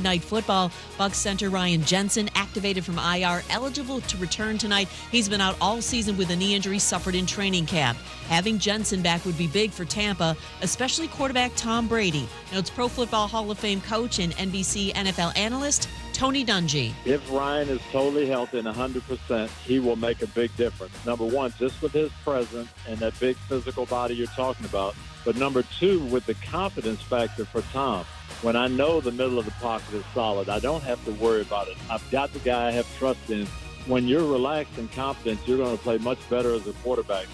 Night football. Bucs center Ryan Jensen activated from IR, eligible to return tonight. He's been out all season with a knee injury suffered in training camp. Having Jensen back would be big for Tampa, especially quarterback Tom Brady. Now it's Pro Football Hall of Fame coach and NBC NFL analyst Tony Dungy. If Ryan is totally healthy and 100%, he will make a big difference. Number one, just with his presence and that big physical body you're talking about. But number two, with the confidence factor for Tom. When I know the middle of the pocket is solid, I don't have to worry about it. I've got the guy I have trust in. When you're relaxed and confident, you're going to play much better as a quarterback.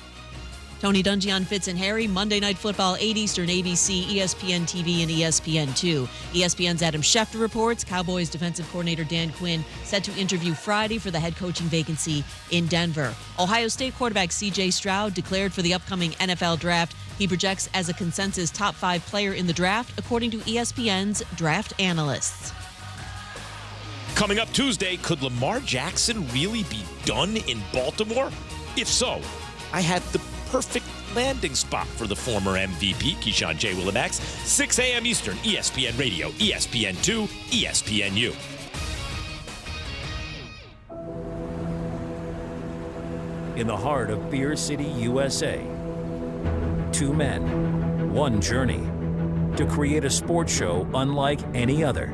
Tony Dungy on Fitz and Harry, Monday Night Football, 8 Eastern, ABC, ESPN TV, and ESPN2. ESPN's Adam Schefter reports Cowboys defensive coordinator Dan Quinn set to interview Friday for the head coaching vacancy in Denver. Ohio State quarterback C.J. Stroud declared for the upcoming NFL draft. He projects as a consensus top 5 player in the draft, according to ESPN's draft analysts. Coming up Tuesday, could Lamar Jackson really be done in Baltimore? If so, I had the perfect landing spot for the former MVP, Keyshawn J. Willimax, 6 a.m. Eastern, ESPN Radio, ESPN2, ESPNU. In the heart of Beer City, USA, 2 men, 1 journey to create a sports show unlike any other.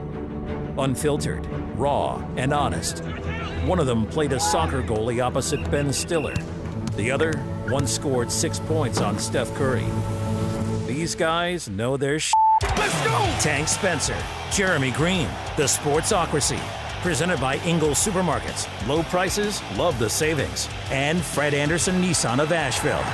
Unfiltered, raw, and honest. One of them played a soccer goalie opposite Ben Stiller. The other once scored 6 points on Steph Curry. These guys know their shit. Let's go! Tank Spencer, Jeremy Greene, The Sportsocracy. Presented by Ingles Supermarkets. Low prices, love the savings. And Fred Anderson Nissan of Asheville.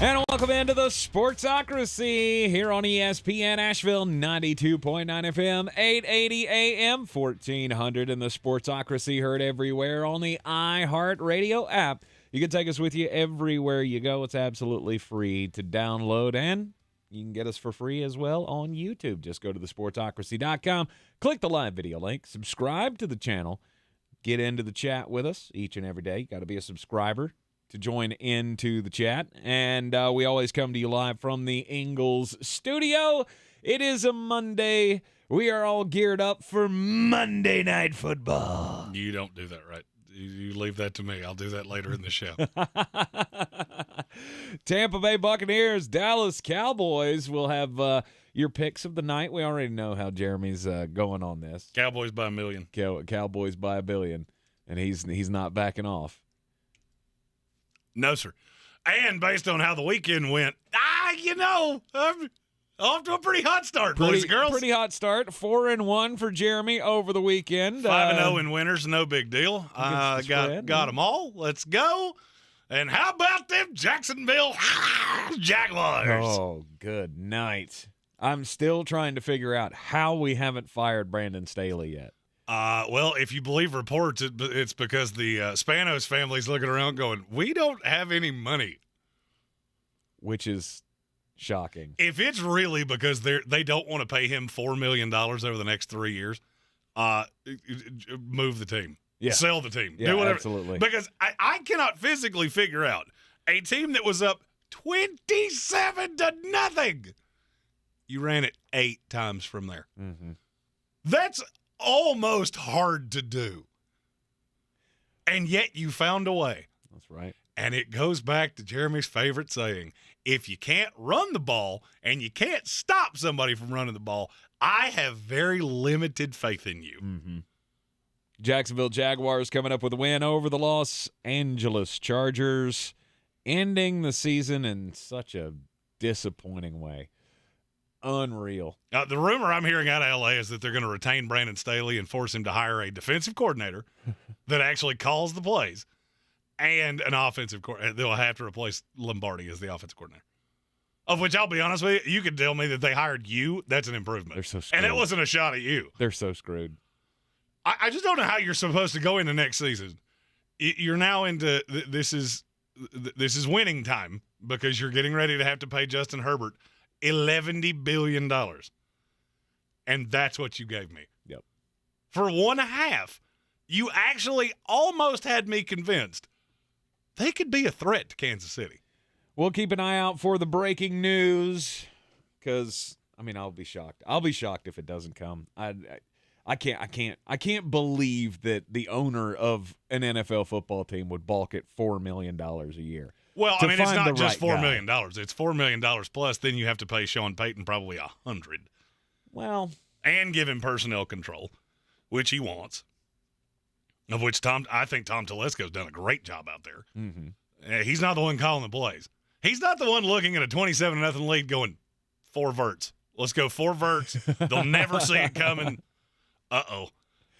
And welcome into the Sportsocracy here on ESPN Asheville, 92.9 FM, 880 AM, 1400, and the Sportsocracy heard everywhere on the iHeartRadio app. You can take us with you everywhere you go. It's absolutely free to download, and you can get us for free as well on YouTube. Just go to thesportsocracy.com, click the live video link, subscribe to the channel, get into the chat with us each and every day. You got to be a subscriber to join into the chat. And we always come to you live from the Ingles Studio. It is a Monday. We are all geared up for Monday Night Football. You don't do that right. You leave that to me. I'll do that later in the show. Tampa Bay Buccaneers, Dallas Cowboys. We'll have your picks of the night. We already know how Jeremy's going on this. Cowboys by a million. Cowboys by a billion. And he's not backing off. No, sir. And based on how the weekend went, I'm off to a pretty hot start, boys and girls. Pretty hot start. 4-1 for Jeremy over the weekend. 5-0 in winners, no big deal. Got them all. Let's go. And how about them Jacksonville Jaguars? Oh, good night. I'm still trying to figure out how we haven't fired Brandon Staley yet. Well, if you believe reports, it's because the Spanos family's looking around going, we don't have any money. Which is shocking. If it's really because they don't want to pay him $4 million over the next 3 years, move the team. Yeah. Sell the team. Yeah, do whatever. absolutely. Because I cannot physically figure out a team that was up 27-0. You ran it 8 times from there. Mm-hmm. That's almost hard to do. And yet you found a way. That's right. And it goes back to Jeremy's favorite saying, if you can't run the ball and you can't stop somebody from running the ball, I have very limited faith in you. Mm-hmm. Jacksonville Jaguars coming up with a win over the Los Angeles Chargers, ending the season in such a disappointing way. Unreal. The rumor I'm hearing out of L.A. is that they're going to retain Brandon Staley and force him to hire a defensive coordinator that actually calls the plays and an offensive coordinator. They'll have to replace Lombardi as the offensive coordinator. Of which, I'll be honest with you, you could tell me that they hired you. That's an improvement. They're so screwed. And it wasn't a shot at you. They're so screwed. I just don't know how you're supposed to go into next season. You're now into this is winning time because you're getting ready to have to pay Justin Herbert $11 billion. And that's what you gave me. Yep. For 1.5, you actually almost had me convinced they could be a threat to Kansas City. We'll keep an eye out for the breaking news because I mean, I'll be shocked. I'll be shocked if it doesn't come. I can't believe that the owner of an NFL football team would balk at $4 million a year. Well, I mean, it's not just $4 guy. million. It's $4 million plus. Then you have to pay Sean Payton probably $100. Well, and give him personnel control, which he wants. Of which I think Tom Telesco's done a great job out there. mm-hmm. He's not the one calling the plays. He's not the one looking at a 27-0 lead going 4 verts. Let's go 4 verts. They'll never see it coming. Uh-oh.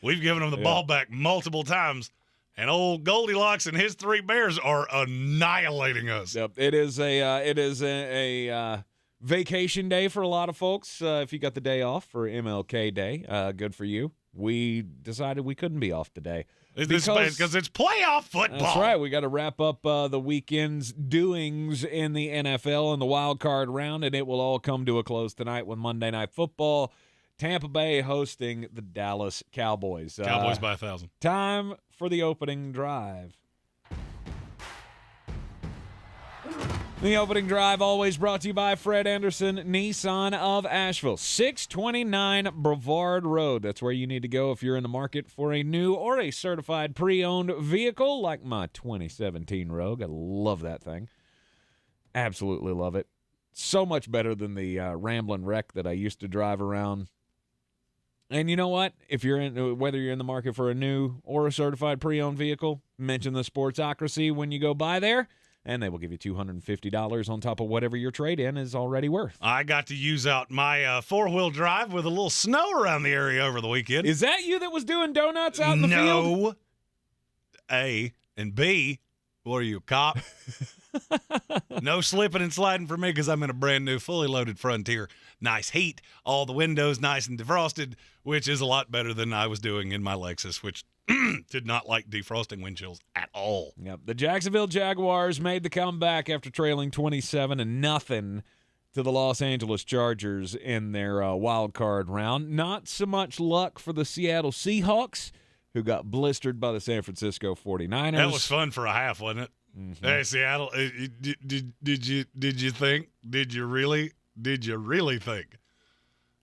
We've given them the ball back multiple times, and old Goldilocks and his 3 bears are annihilating us. Yep. It is a vacation day for a lot of folks. If you got the day off for MLK Day, good for you. We decided we couldn't be off today. Because it's playoff football. That's right. We got to wrap up the weekend's doings in the NFL and the wild card round, and it will all come to a close tonight with Monday Night Football. Tampa Bay hosting the Dallas Cowboys. Cowboys by 1,000. Time for the opening drive. The opening drive always brought to you by Fred Anderson, Nissan of Asheville. 629 Brevard Road. That's where you need to go if you're in the market for a new or a certified pre-owned vehicle like my 2017 Rogue. I love that thing. Absolutely love it. So much better than the Ramblin' Wreck that I used to drive around. And you know what? If you're whether you're in the market for a new or a certified pre-owned vehicle, mention the Sportsocracy when you go by there, and they will give you $250 on top of whatever your trade-in is already worth. I got to use out my 4-wheel drive with a little snow around the area over the weekend. Is that you that was doing donuts out in the field? No. A. And B, what are you, a cop? No slipping and sliding for me because I'm in a brand new fully loaded Frontier. Nice heat, all the windows nice and defrosted, which is a lot better than I was doing in my Lexus, which did not like defrosting windshields at all. Yep. The Jacksonville Jaguars made the comeback after trailing 27-0 to the Los Angeles Chargers in their wild card round. Not so much luck for the Seattle Seahawks, who got blistered by the San Francisco 49ers. That was fun for a half, wasn't it? Mm-hmm. Hey, Seattle, did you really think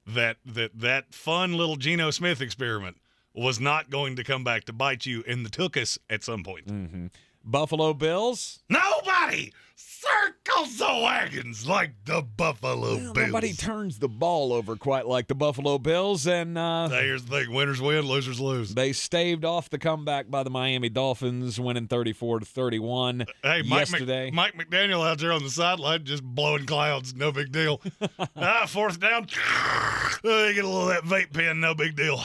that fun little Geno Smith experiment was not going to come back to bite you in the tuchus at some point? Mm-hmm. Buffalo Bills? Nobody circles the wagons like the Buffalo Bills. Nobody turns the ball over quite like the Buffalo Bills. And here's the thing, winners win, losers lose. They staved off the comeback by the Miami Dolphins, winning 34-31 yesterday. Mike McDaniel out there on the sideline just blowing clouds, no big deal. 4th down, they get a little of that vape pen, no big deal.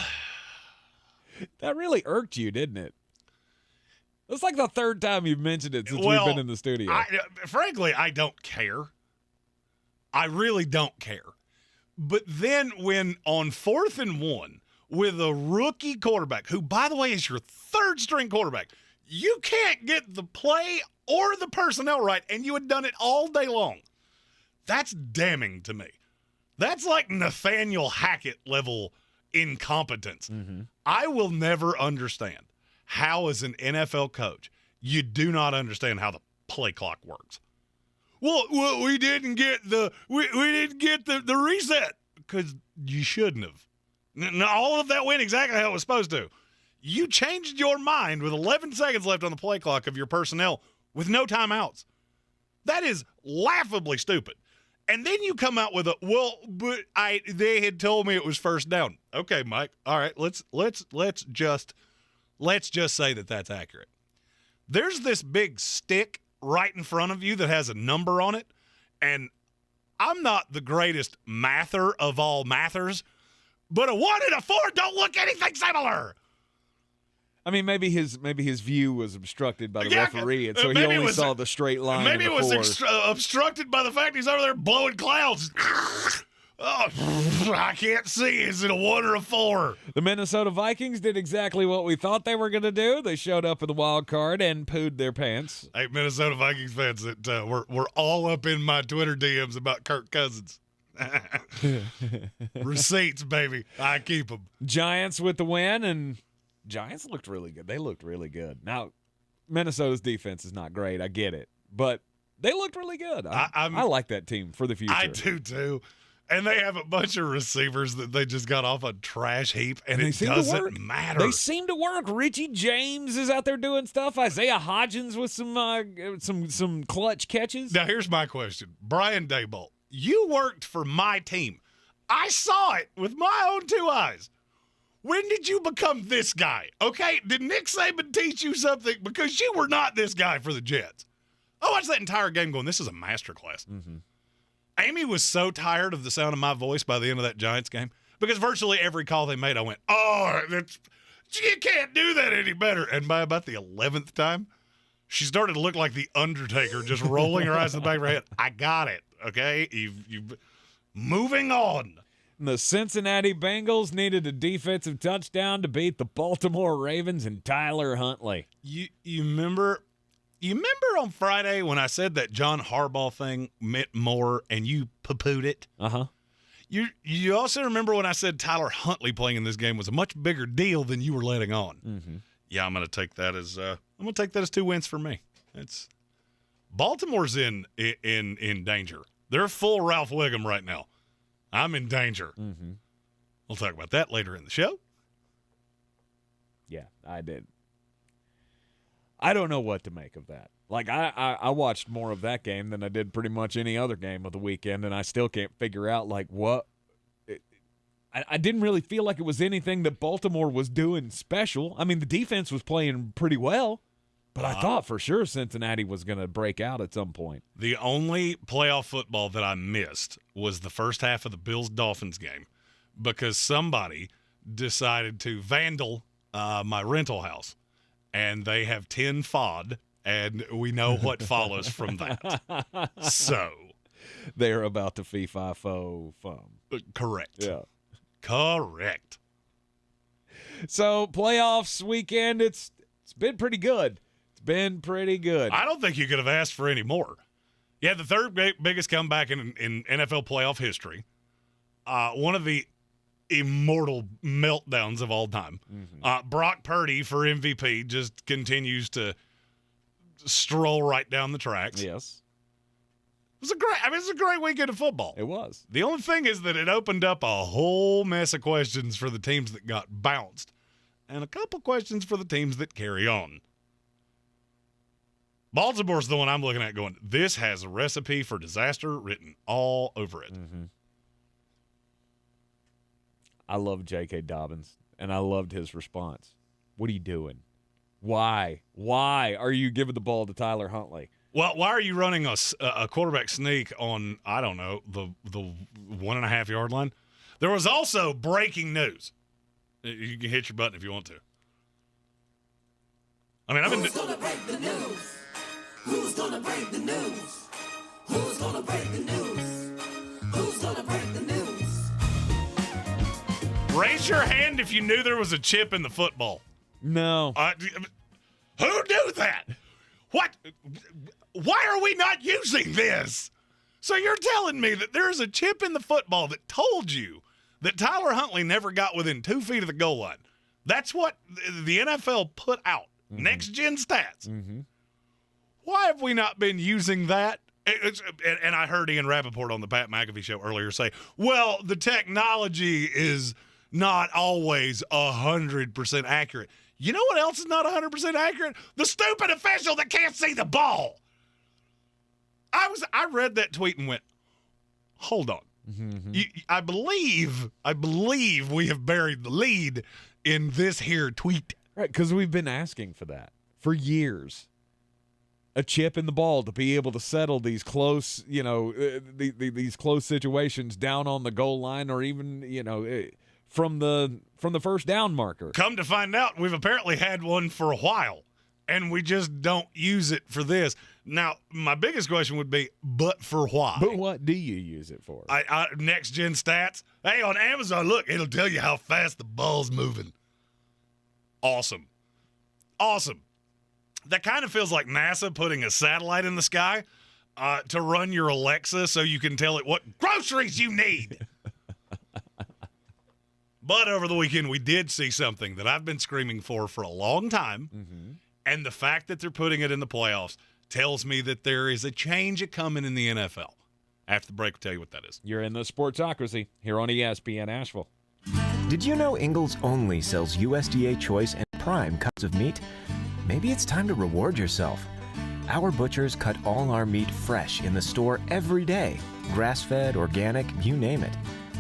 That really irked you, didn't it? It's like the 3rd time you've mentioned it since we've been in the studio. Frankly, I don't care. I really don't care. But then when on 4th and 1 with a rookie quarterback, who, by the way, is your 3rd-string quarterback, you can't get the play or the personnel right, and you had done it all day long. That's damning to me. That's like Nathaniel Hackett level incompetence. Mm-hmm. I will never understand how, as an NFL coach, you do not understand how the play clock works. Well, we didn't get the reset because you shouldn't have. Now, all of that went exactly how it was supposed to. You changed your mind with 11 seconds left on the play clock of your personnel with no timeouts. That is laughably stupid. And then you come out with they had told me it was 1st down. Okay, Mike. All right, let's just say that that's accurate. There's this big stick right in front of you that has a number on it, and I'm not the greatest mather of all mathers, but a 1 and a 4 don't look anything similar. I mean, maybe his view was obstructed by the referee, and so he only saw the straight line. Maybe it was obstructed by the fact he's over there blowing clouds. Oh, I can't see. Is it a 1 or a 4? The Minnesota Vikings did exactly what we thought they were going to do. They showed up in the wild card and pooed their pants. Hey, Minnesota Vikings fans, that we're all up in my Twitter DMs about Kirk Cousins. Receipts, baby. I keep them. Giants with the win, and Giants looked really good. They looked really good. Now, Minnesota's defense is not great. I get it. But they looked really good. I like that team for the future. I do, too. And they have a bunch of receivers that they just got off a trash heap, and it doesn't matter. They seem to work. Richie James is out there doing stuff. Isaiah Hodgins with some clutch catches. Now, here's my question. Brian Daboll, you worked for my team. I saw it with my own two eyes. When did you become this guy? Okay, did Nick Saban teach you something? Because you were not this guy for the Jets. I watched that entire game going, this is a masterclass. Mm-hmm. Amy was so tired of the sound of my voice by the end of that Giants game because virtually every call they made, I went, you can't do that any better. And by about the 11th time, she started to look like the Undertaker, just rolling her eyes in the back of her head. I got it, okay? You moving on. The Cincinnati Bengals needed a defensive touchdown to beat the Baltimore Ravens and Tyler Huntley. You remember on Friday when I said that John Harbaugh thing meant more and you poo-pooed it? Uh-huh. You also remember when I said Tyler Huntley playing in this game was a much bigger deal than you were letting on. Mm-hmm. Yeah, I'm going to take that as 2 wins for me. Baltimore's in danger. They're full Ralph Wiggum right now. I'm in danger. Mm-hmm. We'll talk about that later in the show. Yeah, I did. I don't know what to make of that. Like, I watched more of that game than I did pretty much any other game of the weekend, and I still can't figure out, like, what. I didn't really feel like it was anything that Baltimore was doing special. I mean, the defense was playing pretty well, but I thought for sure Cincinnati was going to break out at some point. The only playoff football that I missed was the first half of the Bills-Dolphins game because somebody decided to vandal my rental house, and they have 10 FOD, and we know what follows from that. So. They're about to fee-fi-fo-fum. Correct. Yeah. Correct. So, playoffs weekend, it's been pretty good. Been pretty good. I don't think you could have asked for any more. Yeah, the third biggest comeback in NFL playoff history. One of the immortal meltdowns of all time. Mm-hmm. Brock Purdy for MVP just continues to stroll right down the tracks. Yes. It's a great weekend of football. It was. The only thing is that it opened up a whole mess of questions for the teams that got bounced and a couple questions for the teams that carry on. Baltimore's the one I'm looking at going, this has a recipe for disaster written all over it. Mm-hmm. I love J.K. Dobbins, and I loved his response. What are you doing? Why? Why are you giving the ball to Tyler Huntley? Well, why are you running a quarterback sneak on, I don't know, the 1.5 yard line? There was also breaking news. You can hit your button if you want to. I mean, Who's gonna break the news? Who's gonna break the news? Who's gonna break the news? Who's gonna break the news? Raise your hand if you knew there was a chip in the football. No. Who knew that? What? Why are we not using this? So you're telling me that there's a chip in the football that told you that Tyler Huntley never got within 2 feet of the goal line. That's what the NFL put out. Mm-hmm. Next-gen stats. Mm-hmm. Why have we not been using that? And I heard Ian Rappaport on the Pat McAfee show earlier say, well, the technology is not always 100% accurate. You know what else is not 100% accurate? The stupid official that can't see the ball. I read that tweet and went, hold on. Mm-hmm. I believe we have buried the lead in this here tweet. Right, because we've been asking for that for years. A chip in the ball to be able to settle these close, these close situations down on the goal line, or even, from the first down marker. Come to find out, we've apparently had one for a while, and we just don't use it for this. Now, my biggest question would be, but for why? But what do you use it for? Next gen stats. Hey, on Amazon, look, it'll tell you how fast the ball's moving. Awesome. That kind of feels like NASA putting a satellite in the sky to run your Alexa so you can tell it what groceries you need. But over the weekend, we did see something that I've been screaming for a long time, mm-hmm. and the fact that they're putting it in the playoffs tells me that there is a change coming in the NFL. After the break, we'll tell you what that is. You're in the Sportsocracy here on ESPN Asheville. Did you know Ingles only sells USDA choice and prime cuts of meat? Maybe it's time to reward yourself. Our butchers cut all our meat fresh in the store every day. Grass-fed, organic, you name it.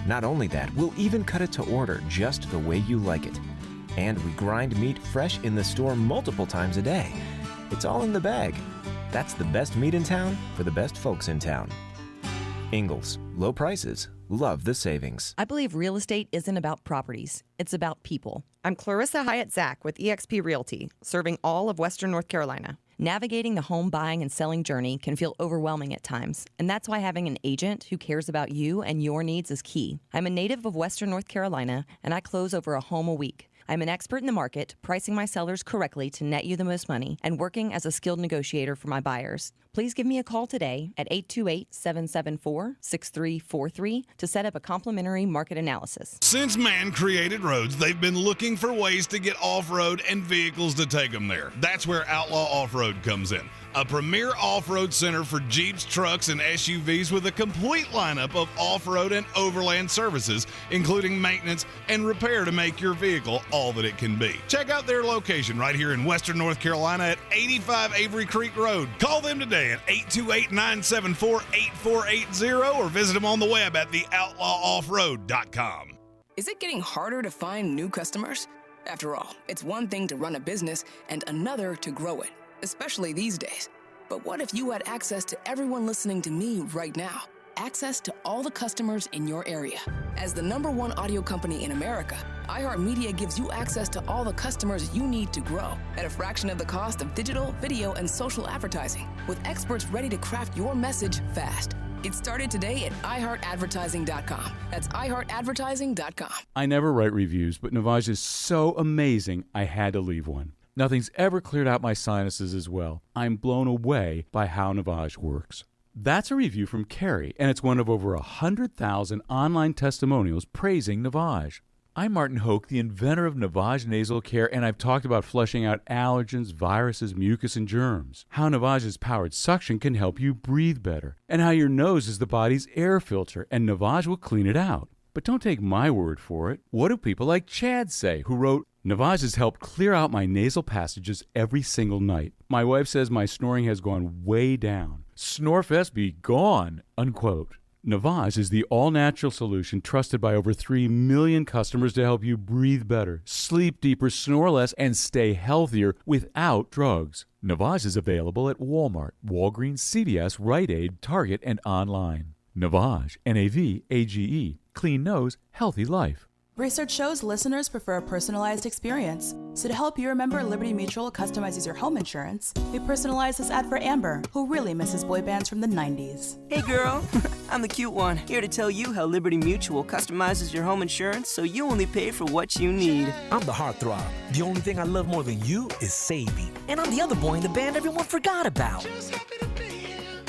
Not only that, we'll even cut it to order just the way you like it. And we grind meat fresh in the store multiple times a day. It's all in the bag. That's the best meat in town for the best folks in town. Ingles, low prices, love the savings. I believe real estate isn't about properties. It's about people. I'm Clarissa Hyatt-Zach with eXp Realty, serving all of Western North Carolina. Navigating the home buying and selling journey can feel overwhelming at times, and that's why having an agent who cares about you and your needs is key. I'm a native of Western North Carolina, and I close over a home a week. I'm an expert in the market, pricing my sellers correctly to net you the most money, and working as a skilled negotiator for my buyers. Please give me a call today at 828-774-6343 to set up a complimentary market analysis. Since man created roads, they've been looking for ways to get off-road and vehicles to take them there. That's where Outlaw Off-Road comes in. A premier off-road center for Jeeps, trucks, and SUVs with a complete lineup of off-road and overland services, including maintenance and repair to make your vehicle all that it can be. Check out their location right here in Western North Carolina at 85 Avery Creek Road. Call them today at 828-974-8480 or visit them on the web at theoutlawoffroad.com. Is it getting harder to find new customers? After all, it's one thing to run a business and another to grow it, especially these days. But what if you had access to everyone listening to me right now? Access to all the customers in your area. As the #1 audio company in America, iHeartMedia gives you access to all the customers you need to grow at a fraction of the cost of digital, video, and social advertising, with experts ready to craft your message fast. Get started today at iHeartAdvertising.com. That's iHeartAdvertising.com. I never write reviews, but Navage is so amazing, I had to leave one. Nothing's ever cleared out my sinuses as well. I'm blown away by how Navage works. That's a review from Carrie, and it's one of over 100,000 online testimonials praising Navage. I'm Martin Hoke, the inventor of Navage Nasal Care, and I've talked about flushing out allergens, viruses, mucus, and germs. How Navage's powered suction can help you breathe better, and how your nose is the body's air filter, and Navage will clean it out. But don't take my word for it. What do people like Chad say, who wrote, Navage has helped clear out my nasal passages every single night. My wife says my snoring has gone way down. Snorefest be gone, unquote. Navage is the all-natural solution trusted by over 3 million customers to help you breathe better, sleep deeper, snore less, and stay healthier without drugs. Navage is available at Walmart, Walgreens, CVS, Rite Aid, Target, and online. Navage, N-A-V-A-G-E. Clean nose, healthy life. Research shows listeners prefer a personalized experience. So to help you remember, Liberty Mutual customizes your home insurance. We personalized this ad for Amber, who really misses boy bands from the 90s. Hey girl, I'm the cute one, here to tell you how Liberty Mutual customizes your home insurance so you only pay for what you need. I'm the heartthrob. The only thing I love more than you is saving. And I'm the other boy in the band everyone forgot about.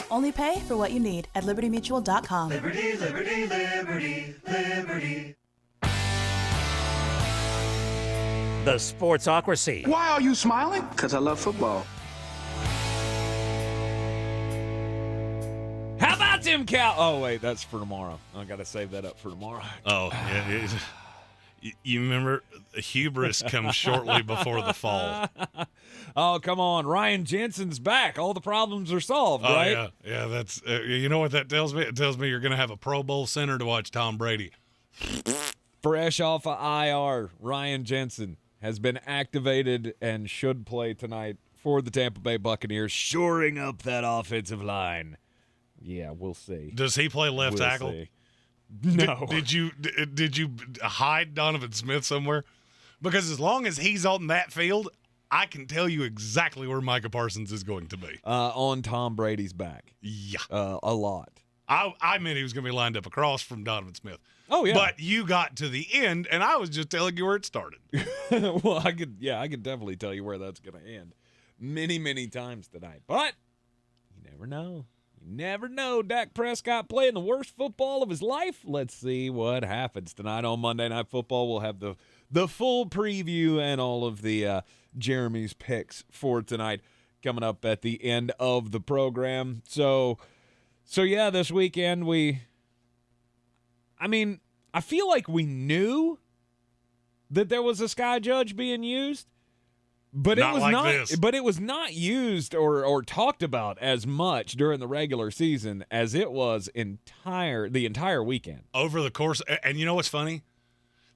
Only pay for what you need at libertymutual.com. Liberty, liberty, liberty, liberty. The Sportsocracy. Why are you smiling? Because I love football. How about them cow? Oh, wait, that's for tomorrow. I got to save that up for tomorrow. Oh, yeah. You remember hubris comes shortly before the fall. Oh, come on. Ryan Jensen's back. All the problems are solved, right? Yeah. Yeah, that's you know what that tells me? It tells me you're going to have a Pro Bowl center to watch Tom Brady. Fresh off of IR, Ryan Jensen has been activated and should play tonight for the Tampa Bay Buccaneers, shoring up that offensive line. Yeah, we'll see. Does he play left tackle? See. No. Did you hide Donovan Smith somewhere? Because as long as he's on that field, I can tell you exactly where Micah Parsons is going to be. On Tom Brady's back. Yeah. A lot. I meant he was going to be lined up across from Donovan Smith. Oh, yeah. But you got to the end, and I was just telling you where it started. Well, I could definitely tell you where that's going to end many, many times tonight. But you never know. You never know. Dak Prescott playing the worst football of his life. Let's see what happens tonight on Monday Night Football. We'll have the full preview and all of the Jeremy's picks for tonight coming up at the end of the program. So So, yeah, this weekend I feel like we knew that there was a sky judge being used, but it was not used or talked about as much during the regular season as it was the entire weekend. Over the course, and you know what's funny?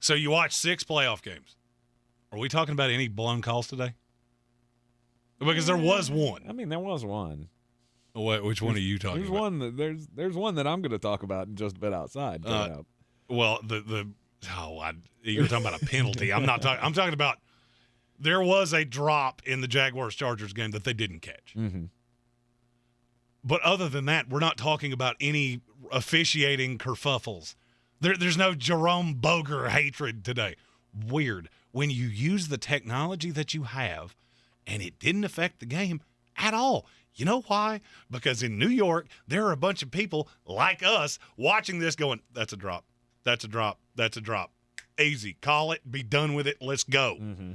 So you watch 6 playoff games. Are we talking about any blown calls today? Because there was one. I mean, there was one. Which one are you talking about? There's one that I'm going to talk about in just a bit outside. Well, you're talking about a penalty. I'm talking about there was a drop in the Jaguars-Chargers game that they didn't catch. Mm-hmm. But other than that, we're not talking about any officiating kerfuffles. There's no Jerome Boger hatred today. Weird. When you use the technology that you have and it didn't affect the game at all. You know why? Because in New York, there are a bunch of people like us watching this going, that's a drop. That's a drop. That's a drop. Easy. Call it. Be done with it. Let's go. Mm-hmm.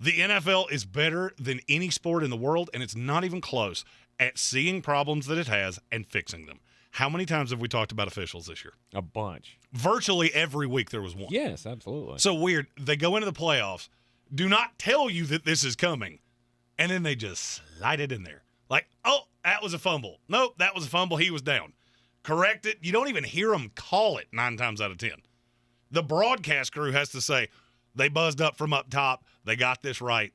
The NFL is better than any sport in the world, and it's not even close, at seeing problems that it has and fixing them. How many times have we talked about officials this year? A bunch. Virtually every week there was one. Yes, absolutely. So weird. They go into the playoffs, do not tell you that this is coming, and then they just slide it in there. Like, oh, that was a fumble. Nope, that was a fumble. He was down. Correct it. You don't even hear them call it 9 times out of 10. The broadcast crew has to say, they buzzed up from up top. They got this right.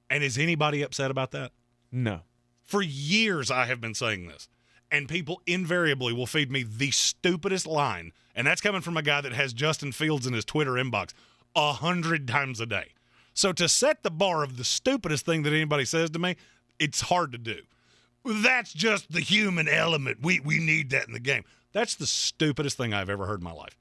And is anybody upset about that? No. For years I have been saying this. And people invariably will feed me the stupidest line. And that's coming from a guy that has Justin Fields in his Twitter inbox 100 times a day. So to set the bar of the stupidest thing that anybody says to me, it's hard to do. That's just the human element. We need that in the game. That's the stupidest thing I've ever heard in my life.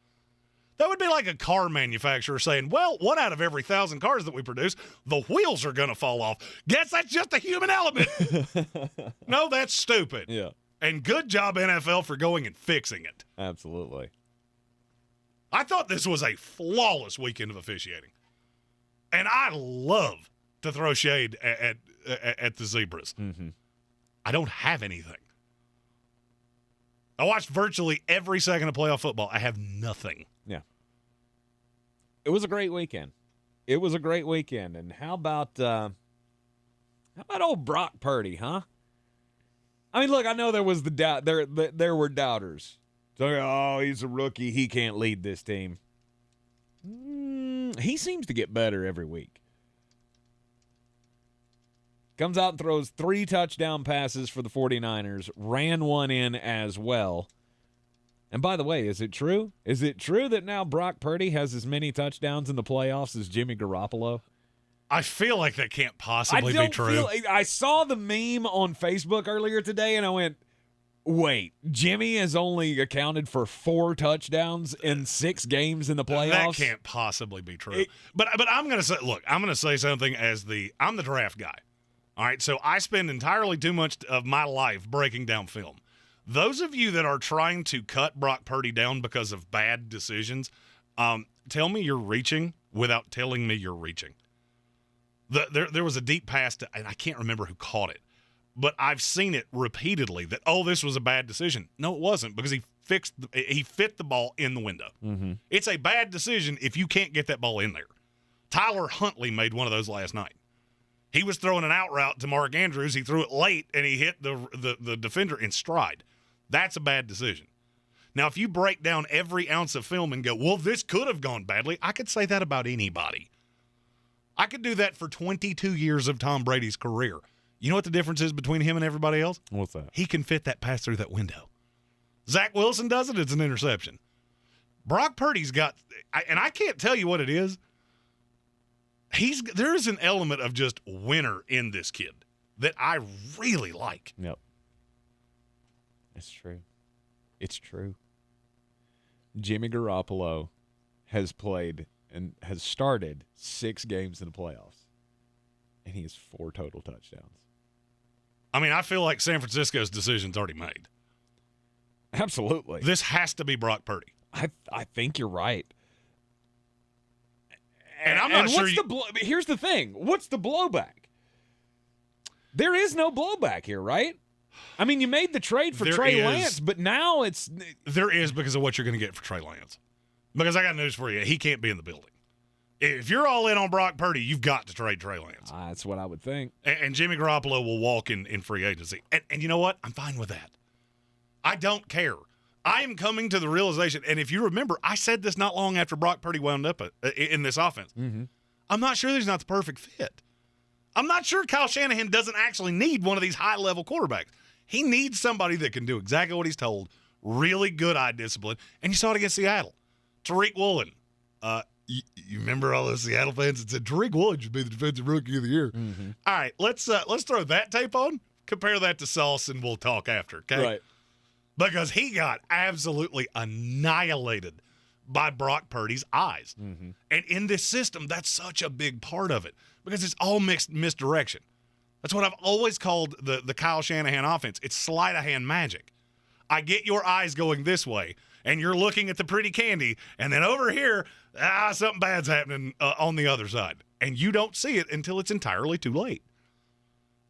That would be like a car manufacturer saying, well, 1 out of every 1,000 cars that we produce, the wheels are going to fall off. Guess that's just a human element. No, that's stupid. Yeah. And good job, NFL, for going and fixing it. Absolutely. I thought this was a flawless weekend of officiating. And I love to throw shade at the Zebras. Mm-hmm. I don't have anything. I watched virtually every second of playoff football. I have nothing. Yeah. It was a great weekend. And how about old Brock Purdy, huh? I mean, look, I know there was the doubt. There were doubters. So, oh, he's a rookie. He can't lead this team. He seems to get better every week. Comes out and throws 3 touchdown passes for the 49ers. Ran one in as well. And by the way, is it true? Is it true that now Brock Purdy has as many touchdowns in the playoffs as Jimmy Garoppolo? I feel like that can't possibly be true. I saw the meme on Facebook earlier today, and I went, wait, Jimmy has only accounted for 4 touchdowns in 6 games in the playoffs? That can't possibly be true. But I'm going to say, look, I'm going to say something I'm the draft guy. All right, so I spend entirely too much of my life breaking down film. Those of you that are trying to cut Brock Purdy down because of bad decisions, tell me you're reaching without telling me you're reaching. There was a deep pass, and I can't remember who caught it, but I've seen it repeatedly that, oh, this was a bad decision. No, it wasn't, because he fit the ball in the window. Mm-hmm. It's a bad decision if you can't get that ball in there. Tyler Huntley made one of those last night. He was throwing an out route to Mark Andrews. He threw it late, and he hit the defender in stride. That's a bad decision. Now, if you break down every ounce of film and go, well, this could have gone badly, I could say that about anybody. I could do that for 22 years of Tom Brady's career. You know what the difference is between him and everybody else? What's that? He can fit that pass through that window. Zach Wilson does it, it's an interception. Brock Purdy's got, and I can't tell you what it is, there is an element of just winner in this kid that I really like. Yep. It's true. It's true. Jimmy Garoppolo has played and has started 6 games in the playoffs, and he has 4 total touchdowns. I mean, I feel like San Francisco's decision's already made. Absolutely. This has to be Brock Purdy. I think you're right. And I'm not sure. Here's the thing. What's the blowback? There is no blowback here, right? I mean, you made the trade for Trey Lance, but now there is because of what you're going to get for Trey Lance. Because I got news for you. He can't be in the building. If you're all in on Brock Purdy, you've got to trade Trey Lance. That's what I would think. And Jimmy Garoppolo will walk in free agency. And you know what? I'm fine with that. I don't care. I am coming to the realization, and if you remember, I said this not long after Brock Purdy wound up in this offense. Mm-hmm. I'm not sure that he's not the perfect fit. I'm not sure Kyle Shanahan doesn't actually need one of these high-level quarterbacks. He needs somebody that can do exactly what he's told, really good eye discipline, and you saw it against Seattle. Tariq Woolen. You remember all those Seattle fans that said Tariq Woolen should be the defensive rookie of the year. Mm-hmm. All right, let's throw that tape on, compare that to Sauce, and we'll talk after, okay? Right. Because he got absolutely annihilated by Brock Purdy's eyes. Mm-hmm. And in this system, that's such a big part of it because it's all misdirection. That's what I've always called the Kyle Shanahan offense. It's sleight of hand magic. I get your eyes going this way, and you're looking at the pretty candy, and then over here, something bad's happening on the other side. And you don't see it until it's entirely too late.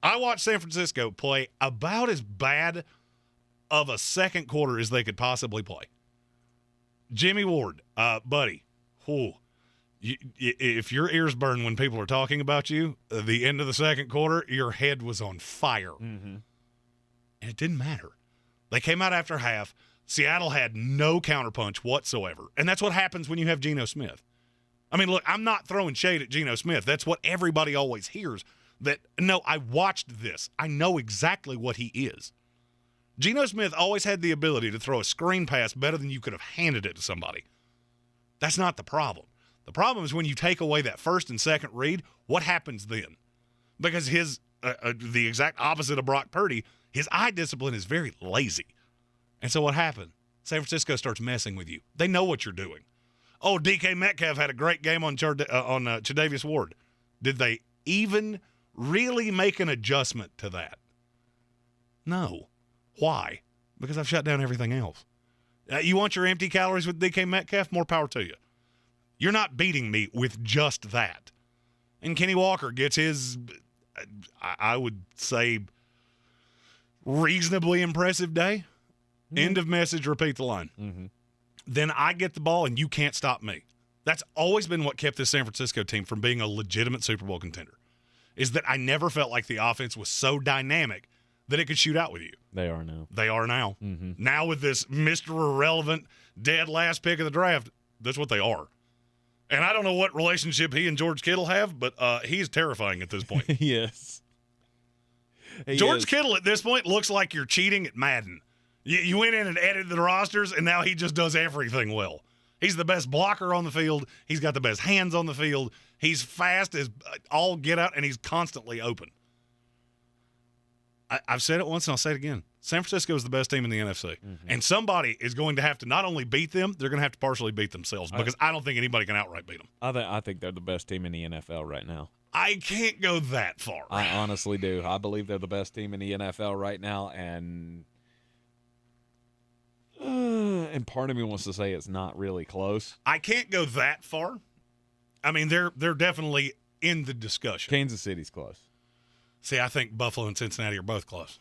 I watched San Francisco play about as bad of a second quarter as they could possibly play. Jimmy Ward, buddy, if your ears burn when people are talking about you, the end of the second quarter, your head was on fire. Mm-hmm. And it didn't matter. They came out after half. Seattle had no counterpunch whatsoever. And that's what happens when you have Geno Smith. I mean, look, I'm not throwing shade at Geno Smith. That's what everybody always hears. That, no, I watched this. I know exactly what he is. Geno Smith always had the ability to throw a screen pass better than you could have handed it to somebody. That's not the problem. The problem is when you take away that first and second read, what happens then? Because his the exact opposite of Brock Purdy, his eye discipline is very lazy. And so what happened? San Francisco starts messing with you. They know what you're doing. Oh, DK Metcalf had a great game on Tre'Davious Ward. Did they even really make an adjustment to that? No. Why? Because I've shut down everything else. You want your empty calories with DK Metcalf? More power to you. You're not beating me with just that. And Kenny Walker gets his, I would say, reasonably impressive day. Mm-hmm. End of message, repeat the line. Mm-hmm. Then I get the ball and you can't stop me. That's always been what kept this San Francisco team from being a legitimate Super Bowl contender, is that I never felt like the offense was so dynamic that it could shoot out with you. They are now. They are now. Mm-hmm. Now with this Mr. Irrelevant, dead last pick of the draft, that's what they are. And I don't know what relationship he and George Kittle have, but he's terrifying at this point. Yes. George Kittle at this point looks like you're cheating at Madden. You went in and edited the rosters, and now he just does everything well. He's the best blocker on the field. He's got the best hands on the field. He's fast as all get out, and he's constantly open. I've said it once, and I'll say it again. San Francisco is the best team in the NFC. Mm-hmm. And somebody is going to have to not only beat them, they're going to have to partially beat themselves because I don't think anybody can outright beat them. I think they're the best team in the NFL right now. I can't go that far. I honestly do. I believe they're the best team in the NFL right now, and part of me wants to say it's not really close. I can't go that far. I mean, they're definitely in the discussion. Kansas City's close. See, I think Buffalo and Cincinnati are both close.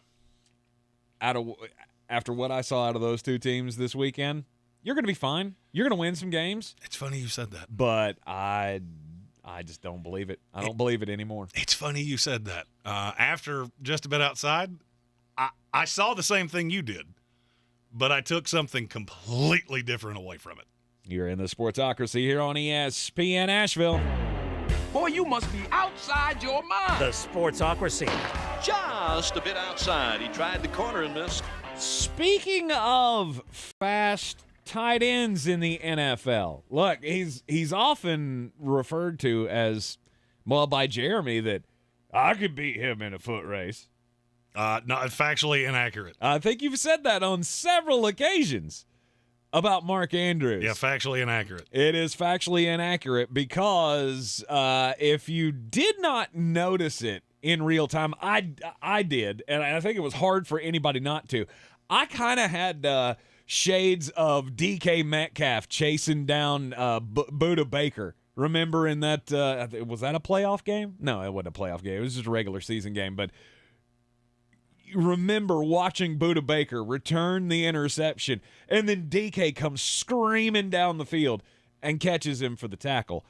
After what I saw out of those two teams this weekend, you're going to be fine. You're going to win some games. It's funny you said that. But I just don't believe it. I don't believe it anymore. It's funny you said that. After just a bit outside, I saw the same thing you did, but I took something completely different away from it. You're in the Sportsocracy here on ESPN Asheville. Boy, you must be outside your mind. The Sportsocracy. Just a bit outside. He tried the corner and missed. Speaking of fast tight ends in the NFL, look, he's often referred to as, well, by Jeremy, that I could beat him in a foot race. Not factually inaccurate. I think you've said that on several occasions about Mark Andrews. Yeah, factually inaccurate. It is factually inaccurate because if you did not notice it in real time, I did, and I think it was hard for anybody not to. I kind of had shades of DK Metcalf chasing down Buda Baker. Remember in that, was that a playoff game? No, it wasn't a playoff game. It was just a regular season game, but remember watching Budda Baker return the interception, and then DK comes screaming down the field and catches him for the tackle.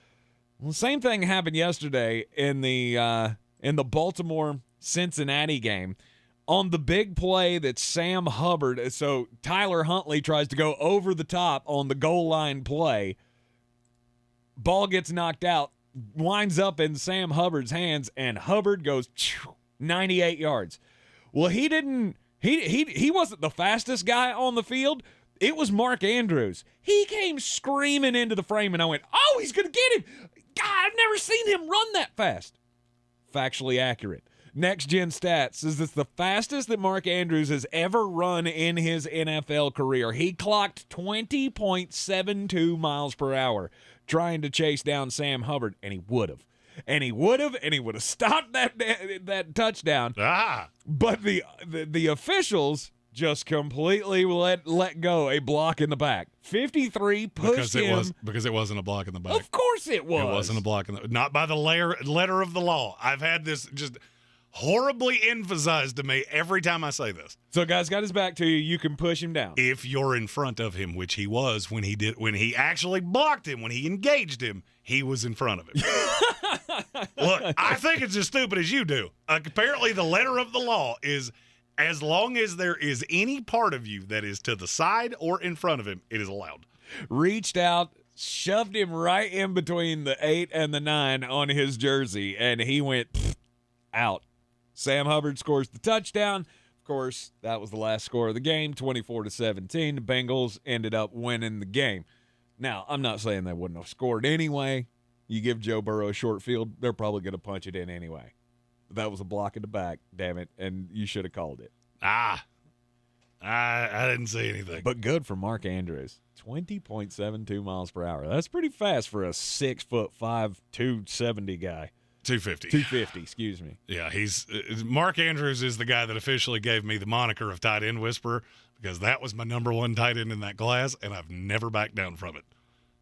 Well, the same thing happened yesterday in the Baltimore-Cincinnati game. On the big play that Sam Hubbard, so Tyler Huntley tries to go over the top on the goal line play. Ball gets knocked out, winds up in Sam Hubbard's hands, and Hubbard goes 98 yards. Well, he wasn't the fastest guy on the field. It was Mark Andrews. He came screaming into the frame, and I went, oh, he's going to get him. God, I've never seen him run that fast. Factually accurate. Next Gen Stats says it's the fastest that Mark Andrews has ever run in his NFL career. He clocked 20.72 miles per hour trying to chase down Sam Hubbard, and he would have. And he would have stopped that touchdown. But the officials just completely let go a block in the back. 53 pushed because it wasn't a block in the back. Of course it was. It wasn't a block in the not by the letter of the law. I've had this just horribly emphasized to me every time I say this. So guy's got his back to you, you can push him down. If you're in front of him, which he was when he actually blocked him, when he engaged him, he was in front of him. Look, I think it's as stupid as you do. Apparently the letter of the law is as long as there is any part of you that is to the side or in front of him, it is allowed. Reached out, shoved him right in between the 8 and the 9 on his jersey, and he went out. Sam Hubbard scores the touchdown. Of course, that was the last score of the game, 24-17. The Bengals ended up winning the game. Now, I'm not saying they wouldn't have scored anyway. You give Joe Burrow a short field, they're probably going to punch it in anyway. But that was a block in the back, damn it, and you should have called it. I didn't see anything. But good for Mark Andrews. 20.72 miles per hour. That's pretty fast for a 6'5", 270 guy. 250, excuse me. Yeah, Mark Andrews is the guy that officially gave me the moniker of tight end whisperer because that was my number one tight end in that class, and I've never backed down from it.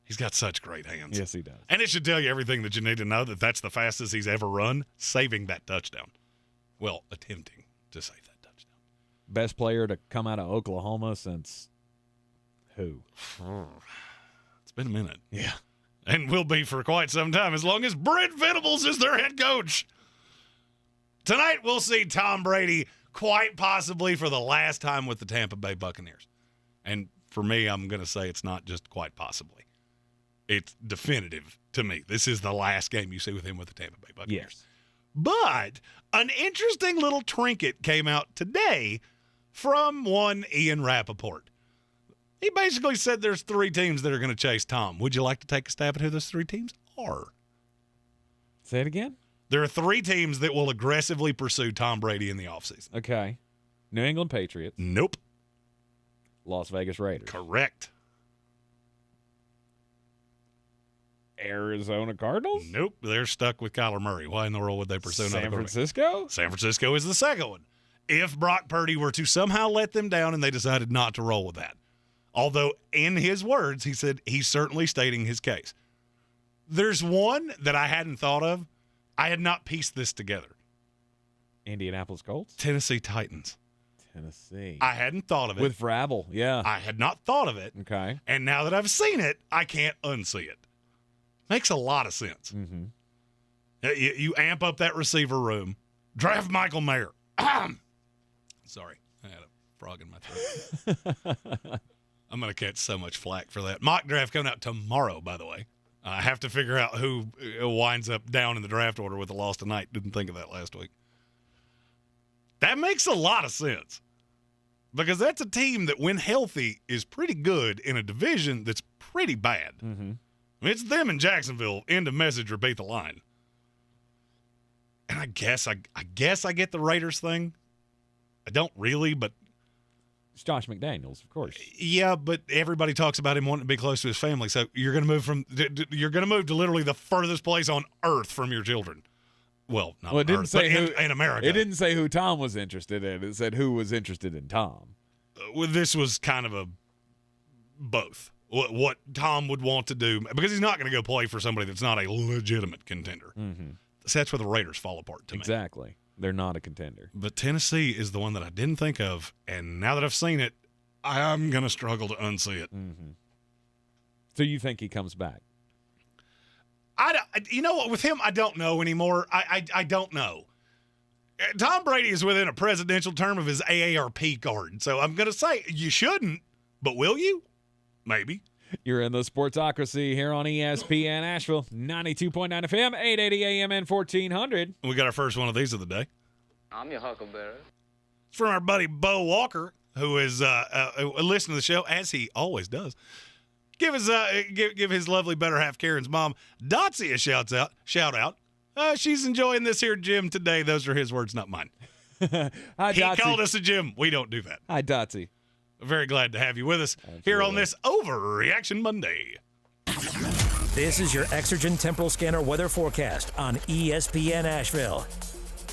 He's got such great hands. Yes, he does. And it should tell you everything that you need to know that that's the fastest he's ever run, saving that touchdown. Well, attempting to save that touchdown. Best player to come out of Oklahoma since who? It's been a minute. Yeah. And will be for quite some time, as long as Brent Venables is their head coach. Tonight, we'll see Tom Brady quite possibly for the last time with the Tampa Bay Buccaneers. And for me, I'm going to say it's not just quite possibly. It's definitive to me. This is the last game you see with him with the Tampa Bay Buccaneers. Yes. But an interesting little trinket came out today from one Ian Rappaport. He basically said there's 3 teams that are going to chase Tom. Would you like to take a stab at who those 3 teams are? Say it again? There are 3 teams that will aggressively pursue Tom Brady in the offseason. Okay. New England Patriots. Nope. Las Vegas Raiders. Correct. Arizona Cardinals? Nope. They're stuck with Kyler Murray. Why in the world would they pursue another quarterback? San Francisco? San Francisco is the second one. If Brock Purdy were to somehow let them down and they decided not to roll with that. Although, in his words, he said he's certainly stating his case. There's one that I hadn't thought of. I had not pieced this together. Indianapolis Colts? Tennessee Titans. Tennessee. I hadn't thought of it. With Vrabel, yeah. I had not thought of it. Okay. And now that I've seen it, I can't unsee it. Makes a lot of sense. Mm-hmm. You amp up that receiver room. Draft Michael Mayer. Sorry. I had a frog in my throat. I'm going to catch so much flack for that. Mock draft coming out tomorrow, by the way. I have to figure out who winds up down in the draft order with the loss tonight. Didn't think of that last week. That makes a lot of sense because that's a team that, when healthy, is pretty good in a division that's pretty bad. Mm-hmm. I mean, it's them in Jacksonville. End of message or beat the line. And I guess I get the Raiders thing. I don't really, but it's Josh McDaniels, of course. Yeah, but everybody talks about him wanting to be close to his family. So you're going to move to literally the furthest place on earth from your children. Well, not it didn't Earth, say but in America. It didn't say who Tom was interested in. It said who was interested in Tom. Well, this was kind of a both. What Tom would want to do, because he's not going to go play for somebody that's not a legitimate contender. Mm-hmm. So that's where the Raiders fall apart to me. Exactly. They're not a contender. But Tennessee is the one that I didn't think of, and now that I've seen it, I'm going to struggle to unsee it. Mm-hmm. So you think he comes back? You know what? With him, I don't know anymore. I don't know. Tom Brady is within a presidential term of his AARP card, so I'm going to say you shouldn't, but will you? Maybe. You're in the Sportsocracy here on ESPN Asheville, 92.9 FM, 880 AM and 1400. We got our first one of these of the day. I'm your huckleberry. It's from our buddy Bo Walker, who is listening to the show, as he always does. Give his lovely better half Karen's mom, Dotsy, a shout out. She's enjoying this here gym today. Those are his words, not mine. Hi, he Dotsy. called us a gym. We don't do that. Hi, Dotsy. Very glad to have you with us here on this Overreaction Monday. This is your Exergen Temporal Scanner weather forecast on ESPN Asheville.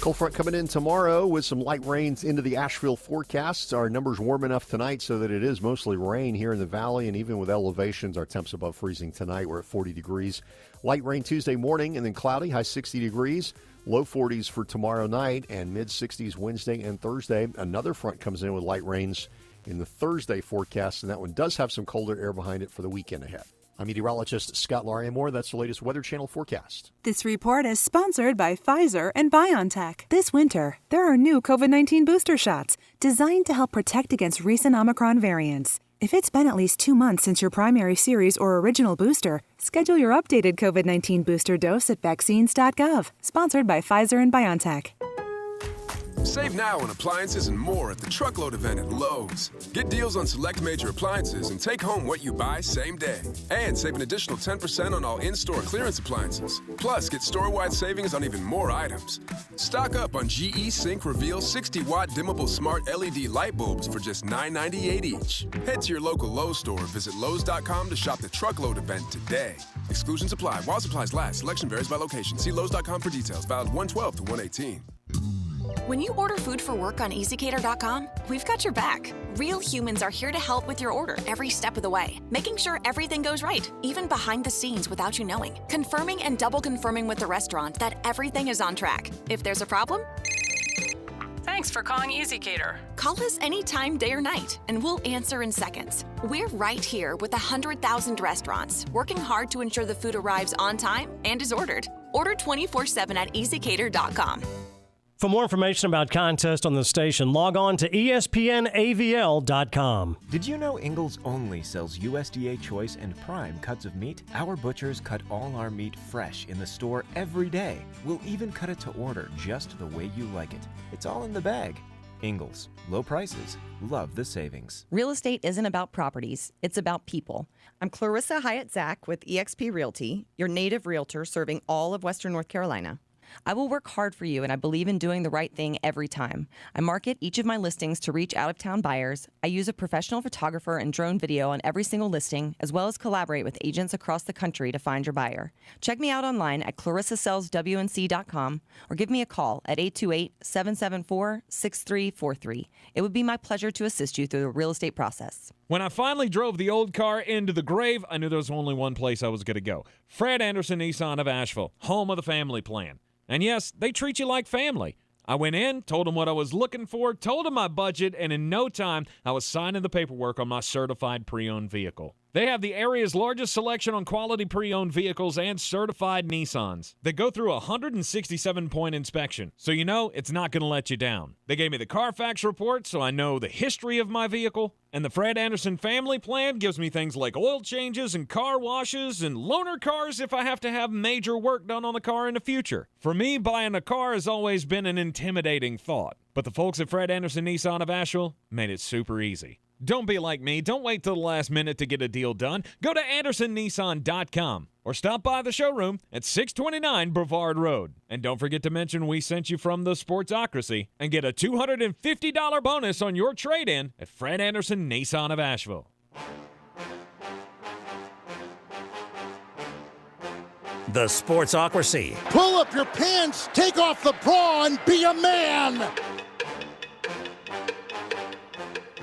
Cold front coming in tomorrow with some light rains into the Asheville forecasts. Our numbers warm enough tonight so that it is mostly rain here in the valley, and even with elevations, our temps above freezing tonight. We're at 40 degrees. Light rain Tuesday morning and then cloudy, high 60 degrees. Low 40s for tomorrow night and mid-60s Wednesday and Thursday. Another front comes in with light rains in the Thursday forecast, and that one does have some colder air behind it for the weekend ahead. I'm meteorologist Scott Larimore. That's the latest Weather Channel forecast. This report is sponsored by Pfizer and BioNTech. This winter, there are new COVID-19 booster shots designed to help protect against recent Omicron variants. If it's been at least 2 months since your primary series or original booster, schedule your updated COVID-19 booster dose at vaccines.gov. Sponsored by Pfizer and BioNTech. Save now on appliances and more at the Truckload event at Lowe's. Get deals on select major appliances and take home what you buy same day. And save an additional 10% on all in-store clearance appliances. Plus, get store-wide savings on even more items. Stock up on GE Sync Reveal 60-watt dimmable smart LED light bulbs for just $9.98 each. Head to your local Lowe's store or visit Lowes.com to shop the Truckload event today. Exclusions apply while supplies last. Selection varies by location. See Lowes.com for details. Valid 1/12 to 1/18. When you order food for work on EasyCater.com, we've got your back. Real humans are here to help with your order every step of the way, making sure everything goes right, even behind the scenes without you knowing. Confirming and double confirming with the restaurant that everything is on track. If there's a problem, thanks for calling EasyCater. Call us anytime, day or night, and we'll answer in seconds. We're right here with 100,000 restaurants, working hard to ensure the food arrives on time and is ordered. Order 24/7 at EasyCater.com. For more information about contests on the station, log on to ESPNAVL.com. Did you know Ingles only sells USDA Choice and Prime cuts of meat? Our butchers cut all our meat fresh in the store every day. We'll even cut it to order just the way you like it. It's all in the bag. Ingles. Low prices. Love the savings. Real estate isn't about properties. It's about people. I'm Clarissa Hyatt-Zach with eXp Realty, your native realtor serving all of Western North Carolina. I will work hard for you, and I believe in doing the right thing every time. I market each of my listings to reach out-of-town buyers. I use a professional photographer and drone video on every single listing, as well as collaborate with agents across the country to find your buyer. Check me out online at clarissasellswnc.com or give me a call at 828-774-6343. It would be my pleasure to assist you through the real estate process. When I finally drove the old car into the grave, I knew there was only one place I was going to go. Fred Anderson Nissan of Asheville, home of the family plan. And yes, they treat you like family. I went in, told them what I was looking for, told them my budget, and in no time, I was signing the paperwork on my certified pre-owned vehicle. They have the area's largest selection on quality pre-owned vehicles and certified Nissans. They go through a 167-point inspection, so you know it's not going to let you down. They gave me the Carfax report, so I know the history of my vehicle. And the Fred Anderson family plan gives me things like oil changes and car washes and loaner cars if I have to have major work done on the car in the future. For me, buying a car has always been an intimidating thought. But the folks at Fred Anderson Nissan of Asheville made it super easy. Don't be like me. Don't wait till the last minute to get a deal done. Go to AndersonNissan.com or stop by the showroom at 629 Brevard Road. And don't forget to mention we sent you from the Sportsocracy and get a $250 bonus on your trade-in at Fred Anderson Nissan of Asheville. The Sportsocracy. Pull up your pants, take off the bra, and be a man!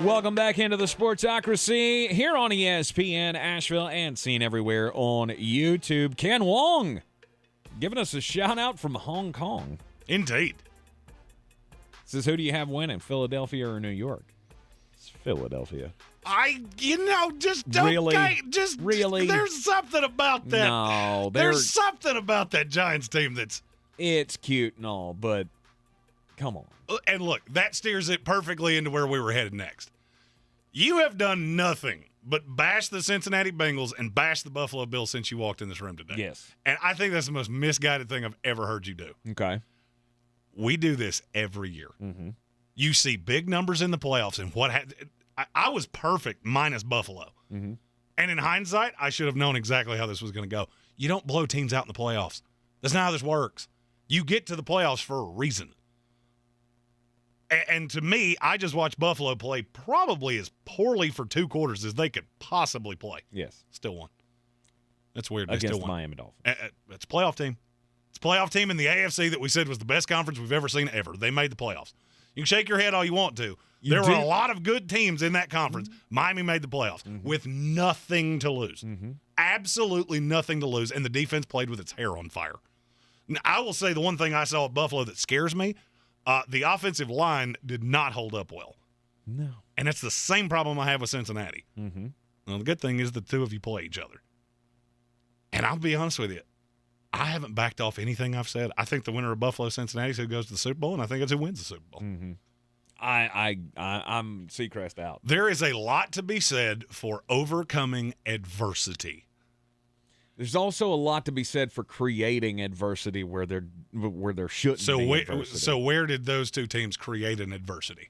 Welcome back into the Sportsocracy here on ESPN Asheville and seen everywhere on YouTube. Ken Wong giving us a shout out from Hong Kong. Indeed. Says, who do you have winning, Philadelphia or New York? It's Philadelphia. Just don't. Really? Really? There's something about that. No, there's something about that Giants team that's. It's cute and all, but come on. And look, that steers it perfectly into where we were headed next. You have done nothing but bash the Cincinnati Bengals and bash the Buffalo Bills since you walked in this room today. Yes. And I think that's the most misguided thing I've ever heard you do. Okay. We do this every year. Mm-hmm. You see big numbers in the playoffs, and I was perfect minus Buffalo. Mm-hmm. And in hindsight, I should have known exactly how this was going to go. You don't blow teams out in the playoffs. That's not how this works. You get to the playoffs for a reason. And to me, I just watched Buffalo play probably as poorly for 2 quarters as they could possibly play. Yes. Still won. That's weird. Against still the won. Miami Dolphins. It's a playoff team. It's a playoff team in the AFC that we said was the best conference we've ever seen ever. They made the playoffs. You can shake your head all you want to. There were a lot of good teams in that conference. Mm-hmm. Miami made the playoffs with nothing to lose. Mm-hmm. Absolutely nothing to lose, and the defense played with its hair on fire. Now, I will say the one thing I saw at Buffalo that scares me, the offensive line did not hold up well. No. And that's the same problem I have with Cincinnati. Mm-hmm. Well, the good thing is the two of you play each other. And I'll be honest with you, I haven't backed off anything I've said. I think the winner of Buffalo-Cincinnati is who goes to the Super Bowl, and I think it's who wins the Super Bowl. Mm-hmm. I'm Seacrest out. There is a lot to be said for overcoming adversity. There's also a lot to be said for creating adversity where there shouldn't be adversity. So where did those two teams create an adversity?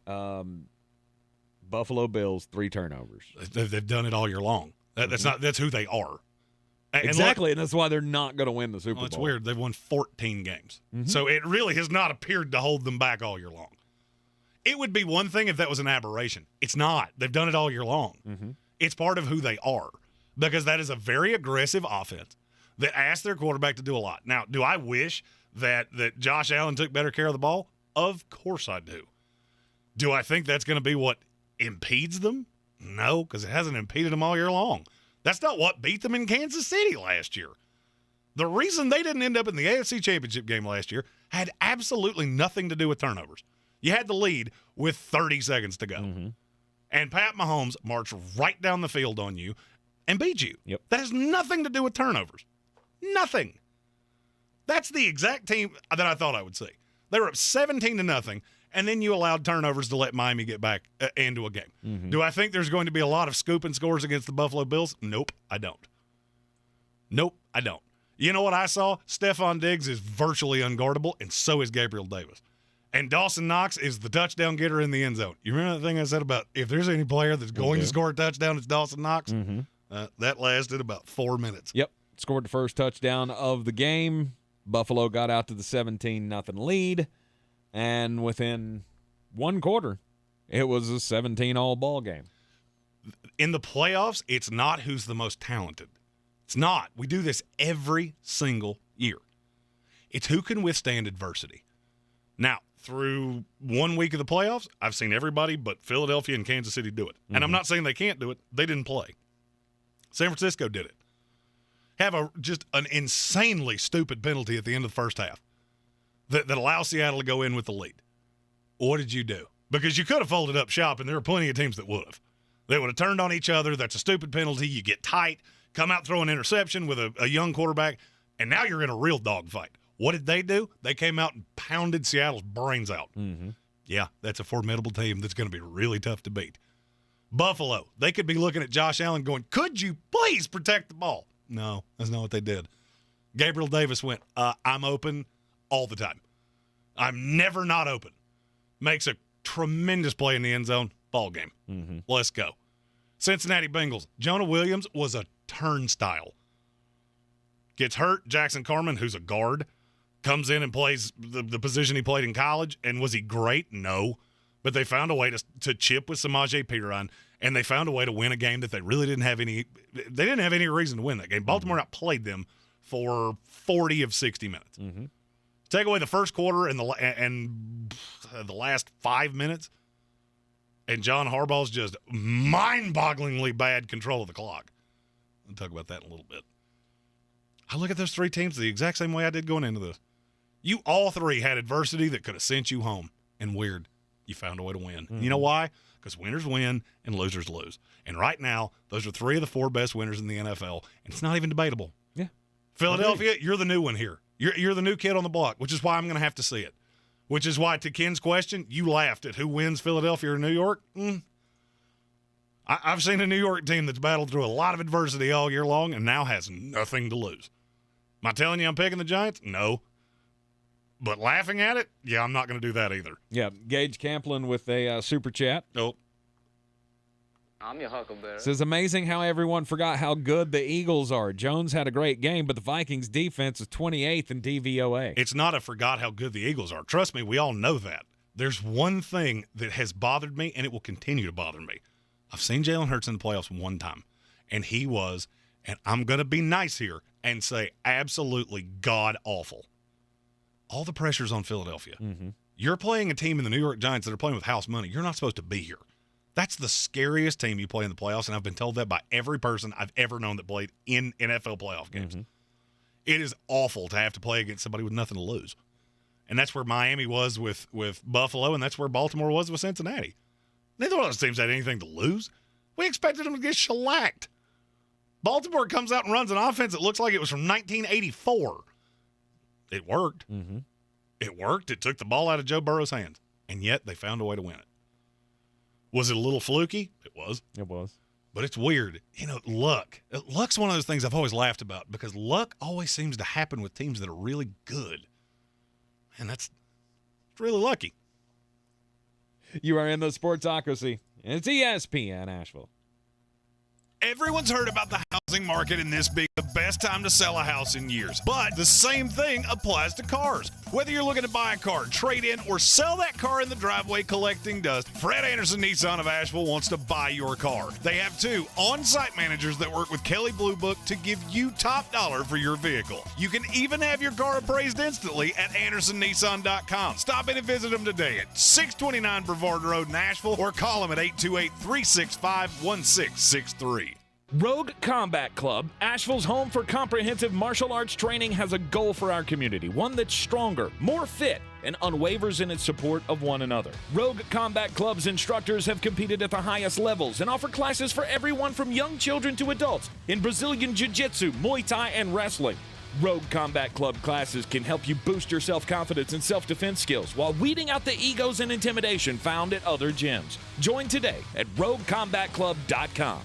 Buffalo Bills, 3 turnovers. They've done it all year long. That's who they are. Exactly, and that's why they're not going to win the Super Bowl. It's weird. They've won 14 games. Mm-hmm. So it really has not appeared to hold them back all year long. It would be one thing if that was an aberration. It's not. They've done it all year long. Mm-hmm. It's part of who they are because that is a very aggressive offense that asks their quarterback to do a lot. Now, do I wish that Josh Allen took better care of the ball? Of course I do. Do I think that's going to be what impedes them? No, because it hasn't impeded them all year long. That's not what beat them in Kansas City last year. The reason they didn't end up in the AFC Championship game last year had absolutely nothing to do with turnovers. You had the lead with 30 seconds to go. Mm-hmm. And Pat Mahomes marched right down the field on you and beat you. Yep. That has nothing to do with turnovers. Nothing. That's the exact team that I thought I would see. They were up 17-0, and then you allowed turnovers to let Miami get back into a game. Mm-hmm. Do I think there's going to be a lot of scooping scores against the Buffalo Bills? Nope, I don't. You know what I saw? Stephon Diggs is virtually unguardable, and so is Gabriel Davis. And Dawson Knox is the touchdown getter in the end zone. You remember that thing I said about if there's any player that's going to score a touchdown, it's Dawson Knox? Mm-hmm. That lasted about 4 minutes. Yep. Scored the first touchdown of the game. Buffalo got out to the 17-0 lead. And within 1 quarter, it was a 17-all ball game. In the playoffs, it's not who's the most talented. It's not. We do this every single year. It's who can withstand adversity. Now, through 1 week of the playoffs, I've seen everybody but Philadelphia and Kansas City do it. Mm-hmm. And I'm not saying they can't do it. They didn't play. San Francisco did it. Have just an insanely stupid penalty at the end of the first half that allows Seattle to go in with the lead. What did you do? Because you could have folded up shop, and there are plenty of teams that would have. They would have turned on each other. That's a stupid penalty. You get tight, come out, throw an interception with a young quarterback, and now you're in a real dogfight. What did they do? They came out and pounded Seattle's brains out. Mm-hmm. Yeah, that's a formidable team that's going to be really tough to beat. Buffalo, they could be looking at Josh Allen going, could you please protect the ball? No, that's not what they did. Gabriel Davis went, I'm open all the time. I'm never not open. Makes a tremendous play in the end zone. Ball game. Mm-hmm. Let's go. Cincinnati Bengals. Jonah Williams was a turnstile. Gets hurt. Jackson Carman, who's a guard, comes in and plays the position he played in college. And was he great? No. But they found a way to chip with Samaje Perine, and they found a way to win a game that they really didn't have any – they didn't have any reason to win that game. Baltimore outplayed them for 40 of 60 minutes. Mm-hmm. Take away the first quarter and the last 5 minutes, and John Harbaugh's just mind-bogglingly bad control of the clock. We'll talk about that in a little bit. I look at those 3 teams the exact same way I did going into this. You all 3 had adversity that could have sent you home. and weird, you found a way to win. Mm-hmm. You know why? Because winners win and losers lose. And right now, those are 3 of the 4 best winners in the NFL, and it's not even debatable. Yeah. Philadelphia, you're the new one here. You're the new kid on the block, which is why I'm going to have to see it. Which is why, to Ken's question, you laughed at who wins Philadelphia or New York. I've seen a New York team that's battled through a lot of adversity all year long and now has nothing to lose. Am I telling you I'm picking the Giants? No. But laughing at it? Yeah, I'm not going to do that either. Yeah, Gage Camplin with a super chat. Nope. I'm your huckleberry. Says, amazing how everyone forgot how good the Eagles are. Jones had a great game, but the Vikings defense is 28th in DVOA. It's not a forgot how good the Eagles are. Trust me, we all know that. There's one thing that has bothered me, and it will continue to bother me. I've seen Jalen Hurts in the playoffs one time, and he was, and I'm going to be nice here and say absolutely god-awful. All the pressure's on Philadelphia. Mm-hmm. You're playing a team in the New York Giants that are playing with house money. You're not supposed to be here. That's the scariest team you play in the playoffs, and I've been told that by every person I've ever known that played in NFL playoff games. Mm-hmm. It is awful to have to play against somebody with nothing to lose. And that's where Miami was with Buffalo, and that's where Baltimore was with Cincinnati. Neither one of those teams had anything to lose. We expected them to get shellacked. Baltimore comes out and runs an offense that looks like it was from 1984. It worked. Mm-hmm. It worked. It took the ball out of Joe Burrow's hands, and yet they found a way to win it. Was it a little fluky? It was. It was. But it's weird. Luck. Luck's one of those things I've always laughed about because luck always seems to happen with teams that are really good. And that's really lucky. You are in the Sportsocracy. It's ESPN Asheville. Everyone's heard about the housing market and this being the best time to sell a house in years. But the same thing applies to cars. Whether you're looking to buy a car, trade in, or sell that car in the driveway collecting dust, Fred Anderson Nissan of Asheville wants to buy your car. They have 2 on-site managers that work with Kelley Blue Book to give you top dollar for your vehicle. You can even have your car appraised instantly at AndersonNissan.com. Stop in and visit them today at 629 Brevard Road in Asheville or call them at 828-365-1663. Rogue Combat Club, Asheville's home for comprehensive martial arts training, has a goal for our community, one that's stronger, more fit, and unwavers in its support of one another. Rogue Combat Club's instructors have competed at the highest levels and offer classes for everyone from young children to adults in Brazilian Jiu-Jitsu, Muay Thai, and wrestling. Rogue Combat Club classes can help you boost your self-confidence and self-defense skills while weeding out the egos and intimidation found at other gyms. Join today at RogueCombatClub.com.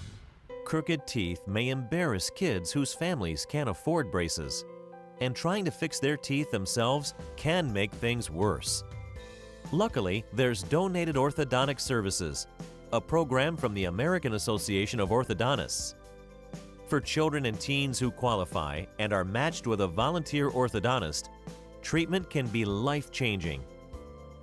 Crooked teeth may embarrass kids whose families can't afford braces, and trying to fix their teeth themselves can make things worse. Luckily, there's Donated Orthodontic Services, a program from the American Association of Orthodontists. For children and teens who qualify and are matched with a volunteer orthodontist, treatment can be life-changing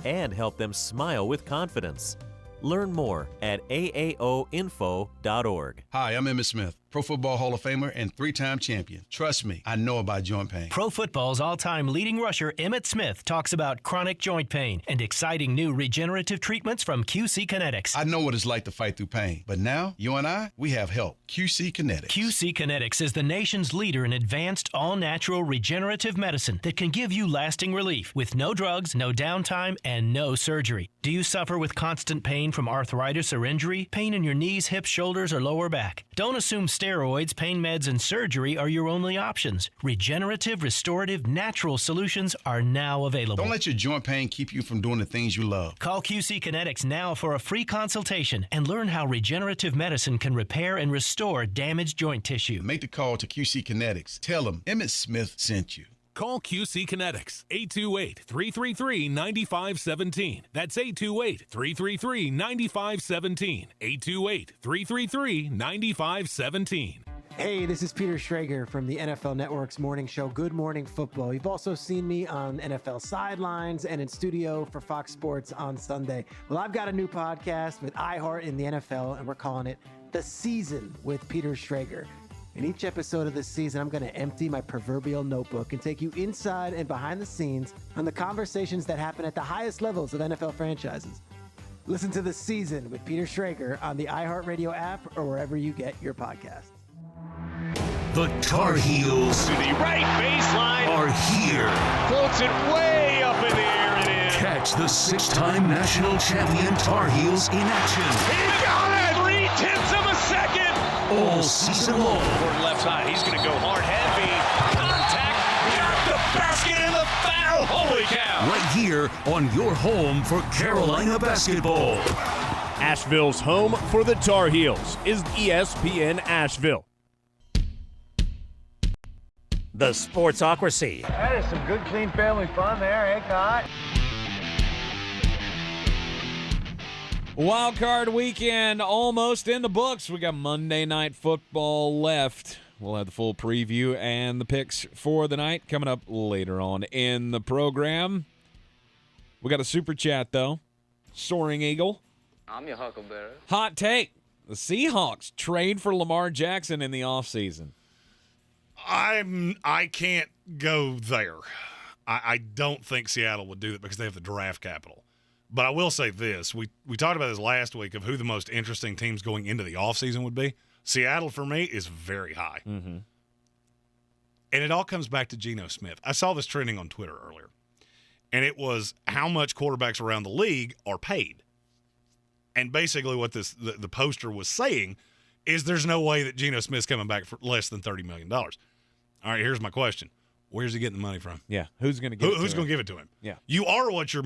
and help them smile with confidence. Learn more at aaoinfo.org. Hi, I'm Emmitt Smith, Pro Football Hall of Famer and 3-time champion. Trust me, I know about joint pain. Pro Football's all-time leading rusher Emmitt Smith talks about chronic joint pain and exciting new regenerative treatments from QC Kinetics. I know what it's like to fight through pain, but now, you and I, we have help. QC Kinetics. QC Kinetics is the nation's leader in advanced, all-natural regenerative medicine that can give you lasting relief with no drugs, no downtime, and no surgery. Do you suffer with constant pain from arthritis or injury? Pain in your knees, hips, shoulders, or lower back? Don't assume steroids, pain meds, and surgery are your only options. Regenerative, restorative, natural solutions are now available. Don't let your joint pain keep you from doing the things you love. Call QC Kinetics now for a free consultation and learn how regenerative medicine can repair and restore damaged joint tissue. Make the call to QC Kinetics. Tell them Emmitt Smith sent you. Call QC Kinetics, 828-333-9517. That's 828-333-9517. 828-333-9517. Hey, this is Peter Schrager from the NFL Network's morning show, Good Morning Football. You've also seen me on NFL Sidelines and in studio for Fox Sports on Sunday. Well, I've got a new podcast with iHeart in the NFL, and we're calling it The Season with Peter Schrager. In each episode of this season, I'm going to empty my proverbial notebook and take you inside and behind the scenes on the conversations that happen at the highest levels of NFL franchises. Listen to The Season with Peter Schrager on the iHeartRadio app or wherever you get your podcasts. The Tar Heels to the right baseline are here. Floats it way up in the air and in. Catch Watch the 6-time national champion Tar Heels in action. He got it! 0.3 of a second! All season long. Toward left side. He's going to go hard, heavy. Contact. Got the basket and the foul. Holy cow. Right here on your home for Carolina basketball. Asheville's home for the Tar Heels is ESPN Asheville. The Sportsocracy. That is some good, clean family fun there, eh, Kai? Wild card weekend almost in the books. We got Monday Night Football left. We'll have the full preview and the picks for the night coming up later on in the program. We got a super chat, though. Soaring Eagle. I'm your huckleberry. Hot take. The Seahawks trade for Lamar Jackson in the offseason. I can't go there. I don't think Seattle would do that because they have the draft capital. But I will say this. We talked about this last week of who the most interesting teams going into the offseason would be. Seattle, for me, is very high. Mm-hmm. And it all comes back to Geno Smith. I saw this trending on Twitter earlier. And it was how much quarterbacks around the league are paid. And basically what the poster was saying is there's no way that Geno Smith's coming back for less than $30 million. All right, here's my question. Where's he getting the money from? Yeah, who's going to give it to him? Who's going to give it to him? Yeah. You are what your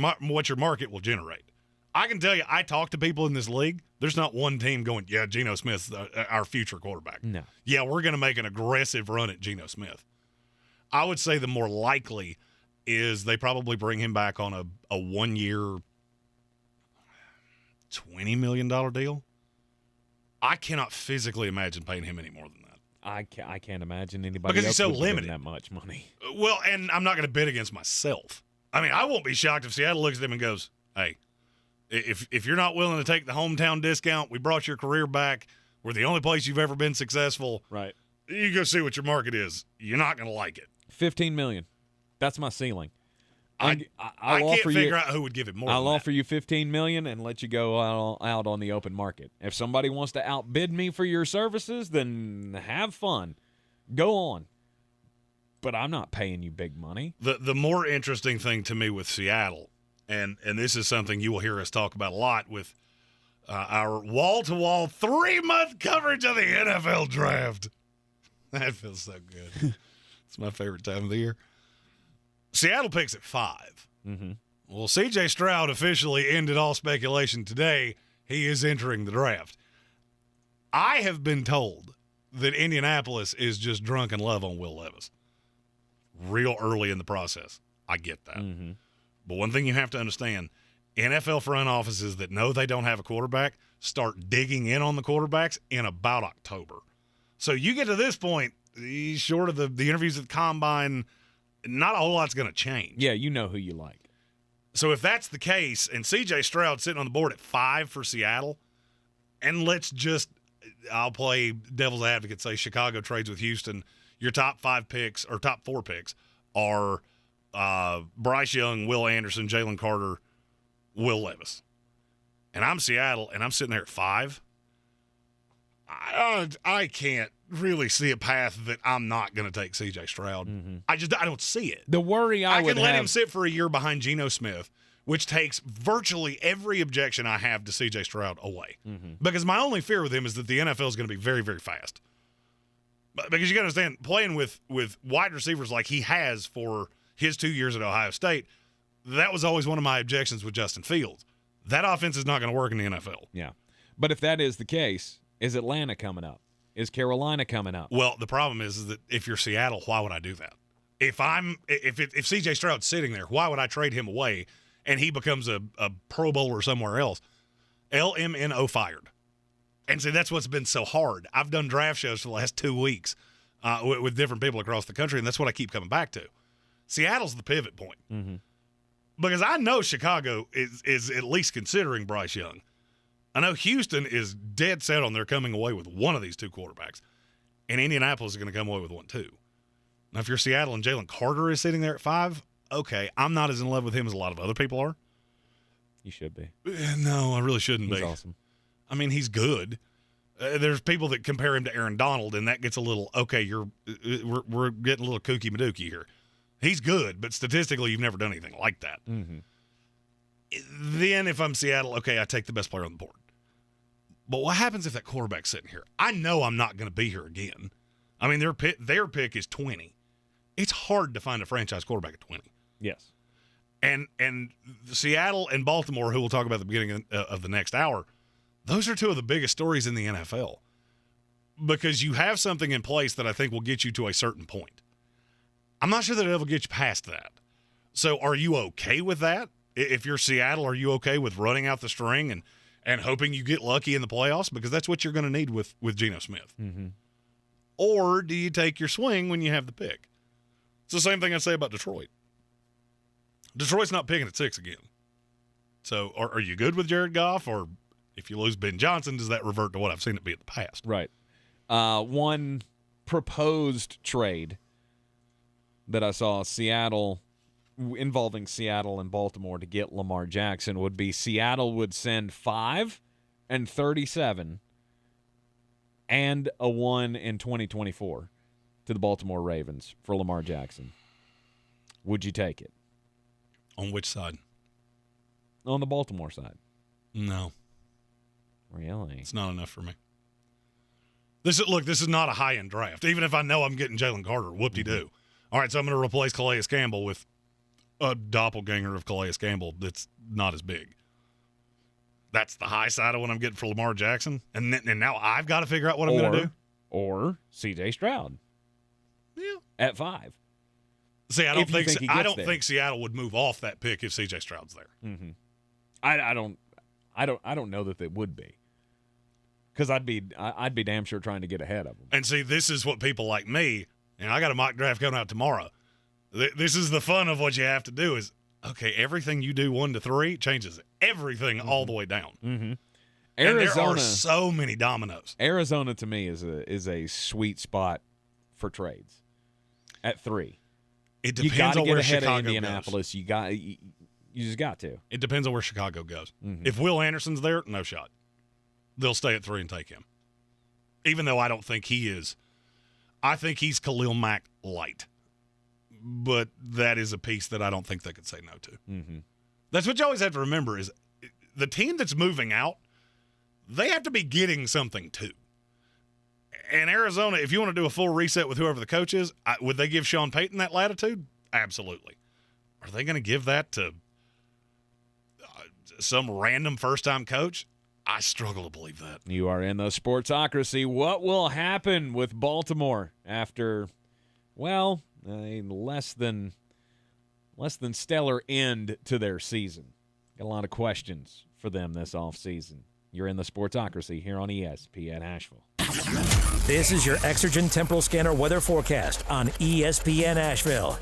market will generate. I can tell you, I talk to people in this league. There's not one team going, yeah, Geno Smith's our future quarterback. No. Yeah, we're going to make an aggressive run at Geno Smith. I would say the more likely is they probably bring him back on a 1-year, $20 million deal. I cannot physically imagine paying him any more than that. I can't imagine anybody because else he's so would give him limited that much money. Well, and I'm not going to bid against myself. I mean, I won't be shocked if Seattle looks at him and goes, hey, if you're not willing to take the hometown discount, we brought your career back. We're the only place you've ever been successful. Right. You go see what your market is. You're not going to like it. $15 million. That's my ceiling. I can't figure out who would give it more. I'll offer you $15 million and let you go out on the open market. If somebody wants to outbid me for your services, then have fun. Go on. But I'm not paying you big money. The more interesting thing to me with Seattle, and this is something you will hear us talk about a lot with our wall-to-wall 3-month coverage of the NFL draft. That feels so good. It's my favorite time of the year. Seattle picks at 5. Mm-hmm. Well, C.J. Stroud officially ended all speculation today. He is entering the draft. I have been told that Indianapolis is just drunk in love on Will Levis real early in the process. I get that. Mm-hmm. But one thing you have to understand, NFL front offices that know they don't have a quarterback start digging in on the quarterbacks in about October. So you get to this point, short of the interviews at the Combine, not a whole lot's going to change. Yeah, you know who you like. So if that's the case, and C.J. Stroud sitting on the board at 5 for Seattle, and I'll play devil's advocate, say Chicago trades with Houston, your top 5 picks, or top 4 picks, are Bryce Young, Will Anderson, Jalen Carter, Will Levis. And I'm Seattle, and I'm sitting there at 5. I can't really see a path that I'm not going to take C.J. Stroud. Mm-hmm. I don't see it. The worry I would can let have, him sit for a year behind Geno Smith, which takes virtually every objection I have to C.J. Stroud away. Mm-hmm. Because my only fear with him is that the NFL is going to be very, very fast. Because you got to understand, playing with wide receivers like he has for his 2 years at Ohio State, that was always one of my objections with Justin Fields. That offense is not going to work in the NFL. Yeah. But if that is the case, is Atlanta coming up? Is Carolina coming up? Well, the problem is that if you're Seattle, why would I do that? If C.J. Stroud's sitting there, why would I trade him away and he becomes a Pro Bowler somewhere else? LMNO fired. And see, that's what's been so hard. I've done draft shows for the last 2 weeks with different people across the country, and that's what I keep coming back to. Seattle's the pivot point. Mm-hmm. Because I know Chicago is at least considering Bryce Young. I know Houston is dead set on their coming away with one of these 2 quarterbacks, and Indianapolis is going to come away with one too. Now, if you're Seattle and Jalen Carter is sitting there at 5, okay, I'm not as in love with him as a lot of other people are. You should be. No, I really shouldn't be. He's awesome. I mean, he's good. There's people that compare him to Aaron Donald, and that gets a little, okay, we're getting a little kooky madookie here. He's good, but statistically, you've never done anything like that. Mm-hmm. then if I'm Seattle, okay, I take the best player on the board. But what happens if that quarterback's sitting here? I know I'm not going to be here again. I mean, their pick is 20. It's hard to find a franchise quarterback at 20. Yes. And Seattle and Baltimore, who we'll talk about at the beginning of the next hour, those are two of the biggest stories in the NFL because you have something in place that I think will get you to a certain point. I'm not sure that it'll get you past that. So are you okay with that? If you're Seattle, are you okay with running out the string and hoping you get lucky in the playoffs? Because that's what you're going to need with Geno Smith. Mm-hmm. Or do you take your swing when you have the pick? It's the same thing I say about Detroit. Detroit's not picking at 6 again. So are you good with Jared Goff? Or if you lose Ben Johnson, does that revert to what I've seen it be in the past? Right. One proposed trade that I saw involving Seattle and Baltimore to get Lamar Jackson would be Seattle would send 5 and 37 and a 1 in 2024 to the Baltimore Ravens for Lamar Jackson. Would you take it? On which side? On the Baltimore side. No. Really? It's not enough for me. This is not a high-end draft. Even if I know I'm getting Jalen Carter, whoop-de-doo. All right, so I'm going to replace Calais Campbell with a doppelganger of Calais Campbell that's not as big. That's the high side of what I'm getting for Lamar Jackson. And now I've got to figure out what I'm going to do. Or C.J. Stroud. Yeah. At 5. See, I don't think Seattle would move off that pick if C.J. Stroud's there. Mm-hmm. I don't know that they would be. Because I'd be damn sure trying to get ahead of them. And see, this is what people like me, and I got a mock draft coming out tomorrow. This is the fun of what you have to do is, okay, everything you do 1 to 3 changes everything all the way down. Mm-hmm. And there are so many dominoes. Arizona to me is a sweet spot for trades at 3. It depends on where Chicago of Indianapolis. goes. You just got to. It depends on where Chicago goes. Mm-hmm. If Will Anderson's there, no shot. They'll stay at 3 and take him. Even though I don't think he is. I think he's Khalil Mack light. But that is a piece that I don't think they could say no to. Mm-hmm. That's what you always have to remember is the team that's moving out, they have to be getting something too. And Arizona, if you want to do a full reset with whoever the coach is, would they give Sean Payton that latitude? Absolutely. Are they going to give that to some random first-time coach? I struggle to believe that. You are in the Sportsocracy. What will happen with Baltimore after, well, a less than stellar end to their season? Got a lot of questions for them this offseason. You're in the Sportsocracy here on ESPN Asheville. This is your Exergen Temporal Scanner weather forecast on ESPN Asheville.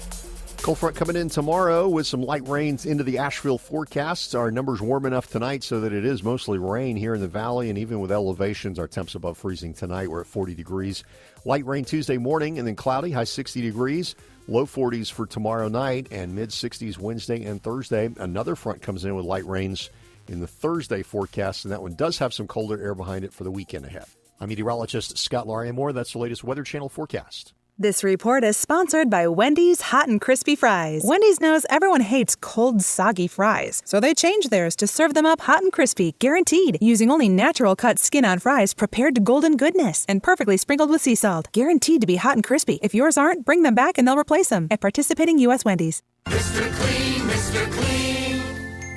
Cold front coming in tomorrow with some light rains into the Asheville forecasts. Our numbers warm enough tonight so that it is mostly rain here in the valley, and even with elevations, our temps above freezing tonight. We're at 40 degrees. Light rain Tuesday morning and then cloudy, high 60 degrees. Low 40s for tomorrow night and mid-60s Wednesday and Thursday. Another front comes in with light rains in the Thursday forecast, and that one does have some colder air behind it for the weekend ahead. I'm meteorologist Scott Larimore. That's the latest Weather Channel forecast. This report is sponsored by Wendy's Hot and Crispy Fries. Wendy's knows everyone hates cold, soggy fries, so they changed theirs to serve them up hot and crispy, guaranteed, using only natural cut skin-on fries prepared to golden goodness and perfectly sprinkled with sea salt. Guaranteed to be hot and crispy. If yours aren't, bring them back and they'll replace them at participating U.S. Wendy's. Mr. Clean, Mr. Clean.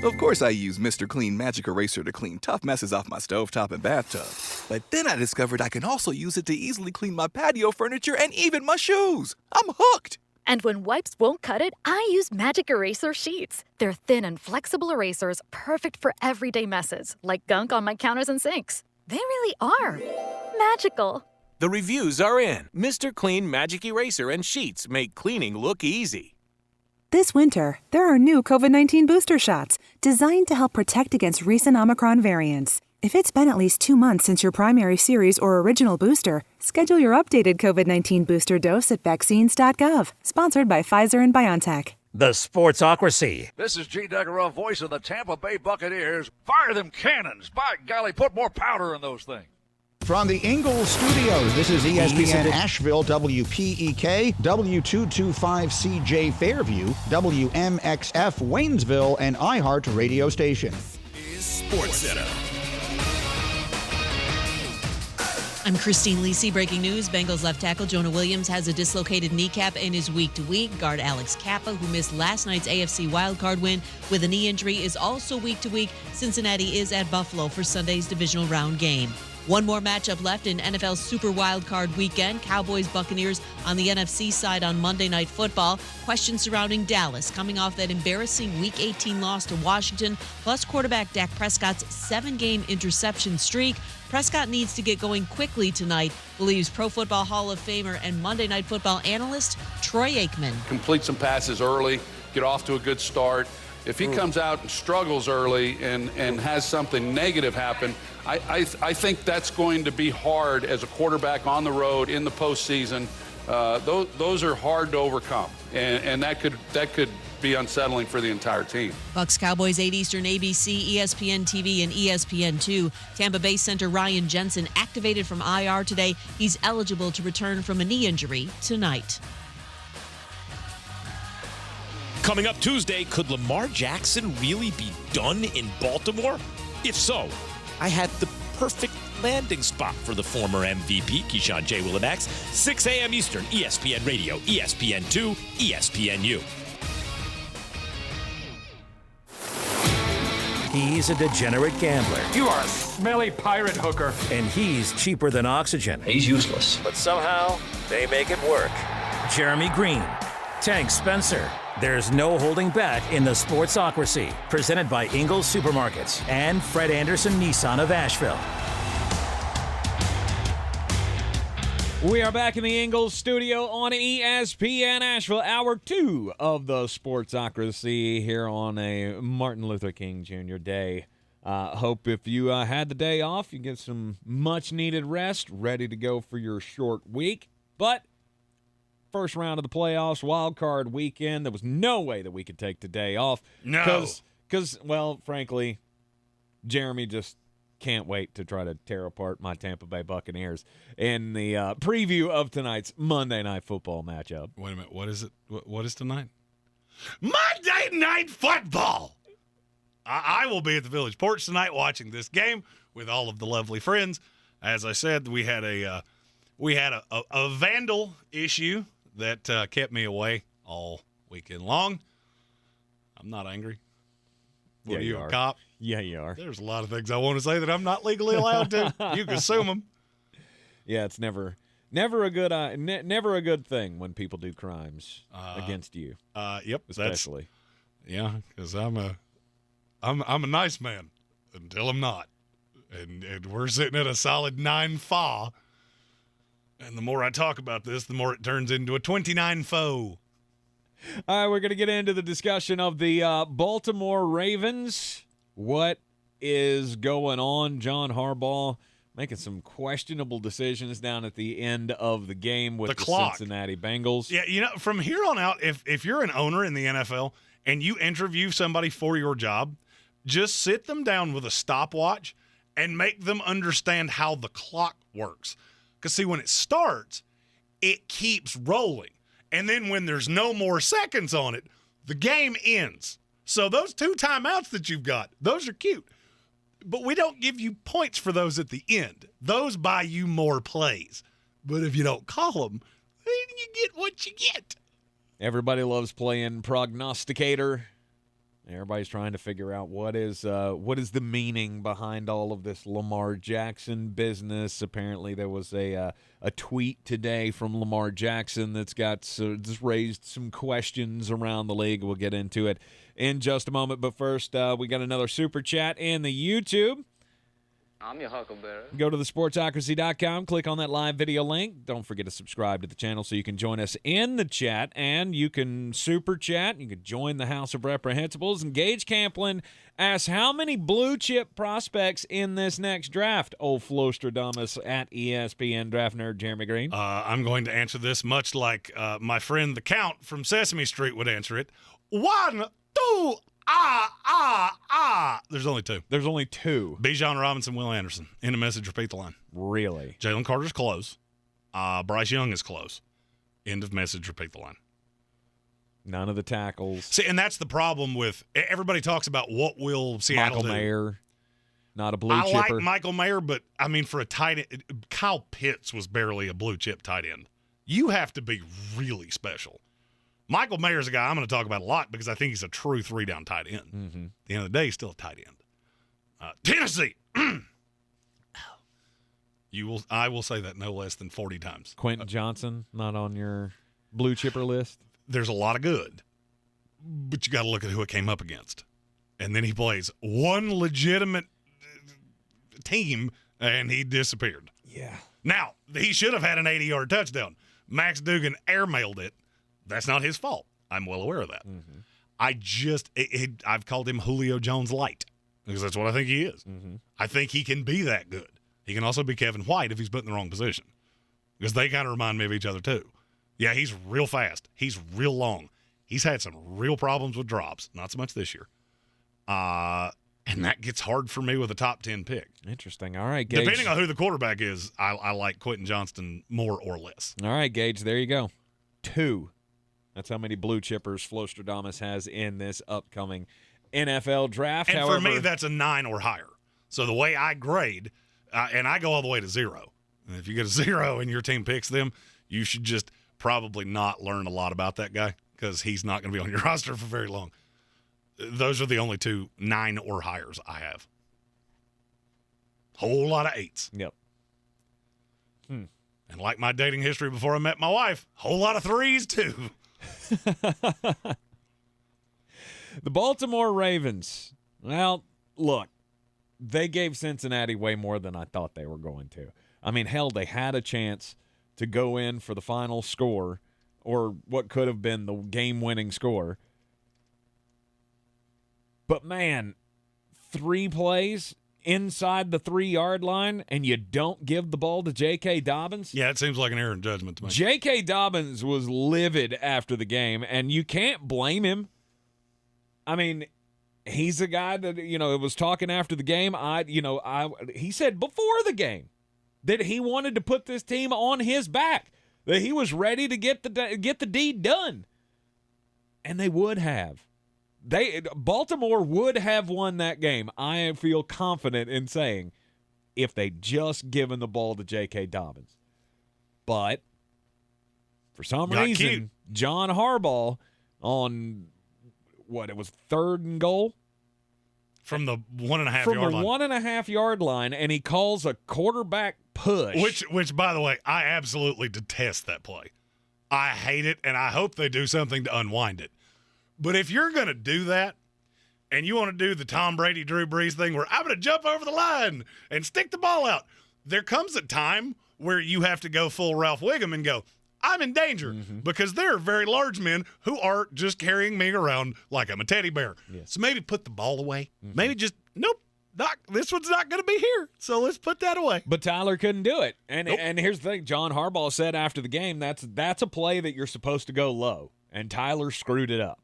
Of course I use Mr. Clean Magic Eraser to clean tough messes off my stovetop and bathtub. But then I discovered I can also use it to easily clean my patio furniture and even my shoes. I'm hooked! And when wipes won't cut it, I use Magic Eraser Sheets. They're thin and flexible erasers, perfect for everyday messes, like gunk on my counters and sinks. They really are magical. The reviews are in. Mr. Clean Magic Eraser and Sheets make cleaning look easy. This winter, there are new COVID-19 booster shots designed to help protect against recent Omicron variants. If it's been at least 2 months since your primary series or original booster, schedule your updated COVID-19 booster dose at vaccines.gov. Sponsored by Pfizer and BioNTech. The Sportsocracy. This is G. Duggaroff, voice of the Tampa Bay Buccaneers. Fire them cannons. By golly, put more powder in those things. From the Ingles Studios, this is ESPN Asheville, WPEK, W225CJ Fairview, WMXF Waynesville, and iHeart radio station. Is SportsCenter. I'm Christine Lisi. Breaking news. Bengals left tackle Jonah Williams has a dislocated kneecap and is week to week. Guard Alex Kappa, who missed last night's AFC wildcard win with a knee injury, is also week to week. Cincinnati is at Buffalo for Sunday's divisional round game. One more matchup left in NFL's Super Wildcard weekend. Cowboys-Buccaneers on the NFC side on Monday Night Football. Questions surrounding Dallas coming off that embarrassing Week 18 loss to Washington, plus quarterback Dak Prescott's 7-game interception streak. Prescott needs to get going quickly tonight, believes Pro Football Hall of Famer and Monday Night Football analyst Troy Aikman. Complete some passes early, get off to a good start. If he comes out and struggles early and has something negative happen, I think that's going to be hard as a quarterback on the road in the postseason. Those are hard to overcome, and that could be unsettling for the entire team. Bucs-Cowboys 8 Eastern, ABC, ESPN TV, and ESPN2. Tampa Bay center Ryan Jensen activated from IR today. He's eligible to return from a knee injury tonight. Coming up Tuesday, could Lamar Jackson really be done in Baltimore? If so, I had the perfect landing spot for the former MVP, Keyshawn J. Willimax. 6 a.m. Eastern, ESPN Radio, ESPN2, ESPNU. He's a degenerate gambler. You are a smelly pirate hooker. And he's cheaper than oxygen. He's useless. But somehow, they make it work. Jeremy Greene, Tank Spencer. There's no holding back in the Sportsocracy. Presented by Ingles Supermarkets and Fred Anderson Nissan of Asheville. We are back in the Ingles studio on ESPN Asheville, hour 2 of the Sportsocracy here on a Martin Luther King Jr. Day. Hope if you had the day off, you get some much-needed rest, ready to go for your short week. But first round of the playoffs, wild card weekend, there was no way that we could take the day off. No. Because, well, frankly, Jeremy just can't wait to try to tear apart my Tampa Bay Buccaneers in the preview of tonight's Monday Night Football matchup. Wait a minute. What is it? What is tonight? Monday Night Football! I will be at the Village Porch tonight watching this game with all of the lovely friends. As I said, we had a vandal issue that kept me away all weekend long. I'm not angry. What, yeah, are you are. A cop? Yeah, you are. There's a lot of things I want to say that I'm not legally allowed to. You can assume them. Yeah, it's never a good thing when people do crimes against you. Yep, especially. Because I'm a nice man until I'm not, and we're sitting at a solid 9-4. And the more I talk about this, the more it turns into a 29-4. All right, we're going to get into the discussion of the Baltimore Ravens. What is going on? John Harbaugh making some questionable decisions down at the end of the game with the Cincinnati Bengals. Yeah, from here on out, if you're an owner in the NFL and you interview somebody for your job, just sit them down with a stopwatch and make them understand how the clock works. Because, see, when it starts, it keeps rolling. And then when there's no more seconds on it, the game ends. So those 2 timeouts that you've got, those are cute. But we don't give you points for those at the end. Those buy you more plays. But if you don't call them, then you get what you get. Everybody loves playing prognosticator. Everybody's trying to figure out what is the meaning behind all of this Lamar Jackson business. Apparently, there was a tweet today from Lamar Jackson that's just raised some questions around the league. We'll get into it in just a moment. But first, we got another super chat in the YouTube. I'm your huckleberry. Go to thesportsocracy.com, click on that live video link. Don't forget to subscribe to the channel so you can join us in the chat, and you can super chat. You can join the House of Reprehensibles. And Gage Camplin asks, how many blue chip prospects in this next draft? Old Flostradamus at ESPN Draft Nerd Jeremy Greene. I'm going to answer this much like my friend the Count from Sesame Street would answer it. 1, 2, There's only two. There's only two. Bijan Robinson, Will Anderson. End of message, repeat the line. Really? Jalen Carter's close. Bryce Young is close. End of message, repeat the line. None of the tackles. See, and that's the problem with everybody talks about what will Seattle do. Michael Mayer, not a blue I chipper. like Michael Mayer, but, I mean, for a tight end, Kyle Pitts was barely a blue chip tight end. You have to be really special. Michael Mayer's a guy I'm going to talk about a lot because I think he's a true three-down tight end. Mm-hmm. At the end of the day, he's still a tight end. Tennessee. I will say that no less than 40 times. Quentin Johnson, not on your blue chipper list? There's a lot of good, but you got to look at who it came up against. And then he plays one legitimate team, and he disappeared. Yeah. Now, he should have had an 80-yard touchdown. Max Dugan airmailed it. That's not his fault. I'm well aware of that. Mm-hmm. I've called him Julio Jones light because that's what I think he is. Mm-hmm. I think he can be that good. He can also be Kevin White if he's put in the wrong position because they kind of remind me of each other too. Yeah, he's real fast. He's real long. He's had some real problems with drops. Not so much this year. And that gets hard for me with a top 10 pick. Interesting. All right, Gage. Depending on who the quarterback is, I like Quentin Johnston more or less. All right, Gage, there you go. 2. That's how many blue chippers Flostradamus has in this upcoming NFL draft. And However, for me, that's a 9 or higher. So the way I grade, and I go all the way to 0. And if you get a 0 and your team picks them, you should just probably not learn a lot about that guy because he's not going to be on your roster for very long. Those are the only 2 9 or higher I have. Whole lot of 8s. Yep. And like my dating history before I met my wife, whole lot of 3s too. The Baltimore Ravens. Well, look, they gave Cincinnati way more than I thought they were going to. I mean, hell, they had a chance to go in for the final score or what could have been the game-winning score. But, man, 3 plays inside the 3-yard line and you don't give the ball to J.K. Dobbins? Yeah, it seems like an error in judgment to me. J.K. Dobbins was livid after the game, and you can't blame him. I mean, he's a guy that, was talking after the game. He said before the game that he wanted to put this team on his back, that he was ready to get the deed done. And they would have. Baltimore would have won that game. I feel confident in saying if they just given the ball to J.K. Dobbins. But for some reason, John Harbaugh on it was 3rd and goal from the 1.5 yard line. From the 1.5 yard line, and he calls a quarterback push. Which, by the way, I absolutely detest that play. I hate it, and I hope they do something to unwind it. But if you're going to do that and you want to do the Tom Brady, Drew Brees thing where I'm going to jump over the line and stick the ball out, there comes a time where you have to go full Ralph Wiggum and go, I'm in danger because there are very large men who are just carrying me around like I'm a teddy bear. Yes. So maybe put the ball away. Maybe just, nope, this one's not going to be here. So let's put that away. But Tyler couldn't do it. And here's the thing. John Harbaugh said after the game, that's a play that you're supposed to go low. And Tyler screwed it up.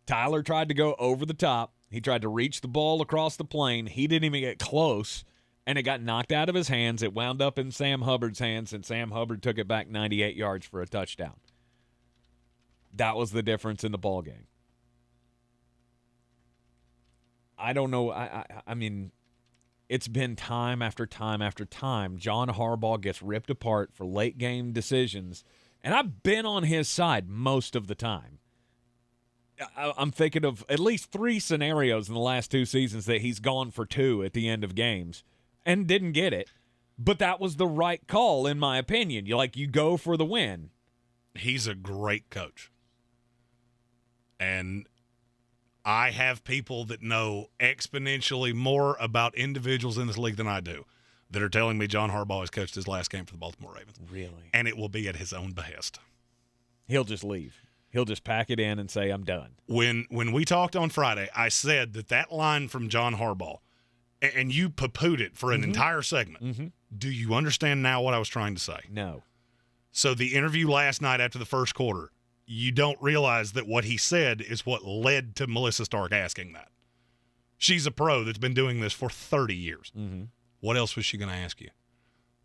Tyler tried to go over the top. He tried to reach the ball across the plane. He didn't even get close, and it got knocked out of his hands. It wound up in Sam Hubbard's hands, and Sam Hubbard took it back 98 yards for a touchdown. That was the difference in the ball game. I don't know. I mean, it's been time after time after time. John Harbaugh gets ripped apart for late game decisions, and I've been on his side most of the time. I'm thinking of at least 3 scenarios in the last 2 seasons that he's gone for 2 at the end of games and didn't get it. But that was the right call, in my opinion. You go for the win. He's a great coach. And I have people that know exponentially more about individuals in this league than I do that are telling me John Harbaugh has coached his last game for the Baltimore Ravens. Really? And it will be at his own behest. He'll just leave. He'll just pack it in and say, I'm done. When we talked on Friday, I said that line from John Harbaugh, and you poo-pooed it for an entire segment. Do you understand now what I was trying to say? No. So the interview last night after the first quarter, you don't realize that what he said is what led to Melissa Stark asking that. She's a pro that's been doing this for 30 years. Mm-hmm. What else was she going to ask you?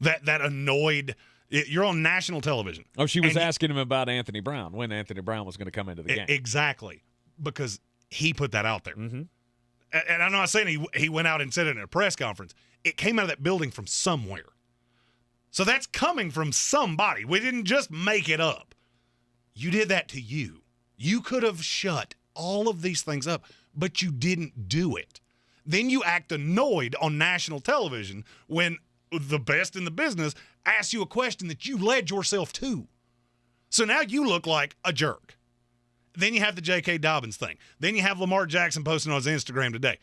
That annoyed – you're on national television. Oh, she was asking him about Anthony Brown, when Anthony Brown was going to come into the game. Exactly, because he put that out there. Mm-hmm. And I'm not saying he went out and said it in a press conference. It came out of that building from somewhere. So that's coming from somebody. We didn't just make it up. You did that to you. You could have shut all of these things up, but you didn't do it. Then you act annoyed on national television when the best in the business asks you a question that you led yourself to. So now you look like a jerk. Then you have the J.K. Dobbins thing. Then you have Lamar Jackson posting on his Instagram today.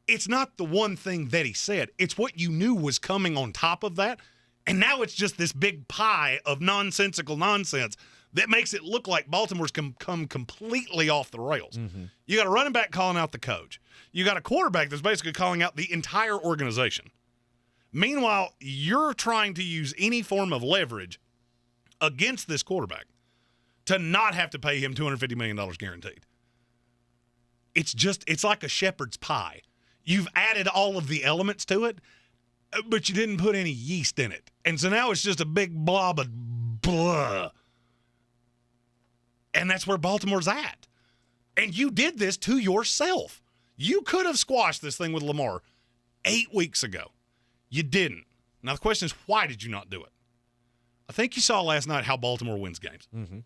It's not the one thing that he said. It's what you knew was coming on top of that. And now it's just this big pie of nonsensical nonsense that makes it look like Baltimore's come completely off the rails. Mm-hmm. You got a running back calling out the coach. You got a quarterback that's basically calling out the entire organization. Meanwhile, you're trying to use any form of leverage against this quarterback to not have to pay him $250 million guaranteed. It's like a shepherd's pie. You've added all of the elements to it, but you didn't put any yeast in it. And so now it's just a big blob of blah. And that's where Baltimore's at. And you did this to yourself. You could have squashed this thing with Lamar 8 weeks ago. You didn't. Now the question is, why did you not do it? I think you saw last night how Baltimore wins games. Mm-hmm.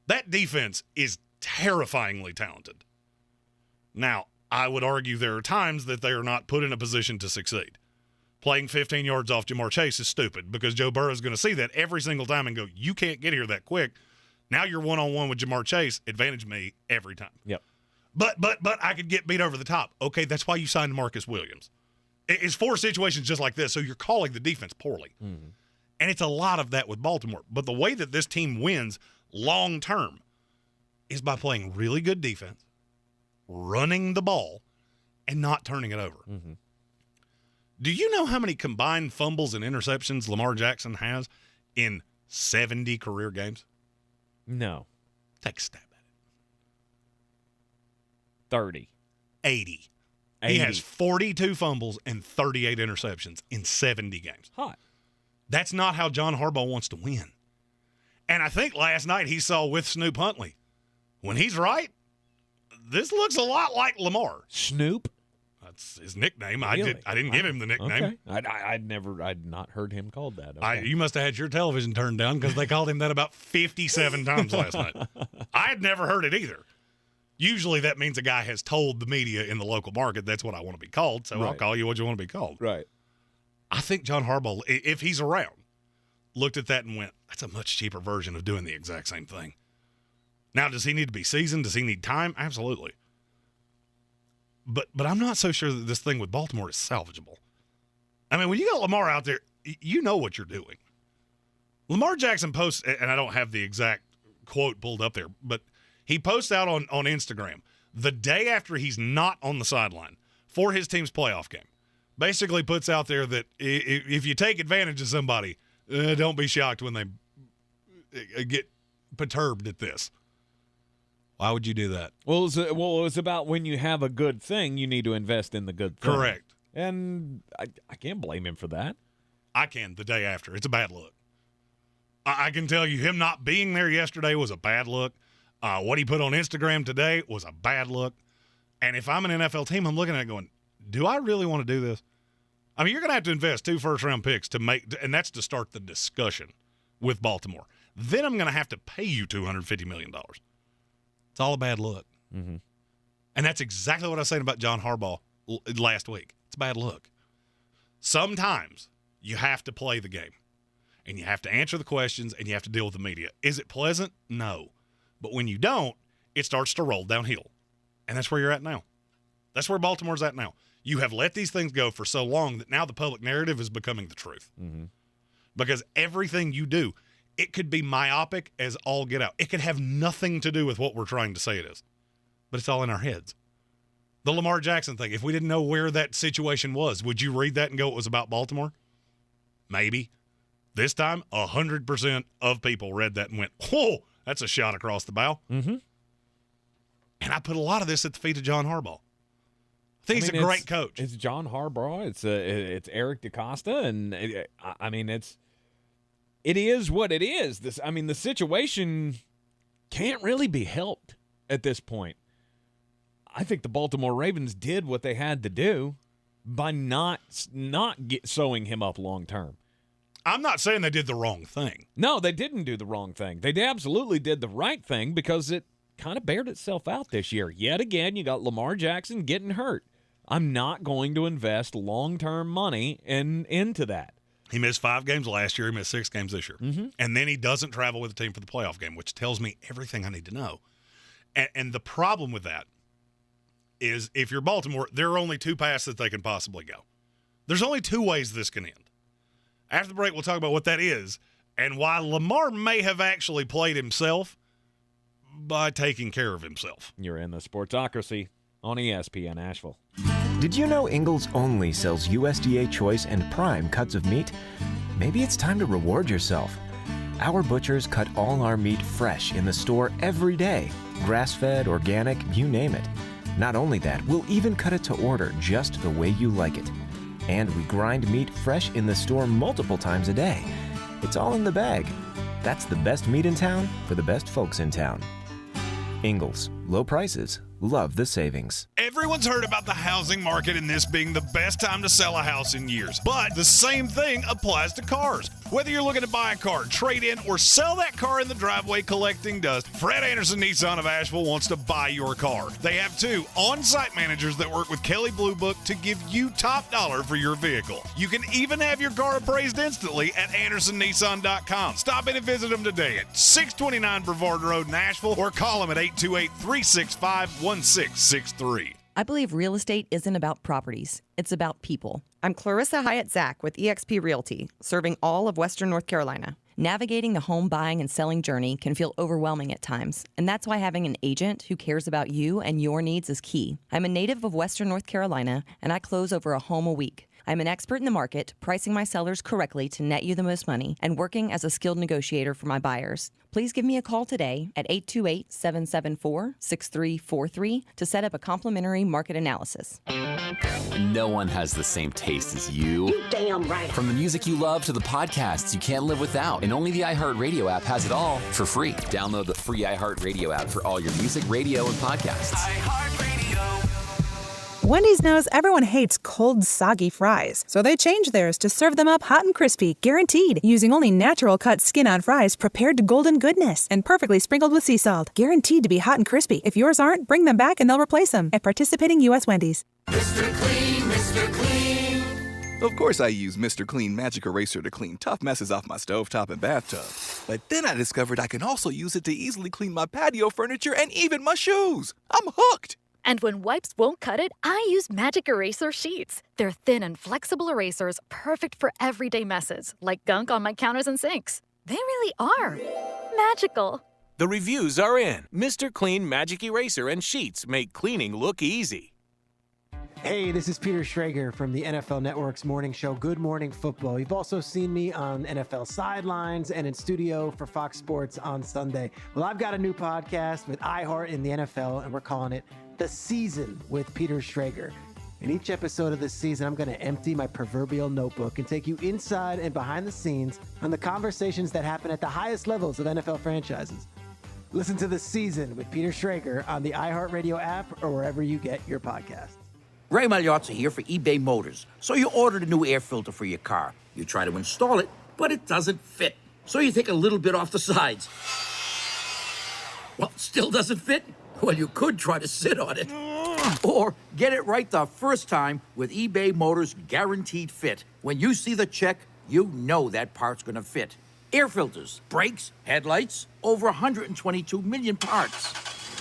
That defense is terrifyingly talented. Now, I would argue there are times that they are not put in a position to succeed. Playing 15 yards off Jamar Chase is stupid because Joe Burrow is going to see that every single time and go, you can't get here that quick. Now you're one-on-one with Jamar Chase. Advantage me every time. Yep. But I could get beat over the top. Okay, that's why you signed Marcus Williams. It's 4 situations just like this, so you're calling the defense poorly. Mm-hmm. And it's a lot of that with Baltimore. But the way that this team wins long-term is by playing really good defense, running the ball, and not turning it over. Mm-hmm. Do you know how many combined fumbles and interceptions Lamar Jackson has in 70 career games? No. Take a stab at it. 30. 80. He has 42 fumbles and 38 interceptions in 70 games. Hot. That's not how John Harbaugh wants to win. And I think last night he saw with Snoop Huntley, when he's right, this looks a lot like Lamar. Snoop? That's his nickname. Really? I didn't give him the nickname. Okay. I'd not heard him called that. Okay. You must have had your television turned down because they called him that about 57 times last night. I had never heard it either. Usually that means a guy has told the media in the local market, that's what I want to be called, so right. I'll call you what you want to be called. Right. I think John Harbaugh, if he's around, looked at that and went, that's a much cheaper version of doing the exact same thing. Now, does he need to be seasoned? Does he need time? Absolutely. But I'm not so sure that this thing with Baltimore is salvageable. I mean, when you got Lamar out there, you know what you're doing. Lamar Jackson posts, and I don't have the exact quote pulled up there, but he posts out on Instagram the day after he's not on the sideline for his team's playoff game. Basically puts out there that if you take advantage of somebody, don't be shocked when they get perturbed at this. Why would you do that? Well, it was about when you have a good thing, you need to invest in the good thing. Correct. And I can't blame him for that. I can the day after. It's a bad look. I can tell you him not being there yesterday was a bad look. What he put on Instagram today was a bad look. And if I'm an NFL team, I'm looking at it going, do I really want to do this? I mean, you're going to have to invest 2 first-round picks to make – and that's to start the discussion with Baltimore. Then I'm going to have to pay you $250 million. It's all a bad look. Mm-hmm. And that's exactly what I was saying about John Harbaugh last week. It's a bad look. Sometimes you have to play the game, and you have to answer the questions, and you have to deal with the media. Is it pleasant? No. But when you don't, it starts to roll downhill. And that's where you're at now. That's where Baltimore's at now. You have let these things go for so long that now the public narrative is becoming the truth. Mm-hmm. Because everything you do, it could be myopic as all get out. It could have nothing to do with what we're trying to say it is. But it's all in our heads. The Lamar Jackson thing, if we didn't know where that situation was, would you read that and go it was about Baltimore? Maybe. This time, 100% of people read that and went, whoa, That's a shot across the bow. Mm-hmm. And I put a lot of this at the feet of John Harbaugh. I think he's a great coach. It's John Harbaugh. It's Eric DeCosta, and it is what it is. The situation can't really be helped at this point. I think the Baltimore Ravens did what they had to do by not sewing him up long term. I'm not saying they did the wrong thing. No, they didn't do the wrong thing. They absolutely did the right thing because it kind of bared itself out this year. Yet again, you got Lamar Jackson getting hurt. I'm not going to invest long-term money into that. He missed 5 games last year. He missed 6 games this year. Mm-hmm. And then he doesn't travel with the team for the playoff game, which tells me everything I need to know. And the problem with that is if you're Baltimore, there are only 2 paths that they can possibly go. There's only 2 ways this can end. After the break, we'll talk about what that is and why Lamar may have actually played himself by taking care of himself. You're in the Sportsocracy on ESPN Asheville. Did you know Ingles only sells USDA Choice and Prime cuts of meat? Maybe it's time to reward yourself. Our butchers cut all our meat fresh in the store every day. Grass-fed, organic, you name it. Not only that, we'll even cut it to order just the way you like it. And we grind meat fresh in the store multiple times a day. It's all in the bag. That's the best meat in town for the best folks in town. Ingles, low prices, love the savings. Everyone's heard about the housing market and this being the best time to sell a house in years. But the same thing applies to cars. Whether you're looking to buy a car, trade in, or sell that car in the driveway collecting dust, Fred Anderson Nissan of Asheville wants to buy your car. They have 2 on-site managers that work with Kelly Blue Book to give you top dollar for your vehicle. You can even have your car appraised instantly at AndersonNissan.com. Stop in and visit them today at 629 Brevard Road in Asheville or call them at 828-365-1663. I believe real estate isn't about properties. It's about people. I'm Clarissa Hyatt-Zach with eXp Realty, serving all of Western North Carolina. Navigating the home buying and selling journey can feel overwhelming at times, and that's why having an agent who cares about you and your needs is key. I'm a native of Western North Carolina, and I close over a home a week. I'm an expert in the market, pricing my sellers correctly to net you the most money, and working as a skilled negotiator for my buyers. Please give me a call today at 828-774-6343 to set up a complimentary market analysis. No one has the same taste as you. You damn right. From the music you love to the podcasts you can't live without. And only the iHeartRadio app has it all for free. Download the free iHeartRadio app for all your music, radio, and podcasts. Wendy's knows everyone hates cold, soggy fries, so they changed theirs to serve them up hot and crispy, guaranteed, using only natural cut skin-on fries prepared to golden goodness and perfectly sprinkled with sea salt. Guaranteed to be hot and crispy. If yours aren't, bring them back and they'll replace them at participating U.S. Wendy's. Mr. Clean, Mr. Clean. Of course I use Mr. Clean Magic Eraser to clean tough messes off my stovetop and bathtub. But then I discovered I can also use it to easily clean my patio furniture and even my shoes. I'm hooked. And when wipes won't cut it, I use Magic Eraser Sheets. They're thin and flexible erasers, perfect for everyday messes, like gunk on my counters and sinks. They really are magical. The reviews are in. Mr. Clean Magic Eraser and Sheets make cleaning look easy. Hey, this is Peter Schrager from the NFL Network's morning show, Good Morning Football. You've also seen me on NFL sidelines and in studio for Fox Sports on Sunday. Well, I've got a new podcast with iHeart in the NFL, and we're calling it The Season with Peter Schrager. In each episode of this season, I'm going to empty my proverbial notebook and take you inside and behind the scenes on the conversations that happen at the highest levels of NFL franchises. Listen to The Season with Peter Schrager on the iHeartRadio app or wherever you get your podcasts. Ray Magliozzi here for eBay Motors. So you ordered a new air filter for your car. You try to install it, but it doesn't fit. So you take a little bit off the sides. Well, it still doesn't fit? Well, you could try to sit on it. Or get it right the first time with eBay Motors Guaranteed Fit. When you see the check, you know that part's gonna fit. Air filters, brakes, headlights, over 122 million parts.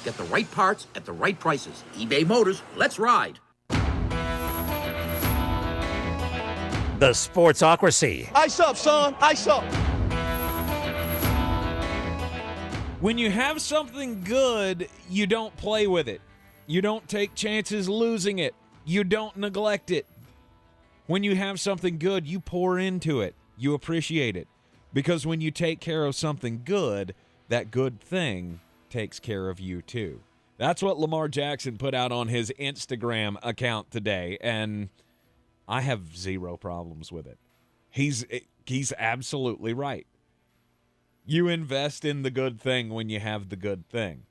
Get the right parts at the right prices. eBay Motors, let's ride. The Sportsocracy. Ice up, son. Ice up. When you have something good, you don't play with it. You don't take chances losing it. You don't neglect it. When you have something good, you pour into it. You appreciate it. Because when you take care of something good, that good thing takes care of you too. That's what Lamar Jackson put out on his Instagram account today, and I have zero problems with it. He's absolutely right. You invest in the good thing when you have the good thing.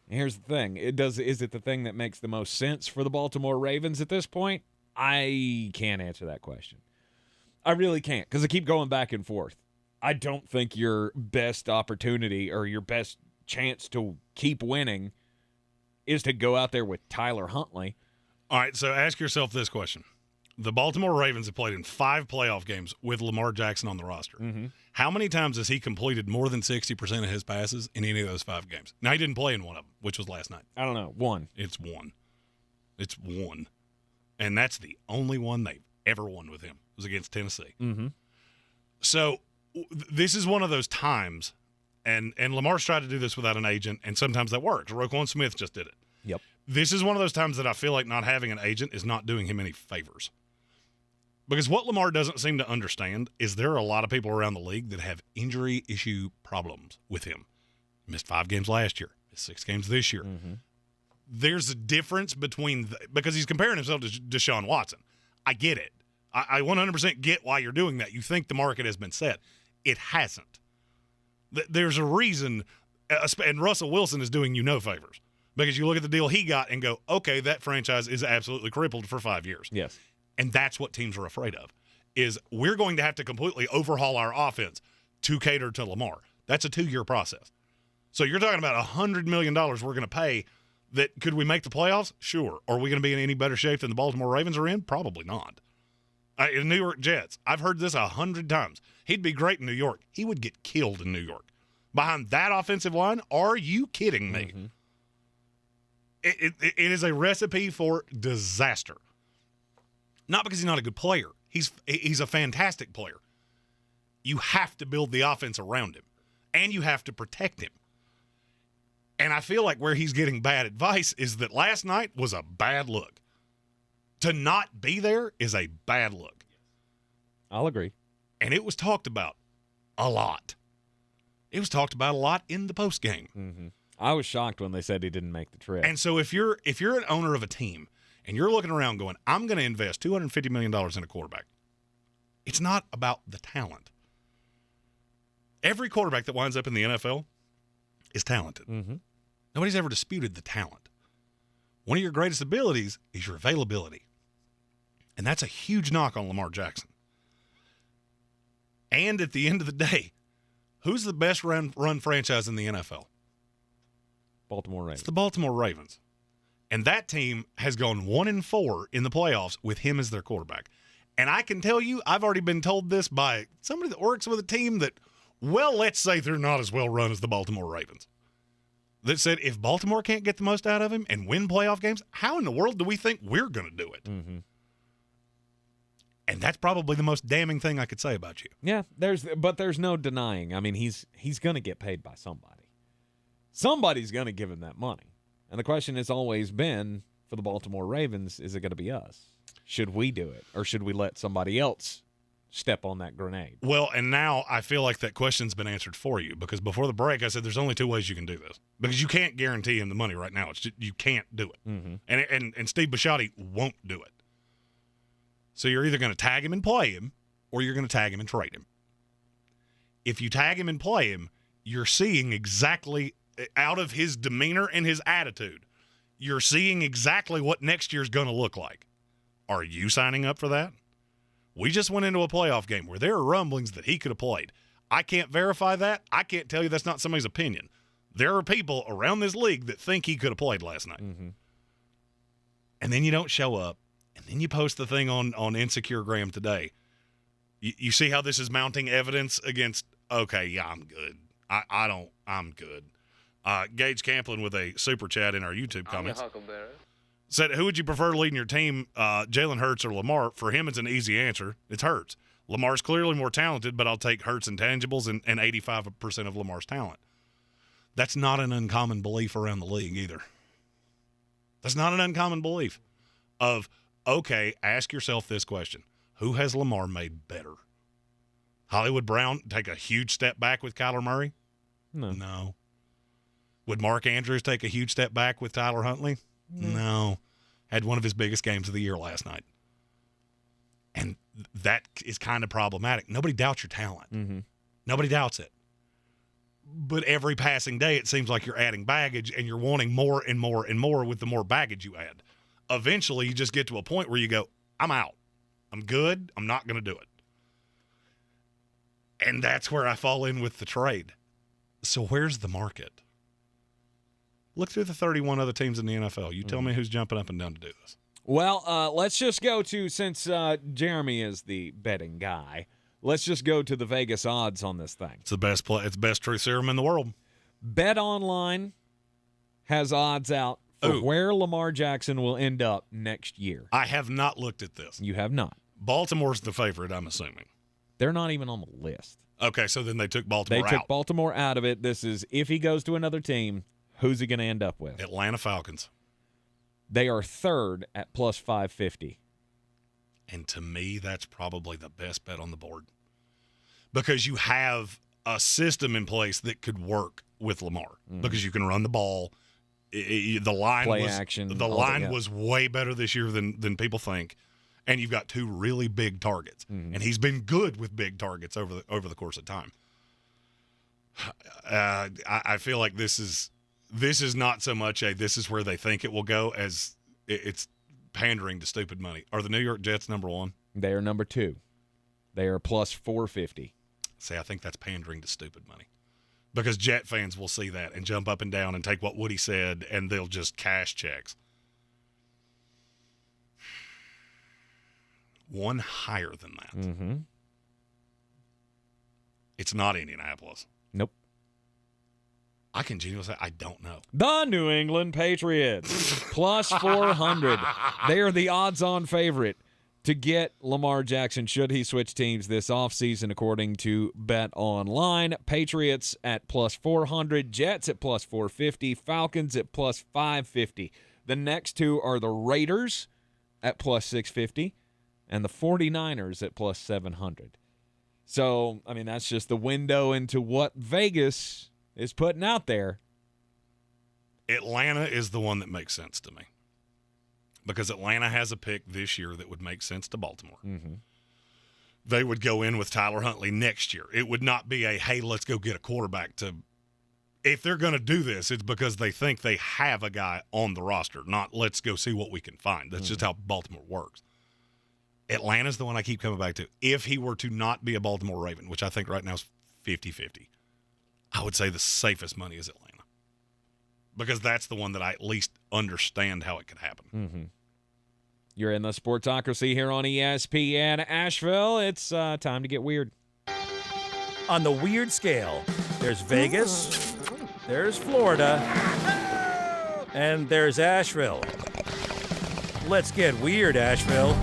Here's the thing. Is it the thing that makes the most sense for the Baltimore Ravens at this point? I can't answer that question. I really can't, because I keep going back and forth. I don't think your best opportunity or your best chance to keep winning is to go out there with Tyler Huntley. All right, so ask yourself this question. The Baltimore Ravens have played in 5 playoff games with Lamar Jackson on the roster. Mm-hmm. How many times has he completed more than 60% of his passes in any of those 5 games? Now, he didn't play in one of them, which was last night. I don't know. 1. It's 1. It's 1. And that's the only one they've ever won with him. It was against Tennessee. Mm-hmm. So this is one of those times, and Lamar's tried to do this without an agent, and sometimes that works. Roquan Smith just did it. Yep. This is one of those times that I feel like not having an agent is not doing him any favors. Because what Lamar doesn't seem to understand is there are a lot of people around the league that have injury issue problems with him. Missed 5 games last year. Missed 6 games this year. Mm-hmm. There's a difference between because he's comparing himself to Deshaun Watson. I get it. I 100% get why you're doing that. You think the market has been set. It hasn't. There's a reason, and Russell Wilson is doing you no favors. Because you look at the deal he got and go, okay, that franchise is absolutely crippled for 5 years. Yes. And that's what teams are afraid of, is we're going to have to completely overhaul our offense to cater to Lamar. That's a 2-year process. So you're talking about $100 million we're going to pay. That could we make the playoffs? Sure. Are we going to be in any better shape than the Baltimore Ravens are in? Probably not. The New York Jets, I've heard this 100 times. He'd be great in New York. He would get killed in New York. Behind that offensive line, are you kidding me? Mm-hmm. It is a recipe for disaster. Not because he's not a good player. He's a fantastic player. You have to build the offense around him, and you have to protect him. And I feel like where he's getting bad advice is that last night was a bad look. To not be there is a bad look. I'll agree. And it was talked about a lot. It was talked about a lot in the postgame. Mm-hmm. I was shocked when they said he didn't make the trip. And so if you're an owner of a team and you're looking around going, I'm going to invest $250 million in a quarterback, it's not about the talent. Every quarterback that winds up in the NFL is talented. Mm-hmm. Nobody's ever disputed the talent. One of your greatest abilities is your availability. And that's a huge knock on Lamar Jackson. And at the end of the day, who's the best run franchise in the NFL? Baltimore Ravens. It's the Baltimore Ravens. And that team has gone 1-4 in the playoffs with him as their quarterback. And I can tell you, I've already been told this by somebody that works with a team that, well, let's say they're not as well run as the Baltimore Ravens. That said, if Baltimore can't get the most out of him and win playoff games, how in the world do we think we're going to do it? Mm-hmm. And that's probably the most damning thing I could say about you. Yeah, there's no denying. I mean, he's going to get paid by somebody. Somebody's going to give him that money. And the question has always been, for the Baltimore Ravens, is it going to be us? Should we do it? Or should we let somebody else step on that grenade? Well, and now I feel like that question's been answered for you, because before the break I said there's only 2 ways you can do this. Because you can't guarantee him the money right now. It's just, you can't do it. Mm-hmm. And Steve Bisciotti won't do it. So you're either going to tag him and play him, or you're going to tag him and trade him. If you tag him and play him, you're seeing exactly, out of his demeanor and his attitude, you're seeing exactly what next year's going to look like. Are you signing up for that? We just went into a playoff game where there are rumblings that he could have played. I can't verify that. I can't tell you that's not somebody's opinion. There are people around this league that think he could have played last night. Mm-hmm. And then you don't show up, and then you post the thing on Insecure Graham today. You see how this is mounting evidence against, okay, yeah, I'm good. I'm good. Gage Camplin with a super chat in our YouTube comments. Said, who would you prefer leading your team, Jalen Hurts or Lamar? For him, it's an easy answer. It's Hurts. Lamar's clearly more talented, but I'll take Hurts' intangibles and 85% of Lamar's talent. That's not an uncommon belief around the league either. That's not an uncommon belief of, okay, ask yourself this question. Who has Lamar made better? Hollywood Brown take a huge step back with Kyler Murray? No. Would Mark Andrews take a huge step back with Tyler Huntley? No. Had one of his biggest games of the year last night. And that is kind of problematic. Nobody doubts your talent. Mm-hmm. Nobody doubts it. But every passing day, it seems like you're adding baggage and you're wanting more and more and more with the more baggage you add. Eventually, you just get to a point where you go, I'm out. I'm good. I'm not going to do it. And that's where I fall in with the trade. So where's the market? Look through the 31 other teams in the NFL. You tell me who's jumping up and down to do this. Well, let's just go to, since Jeremy is the betting guy, let's just go to the Vegas odds on this thing. It's the best play. It's the best truth serum in the world. Bet Online has odds out for where Lamar Jackson will end up next year. I have not looked at this. You have not. Baltimore's the favorite, I'm assuming. They're not even on the list. Okay, so then they took Baltimore out. They took Baltimore out of it. This is, if he goes to another team, who's he going to end up with? Atlanta Falcons. They are third at plus 550. And to me, that's probably the best bet on the board. Because you have a system in place that could work with Lamar. Because you can run the ball. The line Play action. The line was way better this year than people think. And you've got two really big targets. And he's been good with big targets over the course of time. I feel like this is not so much this is where they think it will go as it's pandering to stupid money. Are the New York Jets number one? They are number two. They are plus 450. See, I think that's pandering to stupid money. Because Jet fans will see that and jump up and down and take what Woody said, and they'll just cash checks. One higher than that. Mm-hmm. It's not Indianapolis. Nope. I can genuinely say I don't know. The New England Patriots, plus 400. They are the odds-on favorite to get Lamar Jackson should he switch teams this offseason, according to Bet Online. Patriots at plus 400, Jets at plus 450, Falcons at plus 550. The next two are the Raiders at plus 650 and the 49ers at plus 700. So, I mean, that's just the window into what Vegas is putting out there. Atlanta is the one that makes sense to me. Because Atlanta has a pick this year that would make sense to Baltimore. Mm-hmm. They would go in with Tyler Huntley next year. It would not be hey, let's go get a quarterback to – if they're going to do this, it's because they think they have a guy on the roster, not let's go see what we can find. That's just how Baltimore works. Atlanta's the one I keep coming back to. If he were to not be a Baltimore Raven, which I think right now is 50-50, I would say the safest money is Atlanta. Because that's the one that I at least understand how it could happen. Mm-hmm. You're in the Sportsocracy here on ESPN Asheville. It's time to get weird. On the weird scale, there's Vegas, there's Florida, and there's Asheville. Let's get weird, Asheville.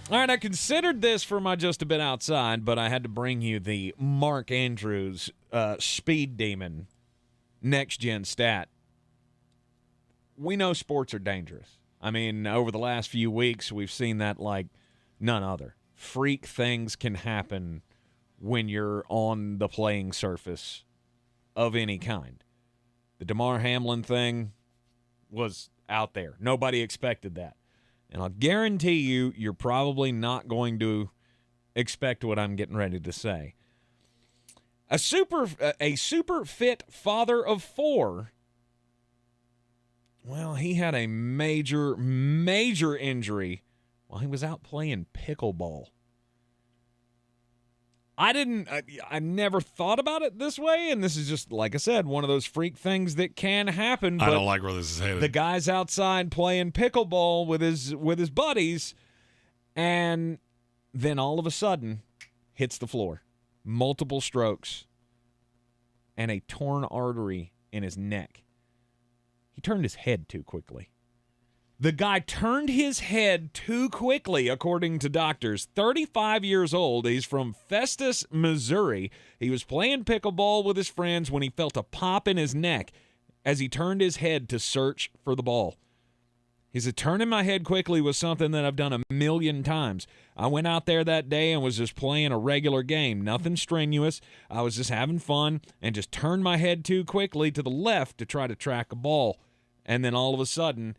All right, I considered this for my Just a Bit Outside, but I had to bring you the Mark Andrews Speed Demon next-gen stat. We know sports are dangerous. I mean, over the last few weeks, we've seen that like none other. Freak things can happen when you're on the playing surface of any kind. The Damar Hamlin thing was out there. Nobody expected that. And I'll guarantee you, you're probably not going to expect what I'm getting ready to say. A super fit father of four. Well, he had a major injury while he was out playing pickleball. I never thought about it this way, and this is just, like I said, one of those freak things that can happen. I don't like where this is headed. The guy's outside playing pickleball with his buddies, and then all of a sudden hits the floor. Multiple strokes and a torn artery in his neck. He turned his head too quickly. The guy turned his head too quickly, according to doctors. 35 years old. He's from Festus, Missouri. He was playing pickleball with his friends when he felt a pop in his neck as he turned his head to search for the ball. He said, turning my head quickly was something that I've done a million times. I went out there that day and was just playing a regular game, nothing strenuous. I was just having fun and just turned my head too quickly to the left to try to track a ball. And then all of a sudden,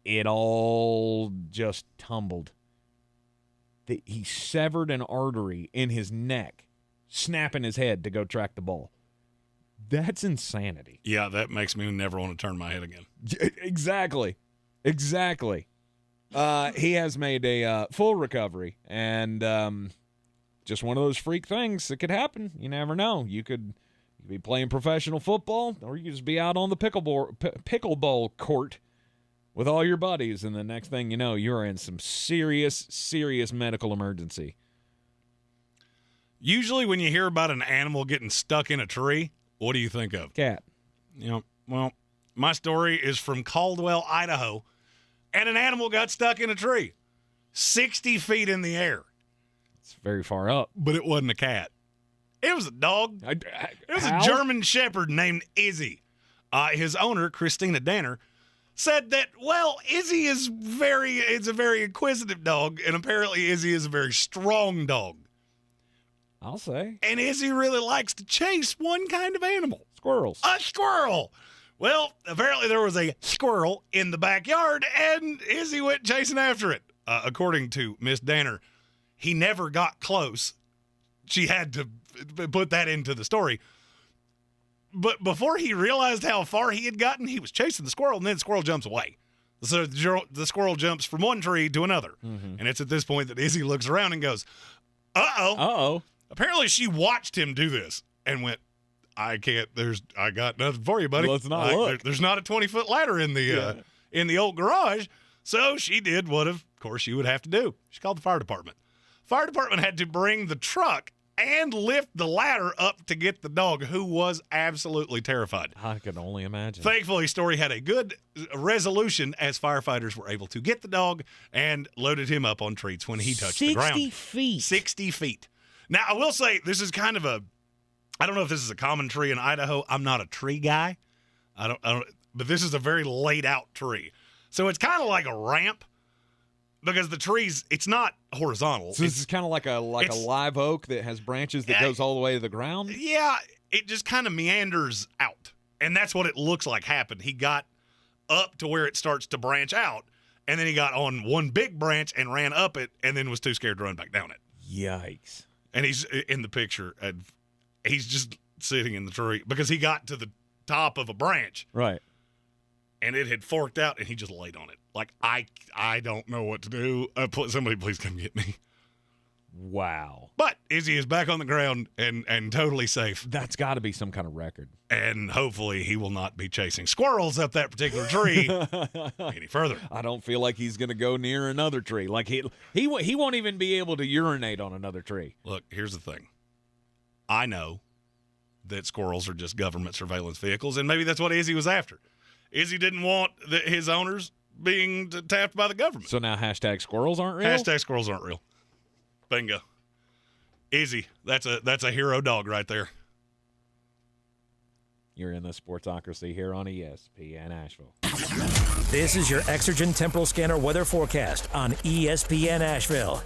it all just tumbled. He severed an artery in his neck, snapping his head to go track the ball. That's insanity. Yeah, that makes me never want to turn my head again. Exactly. He has made a full recovery, and just one of those freak things that could happen. You never know. You could be playing professional football, or you could just be out on the pickleball court with all your buddies, and the next thing you know, you're in some serious medical emergency. Usually when you hear about an animal getting stuck in a tree, what do you think of? Cat. Well, my story is from Caldwell, Idaho, and an animal got stuck in a tree 60 feet in the air. It's very far up. But it wasn't a cat. It was a dog. It was a German Shepherd named Izzy. His owner, Christina Danner, said that, Izzy is a very inquisitive dog, and apparently Izzy is a very strong dog. I'll say. And Izzy really likes to chase one kind of animal. Squirrels. A squirrel. Well, apparently there was a squirrel in the backyard, and Izzy went chasing after it. According to Miss Danner, he never got close. She had to put that into the story. But before he realized how far he had gotten, he was chasing the squirrel, and then the squirrel jumps away. So the squirrel jumps from one tree to another. Mm-hmm. And it's at this point that Izzy looks around and goes, uh-oh. Uh-oh. Apparently she watched him do this and went, I got nothing for you, buddy. Let's not look. There's not a 20-foot ladder in the old garage. So she did what, of course, you would have to do. She called the fire department. Fire department had to bring the truck and lift the ladder up to get the dog, who was absolutely terrified. I can only imagine. Thankfully, story had a good resolution as firefighters were able to get the dog and loaded him up on treats when he touched the ground. 60 feet. 60 feet. Now, I will say this is kind of I don't know if this is a common tree in Idaho. I'm not a tree guy. I don't, but this is a very laid out tree. So it's kind of like a ramp because the trees, it's not horizontal. So this is kind of like a live oak that has branches that goes all the way to the ground? Yeah, it just kind of meanders out. And that's what it looks like happened. He got up to where it starts to branch out, and then he got on one big branch and ran up it and then was too scared to run back down it. Yikes. And he's in the picture, and he's just sitting in the tree because he got to the top of a branch. Right. And it had forked out, and he just laid on it. Like, I don't know what to do. Somebody please come get me. Wow. But Izzy is back on the ground and totally safe. That's got to be some kind of record. And hopefully he will not be chasing squirrels up that particular tree any further. I don't feel like he's going to go near another tree. Like he won't even be able to urinate on another tree. Look, here's the thing. I know that squirrels are just government surveillance vehicles, and maybe that's what Izzy was after. Izzy didn't want his owners being tapped by the government. So now #squirrels aren't real? #squirrels aren't real. Bingo. Izzy, that's a hero dog right there. You're in the Sportsocracy here on ESPN Asheville. This is your Exergen Temporal Scanner weather forecast on ESPN Asheville.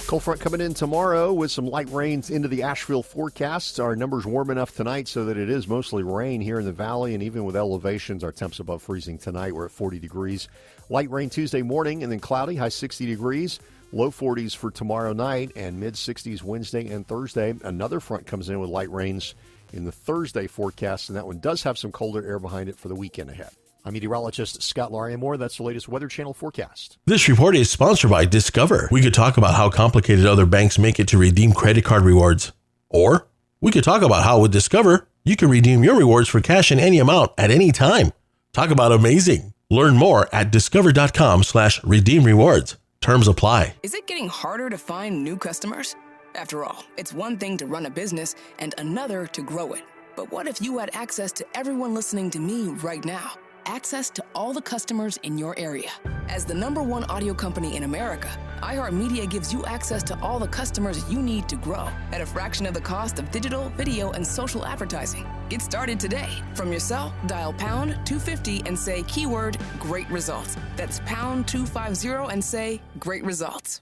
Cold front coming in tomorrow with some light rains into the Asheville forecast. Our numbers warm enough tonight so that it is mostly rain here in the valley, and even with elevations, our temps above freezing tonight. We're at 40 degrees. Light rain Tuesday morning and then cloudy, high 60 degrees. Low 40s for tomorrow night and mid-60s Wednesday and Thursday. Another front comes in with light rains in the Thursday forecast, and that one does have some colder air behind it for the weekend ahead. I'm meteorologist Scott Larimore. That's the latest Weather Channel forecast. This report is sponsored by Discover. We could talk about how complicated other banks make it to redeem credit card rewards. Or we could talk about how with Discover, you can redeem your rewards for cash in any amount at any time. Talk about amazing. Learn more at discover.com/redeem rewards. Terms apply. Is it getting harder to find new customers? After all, it's one thing to run a business and another to grow it. But what if you had access to everyone listening to me right now? access to all the customers in your area. As the #1 audio company in America, iHeartMedia gives you access to all the customers you need to grow at a fraction of the cost of digital, video, and social advertising. Get started today. From your cell, dial pound 250 and say keyword great results. That's pound 250 and say great results.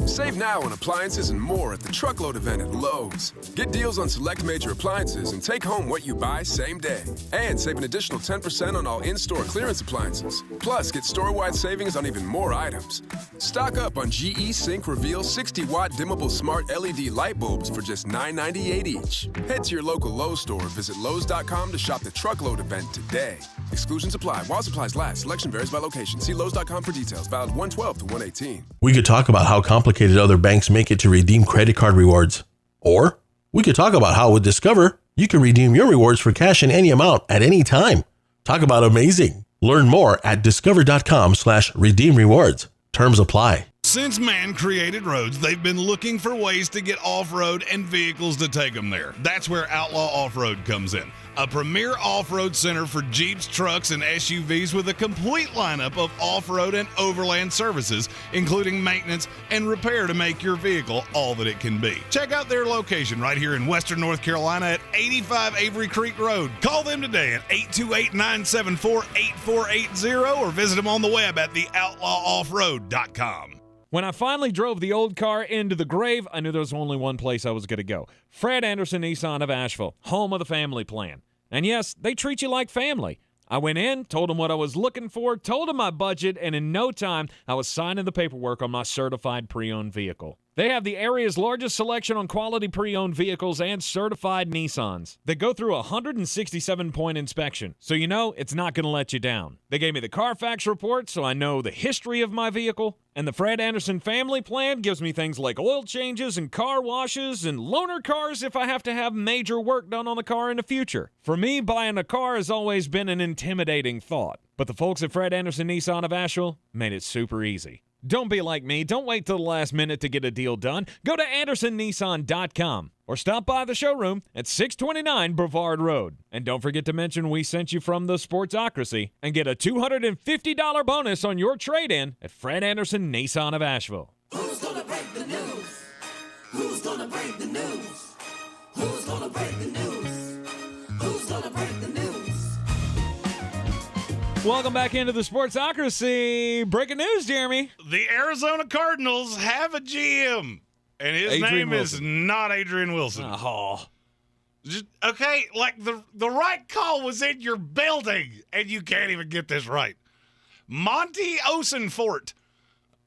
Save now on appliances and more at the Truckload event at Lowe's. Get deals on select major appliances and take home what you buy same day. And save an additional 10% on all in-store clearance appliances. Plus, get store-wide savings on even more items. Stock up on GE Sync Reveal 60-watt dimmable smart LED light bulbs for just $9.98 each. Head to your local Lowe's store or visit Lowes.com to shop the Truckload event today. Exclusions apply while supplies last. Selection varies by location. See Lowes.com for details. Valid 1/12 to 1/18. We could talk about how complicated other banks make it to redeem credit card rewards. Or we could talk about how with Discover, you can redeem your rewards for cash in any amount at any time. Talk about amazing. Learn more at discover.com/redeem rewards. Terms apply. Since man created roads, they've been looking for ways to get off-road and vehicles to take them there. That's where Outlaw Off-Road comes in. A premier off-road center for Jeeps, trucks, and SUVs with a complete lineup of off-road and overland services, including maintenance and repair to make your vehicle all that it can be. Check out their location right here in Western North Carolina at 85 Avery Creek Road. Call them today at 828-974-8480 or visit them on the web at theoutlawoffroad.com. When I finally drove the old car into the grave, I knew there was only one place I was going to go. Fred Anderson Nissan of Asheville, home of the family plan. And yes, they treat you like family. I went in, told them what I was looking for, told them my budget, and in no time, I was signing the paperwork on my certified pre-owned vehicle. They have the area's largest selection on quality pre-owned vehicles and certified Nissans. They go through a 167-point inspection, so you know it's not going to let you down. They gave me the Carfax report, so I know the history of my vehicle. And the Fred Anderson family plan gives me things like oil changes and car washes and loaner cars if I have to have major work done on the car in the future. For me, buying a car has always been an intimidating thought. But the folks at Fred Anderson Nissan of Asheville made it super easy. Don't be like me. Don't wait till the last minute to get a deal done. Go to AndersonNissan.com or stop by the showroom at 629 Brevard Road. And don't forget to mention we sent you from the Sportsocracy and get a $250 bonus on your trade-in at Fred Anderson Nissan of Asheville. Who's gonna break the news? Who's gonna break the news? Who's gonna break the news? Who's gonna break the news? Welcome back into the Sportsocracy. Breaking news, Jeremy. The Arizona Cardinals have a GM, and his name is not Adrian Wilson. Oh. Okay, like the right call was in your building, and you can't even get this right. Monty Osenfort,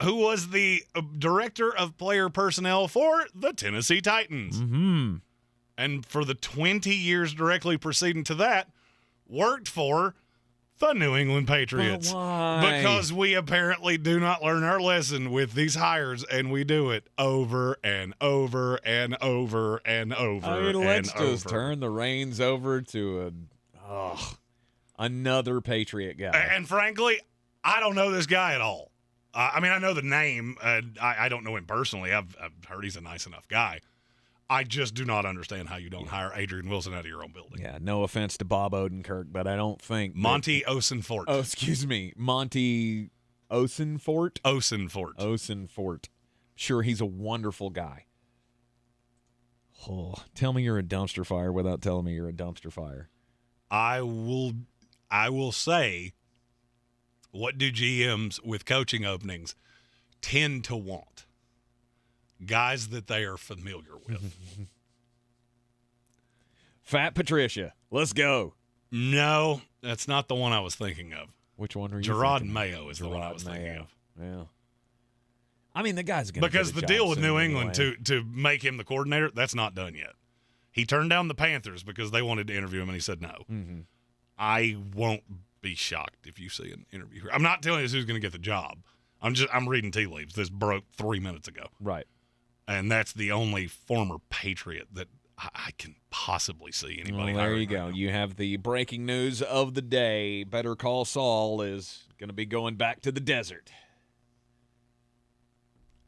who was the director of player personnel for the Tennessee Titans. Mm-hmm. And for the 20 years directly preceding to that, worked for the New England Patriots. Why? Because we apparently do not learn our lesson with these hires, and we do it over and over and over and over. I mean, let's just turn the reins over to another Patriot guy. And frankly, I don't know this guy at all. I mean, I know the name. I don't know him personally. I've heard he's a nice enough guy. I just do not understand how you don't hire Adrian Wilson out of your own building. Yeah, no offense to Bob Odenkirk, but I don't think Monty Osenfort. Oh, excuse me, Monty Osenfort. Osenfort. Sure, he's a wonderful guy. Oh, tell me you're a dumpster fire without telling me you're a dumpster fire. I will say, what do GMs with coaching openings tend to want? Guys that they are familiar with. Fat Patricia. Let's go. No, that's not the one I was thinking of. Which one are you Gerard thinking Mayo is the one I was thinking of. Yeah. I mean, the guy's going to because the deal with New England to make him the coordinator, that's not done yet. He turned down the Panthers because they wanted to interview him, and he said no. Mm-hmm. I won't be shocked if you see an interview here. I'm not telling you who's going to get the job. I'm reading tea leaves. This broke 3 minutes ago. Right. And that's the only former Patriot that I can possibly see anybody. Well, there you go. You have the breaking news of the day. Better Call Saul is going to be going back to the desert.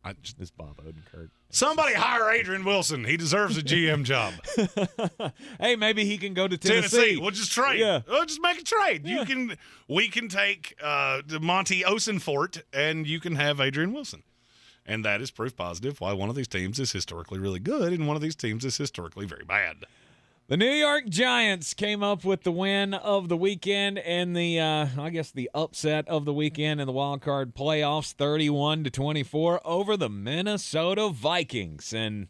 It's Bob Odenkirk. Somebody hire Adrian Wilson. He deserves a GM job. Hey, maybe he can go to Tennessee. We'll just trade. Yeah. We'll just make a trade. Yeah. We can take Monty Osenfort, and you can have Adrian Wilson. And that is proof positive why one of these teams is historically really good and one of these teams is historically very bad. The New York Giants came up with the win of the weekend and the upset of the weekend in the wild card playoffs, 31-24 over the Minnesota Vikings. And,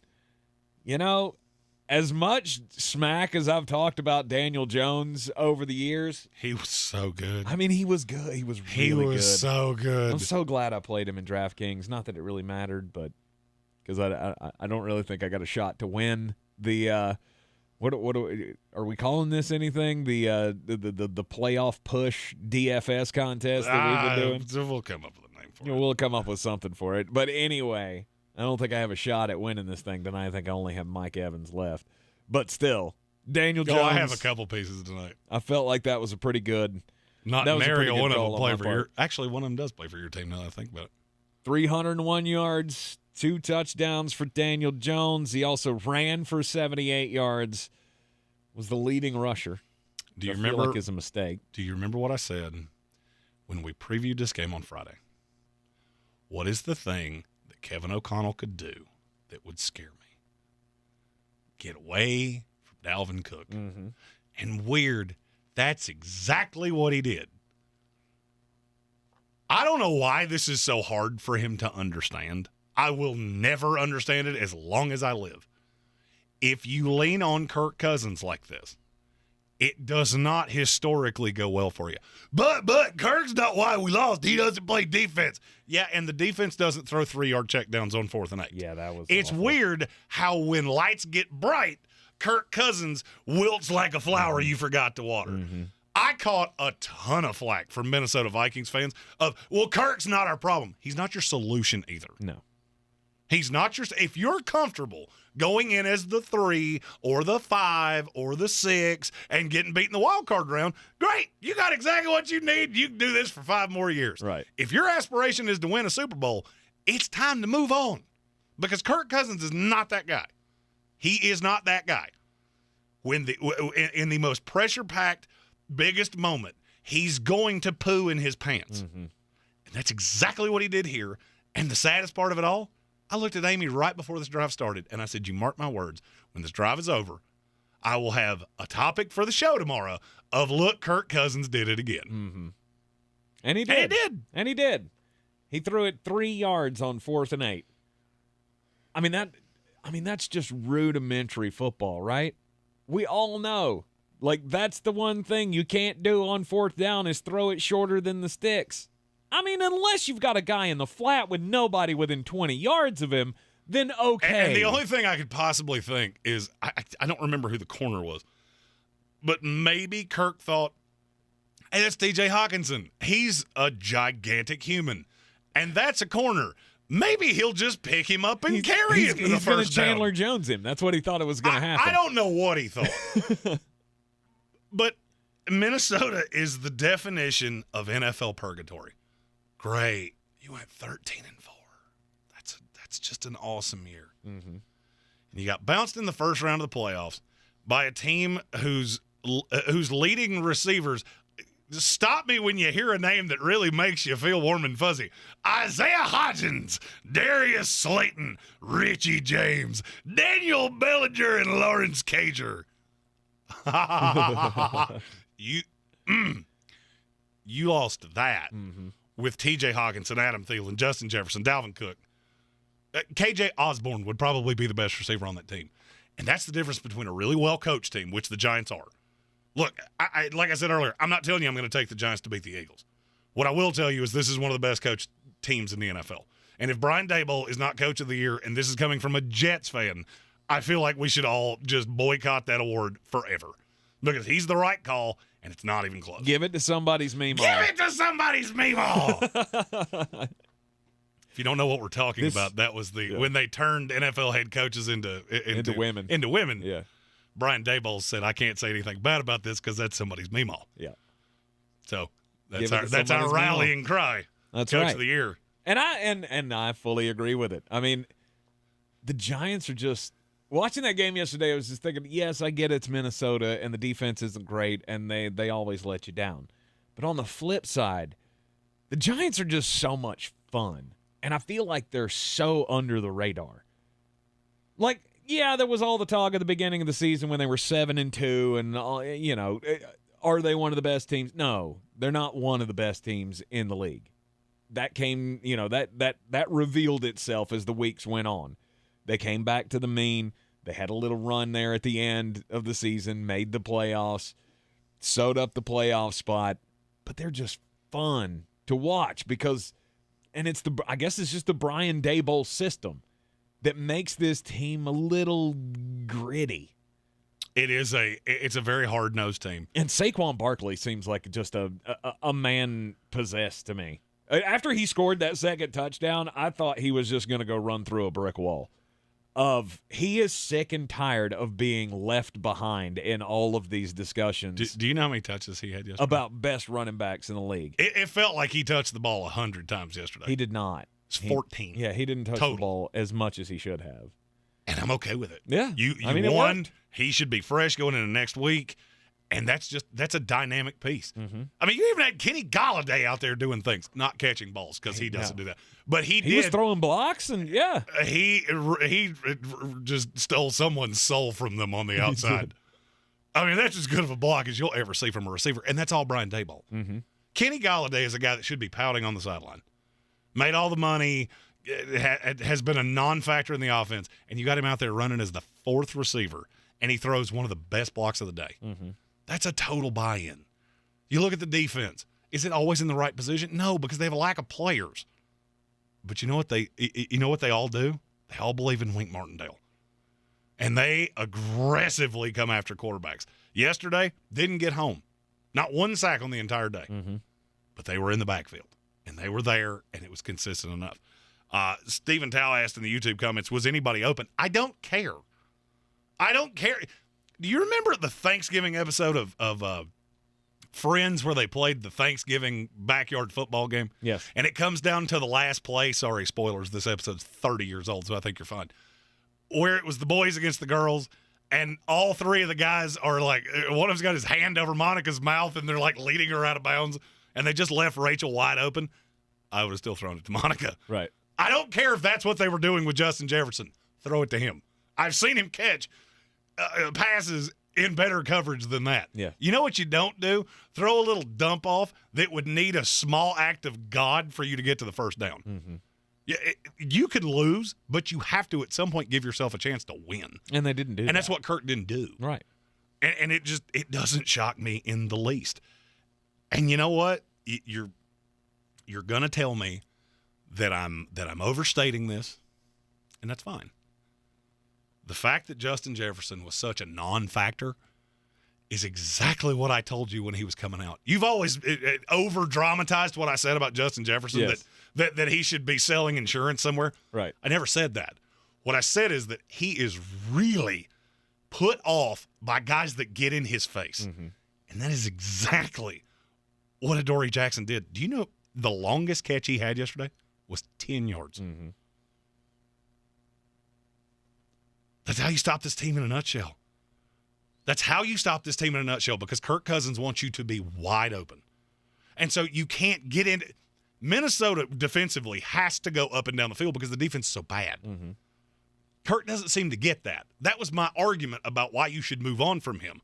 as much smack as I've talked about Daniel Jones over the years, he was so good. I mean, he was good. He was really good. So good. I'm so glad I played him in DraftKings. Not that it really mattered, but because I don't really think I got a shot to win the What are we calling this anything? The playoff push DFS contest that we've been doing? We'll come up with a name for it. We'll come up with something for it. But anyway, I don't think I have a shot at winning this thing tonight. I think I only have Mike Evans left. But still, Daniel Jones. I have a couple pieces tonight. I felt like that was a pretty good. Not nary one of them play for your. Actually, one of them does play for your team. Now that I think about it. 301 yards. 2 touchdowns for Daniel Jones. He also ran for 78 yards. Was the leading rusher. Do you remember? remember? Like is a mistake. Do you remember what I said when we previewed this game on Friday? What is the thing that Kevin O'Connell could do that would scare me? Get away from Dalvin Cook. Mm-hmm. And weird, that's exactly what he did. I don't know why this is so hard for him to understand. I will never understand it as long as I live. If you lean on Kirk Cousins like this, it does not historically go well for you. But Kirk's not why we lost. He doesn't play defense. Yeah, and the defense doesn't throw 3-yard checkdowns on 4th and 8. Yeah, that was It's awful. weird how when lights get bright, Kirk Cousins wilts like a flower you forgot to water. Mm-hmm. I caught a ton of flack from Minnesota Vikings fans of, well, Kirk's not our problem. He's not your solution either. No. He's not your – if you're comfortable going in as the 3 or the 5 or the 6 and getting beat in the wild card round, great. You got exactly what you need. You can do this for 5 more years. Right. If your aspiration is to win a Super Bowl, it's time to move on because Kirk Cousins is not that guy. He is not that guy. In the most pressure-packed, biggest moment, he's going to poo in his pants. Mm-hmm. And that's exactly what he did here. And the saddest part of it all, I looked at Amy right before this drive started, and I said, you mark my words, when this drive is over, I will have a topic for the show tomorrow of, look, Kirk Cousins did it again. Mm-hmm. And he did. And he did. He threw it 3 yards on 4th and 8. I mean, that's just rudimentary football, right? We all know. Like, that's the one thing you can't do on 4th down is throw it shorter than the sticks. I mean, unless you've got a guy in the flat with nobody within 20 yards of him, then okay. And the only thing I could possibly think is, I don't remember who the corner was, but maybe Kirk thought, hey, that's DJ Hawkinson. He's a gigantic human, and that's a corner. Maybe he'll just pick him up and carry him to the He's going to first down. Chandler Jones him. That's what he thought it was going to happen. I don't know what he thought. But Minnesota is the definition of NFL purgatory. Great. You went 13-4. That's just an awesome year. Mm-hmm. And you got bounced in the first round of the playoffs by a team whose leading receivers – stop me when you hear a name that really makes you feel warm and fuzzy. Isaiah Hodgins, Darius Slayton, Richie James, Daniel Bellinger, and Lawrence Cager. You lost that with T.J. Hawkinson, Adam Thielen, Justin Jefferson, Dalvin Cook. K.J. Osborne would probably be the best receiver on that team. And that's the difference between a really well-coached team, which the Giants are. Look, like I said earlier, I'm not telling you I'm going to take the Giants to beat the Eagles. What I will tell you is this is one of the best coached teams in the NFL. And if Brian Daboll is not Coach of the Year, and this is coming from a Jets fan, I feel like we should all just boycott that award forever. Because he's the right call, and it's not even close. Give it to somebody's Meemaw. Give it to somebody's Meemaw! If you don't know what we're talking about, that was when they turned NFL head coaches into women. Into women. Yeah. Brian Daboll said, I can't say anything bad about this because that's somebody's Meemaw. Yeah. So that's our rallying cry. That's Coach right. of the Year. And I fully agree with it. I mean, the Giants are just watching that game yesterday. I was just thinking, yes, I get it's Minnesota and the defense isn't great and they always let you down. But on the flip side, the Giants are just so much fun, and I feel like they're so under the radar. Like, yeah, there was all the talk at the beginning of the season when they were 7-2, and are they one of the best teams? No, they're not one of the best teams in the league. That came, that revealed itself as the weeks went on. They came back to the mean. They had a little run there at the end of the season, made the playoffs, sewed up the playoff spot, but they're just fun to watch because, and I guess it's just the Brian Daboll system that makes this team a little gritty. It's a very hard-nosed team. And Saquon Barkley seems like just a man possessed to me. After he scored that second touchdown, I thought he was just going to go run through a brick wall. He is sick and tired of being left behind in all of these discussions. Do you know how many touches he had yesterday? About best running backs in the league. It felt like he touched the ball 100 times yesterday. He did not. It's 14. He didn't touch total. The ball as much as he should have. And I'm okay with it. Yeah. You it won. worked. He should be fresh going into next week. And that's a dynamic piece. Mm-hmm. I mean, you even had Kenny Golladay out there doing things, not catching balls because he doesn't do that. But he was throwing blocks, and he just stole someone's soul from them on the outside. I mean, that's as good of a block as you'll ever see from a receiver, and that's all Brian Daboll. Mm-hmm. Kenny Golladay is a guy that should be pouting on the sideline. Made all the money, has been a non-factor in the offense, and you got him out there running as the fourth receiver, and he throws one of the best blocks of the day. Mm-hmm. That's a total buy-in. You look at the defense. Is it always in the right position? No, because they have a lack of players. But you know what they all do? They all believe in Wink Martindale. And they aggressively come after quarterbacks. Yesterday, didn't get home. Not one sack on the entire day. Mm-hmm. But they were in the backfield. And they were there, and it was consistent enough. Stephen Tao asked in the YouTube comments, was anybody open? I don't care. Do you remember the Thanksgiving episode of Friends where they played the Thanksgiving backyard football game? Yes. And it comes down to the last play. Sorry, spoilers. This episode's 30 years old, so I think you're fine. Where it was the boys against the girls, and all three of the guys are like, one of them's got his hand over Monica's mouth, and they're like leading her out of bounds, and they just left Rachel wide open. I would have still thrown it to Monica. Right. I don't care if that's what they were doing with Justin Jefferson. Throw it to him. I've seen him catch passes in better coverage than that. Yeah. You know what you don't do? Throw a little dump off that would need a small act of God for you to get to the first down. Mm-hmm. Yeah, you could lose, but you have to at some point give yourself a chance to win. And they didn't do that. And that's what Kirk didn't do. Right. And it doesn't shock me in the least. And you know what? You're going to tell me that I'm overstating this, and that's fine. The fact that Justin Jefferson was such a non-factor is exactly what I told you when he was coming out. You've always over-dramatized what I said about Justin Jefferson, yes. that he should be selling insurance somewhere. Right. I never said that. What I said is that he is really put off by guys that get in his face. Mm-hmm. And that is exactly what Adoree Jackson did. Do you know the longest catch he had yesterday was 10 yards? Mm-hmm. That's how you stop this team in a nutshell. That's how you stop this team in a nutshell, because Kirk Cousins wants you to be wide open. And so you can't get in. Minnesota defensively has to go up and down the field because the defense is so bad. Mm-hmm. Kirk doesn't seem to get that. That was my argument about why you should move on from him.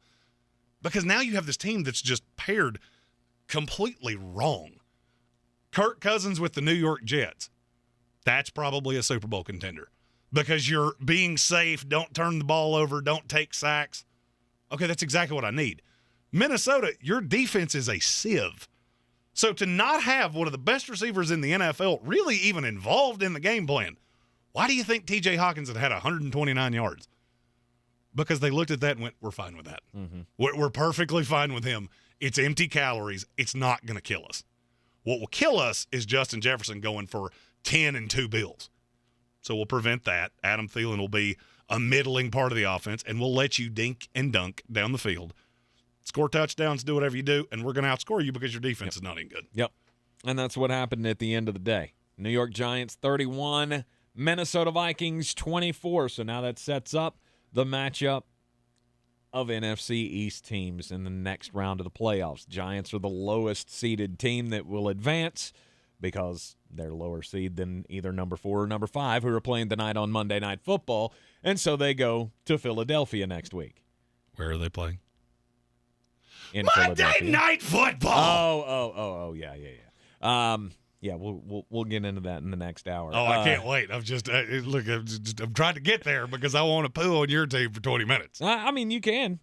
Because now you have this team that's just paired completely wrong. Kirk Cousins with the New York Jets. That's probably a Super Bowl contender. Because you're being safe, don't turn the ball over, don't take sacks. Okay, that's exactly what I need. Minnesota, your defense is a sieve. So to not have one of the best receivers in the NFL really even involved in the game plan, why do you think T.J. Hawkins had 129 yards? Because they looked at that and went, we're fine with that. Mm-hmm. We're perfectly fine with him. It's empty calories. It's not going to kill us. What will kill us is Justin Jefferson going for 10 and 2 bills. So we'll prevent that. Adam Thielen will be a middling part of the offense, and we'll let you dink and dunk down the field. Score touchdowns, do whatever you do, and we're going to outscore you because your defense is not any good. Yep. And that's what happened at the end of the day. New York Giants 31, Minnesota Vikings 24. So now that sets up the matchup of NFC East teams in the next round of the playoffs. Giants are the lowest seeded team that will advance because they're lower seed than either number 4 or number 5 who are playing tonight on Monday Night Football, and so they go to Philadelphia next week. Where are they playing? In Monday Philadelphia. Night Football. Yeah. Yeah, we'll get into that in the next hour. Oh, I can't wait. I'm trying to get there because I want to poo on your team for 20 minutes. I mean, you can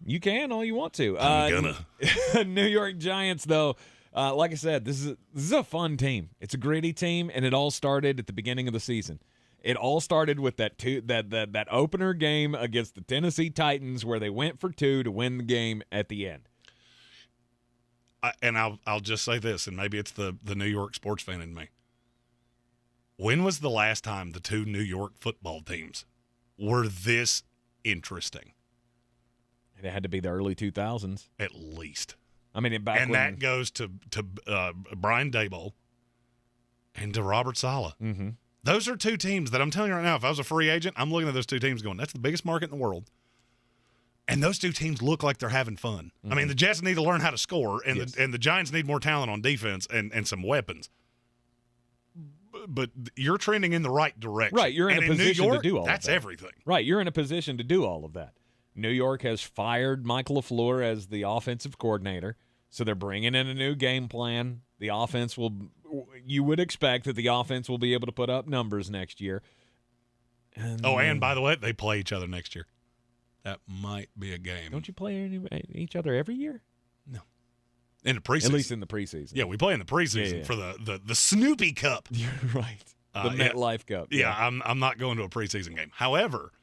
all you want to. I'm gonna. New York Giants, though, like I said, this is a fun team. It's a gritty team, and it all started at the beginning of the season. It all started with that opener game against the Tennessee Titans, where they went for 2 to win the game at the end. And I'll just say this, and maybe it's the New York sports fan in me. When was the last time the 2 New York football teams were this interesting? It had to be the early 2000s. At least. I mean, that goes to Brian Daboll and to Robert Saleh. Mm-hmm. Those are 2 teams that I'm telling you right now, if I was a free agent, I'm looking at those 2 teams going, that's the biggest market in the world. And those 2 teams look like they're having fun. Mm-hmm. I mean, the Jets need to learn how to score, and the Giants need more talent on defense and some weapons. But you're trending in the right direction. Right, you're in a position New York, to do all of that. That's everything. Right, you're in a position to do all of that. New York has fired Mike LaFleur as the offensive coordinator, so they're bringing in a new game plan. The offense you would expect that the offense will be able to put up numbers next year. And by the way, they play each other next year. That might be a game. Don't you play each other every year? No. In the preseason. At least in the preseason. Yeah, we play in the preseason for the Snoopy Cup. You're right. The MetLife Cup. Yeah, I'm not going to a preseason game. However,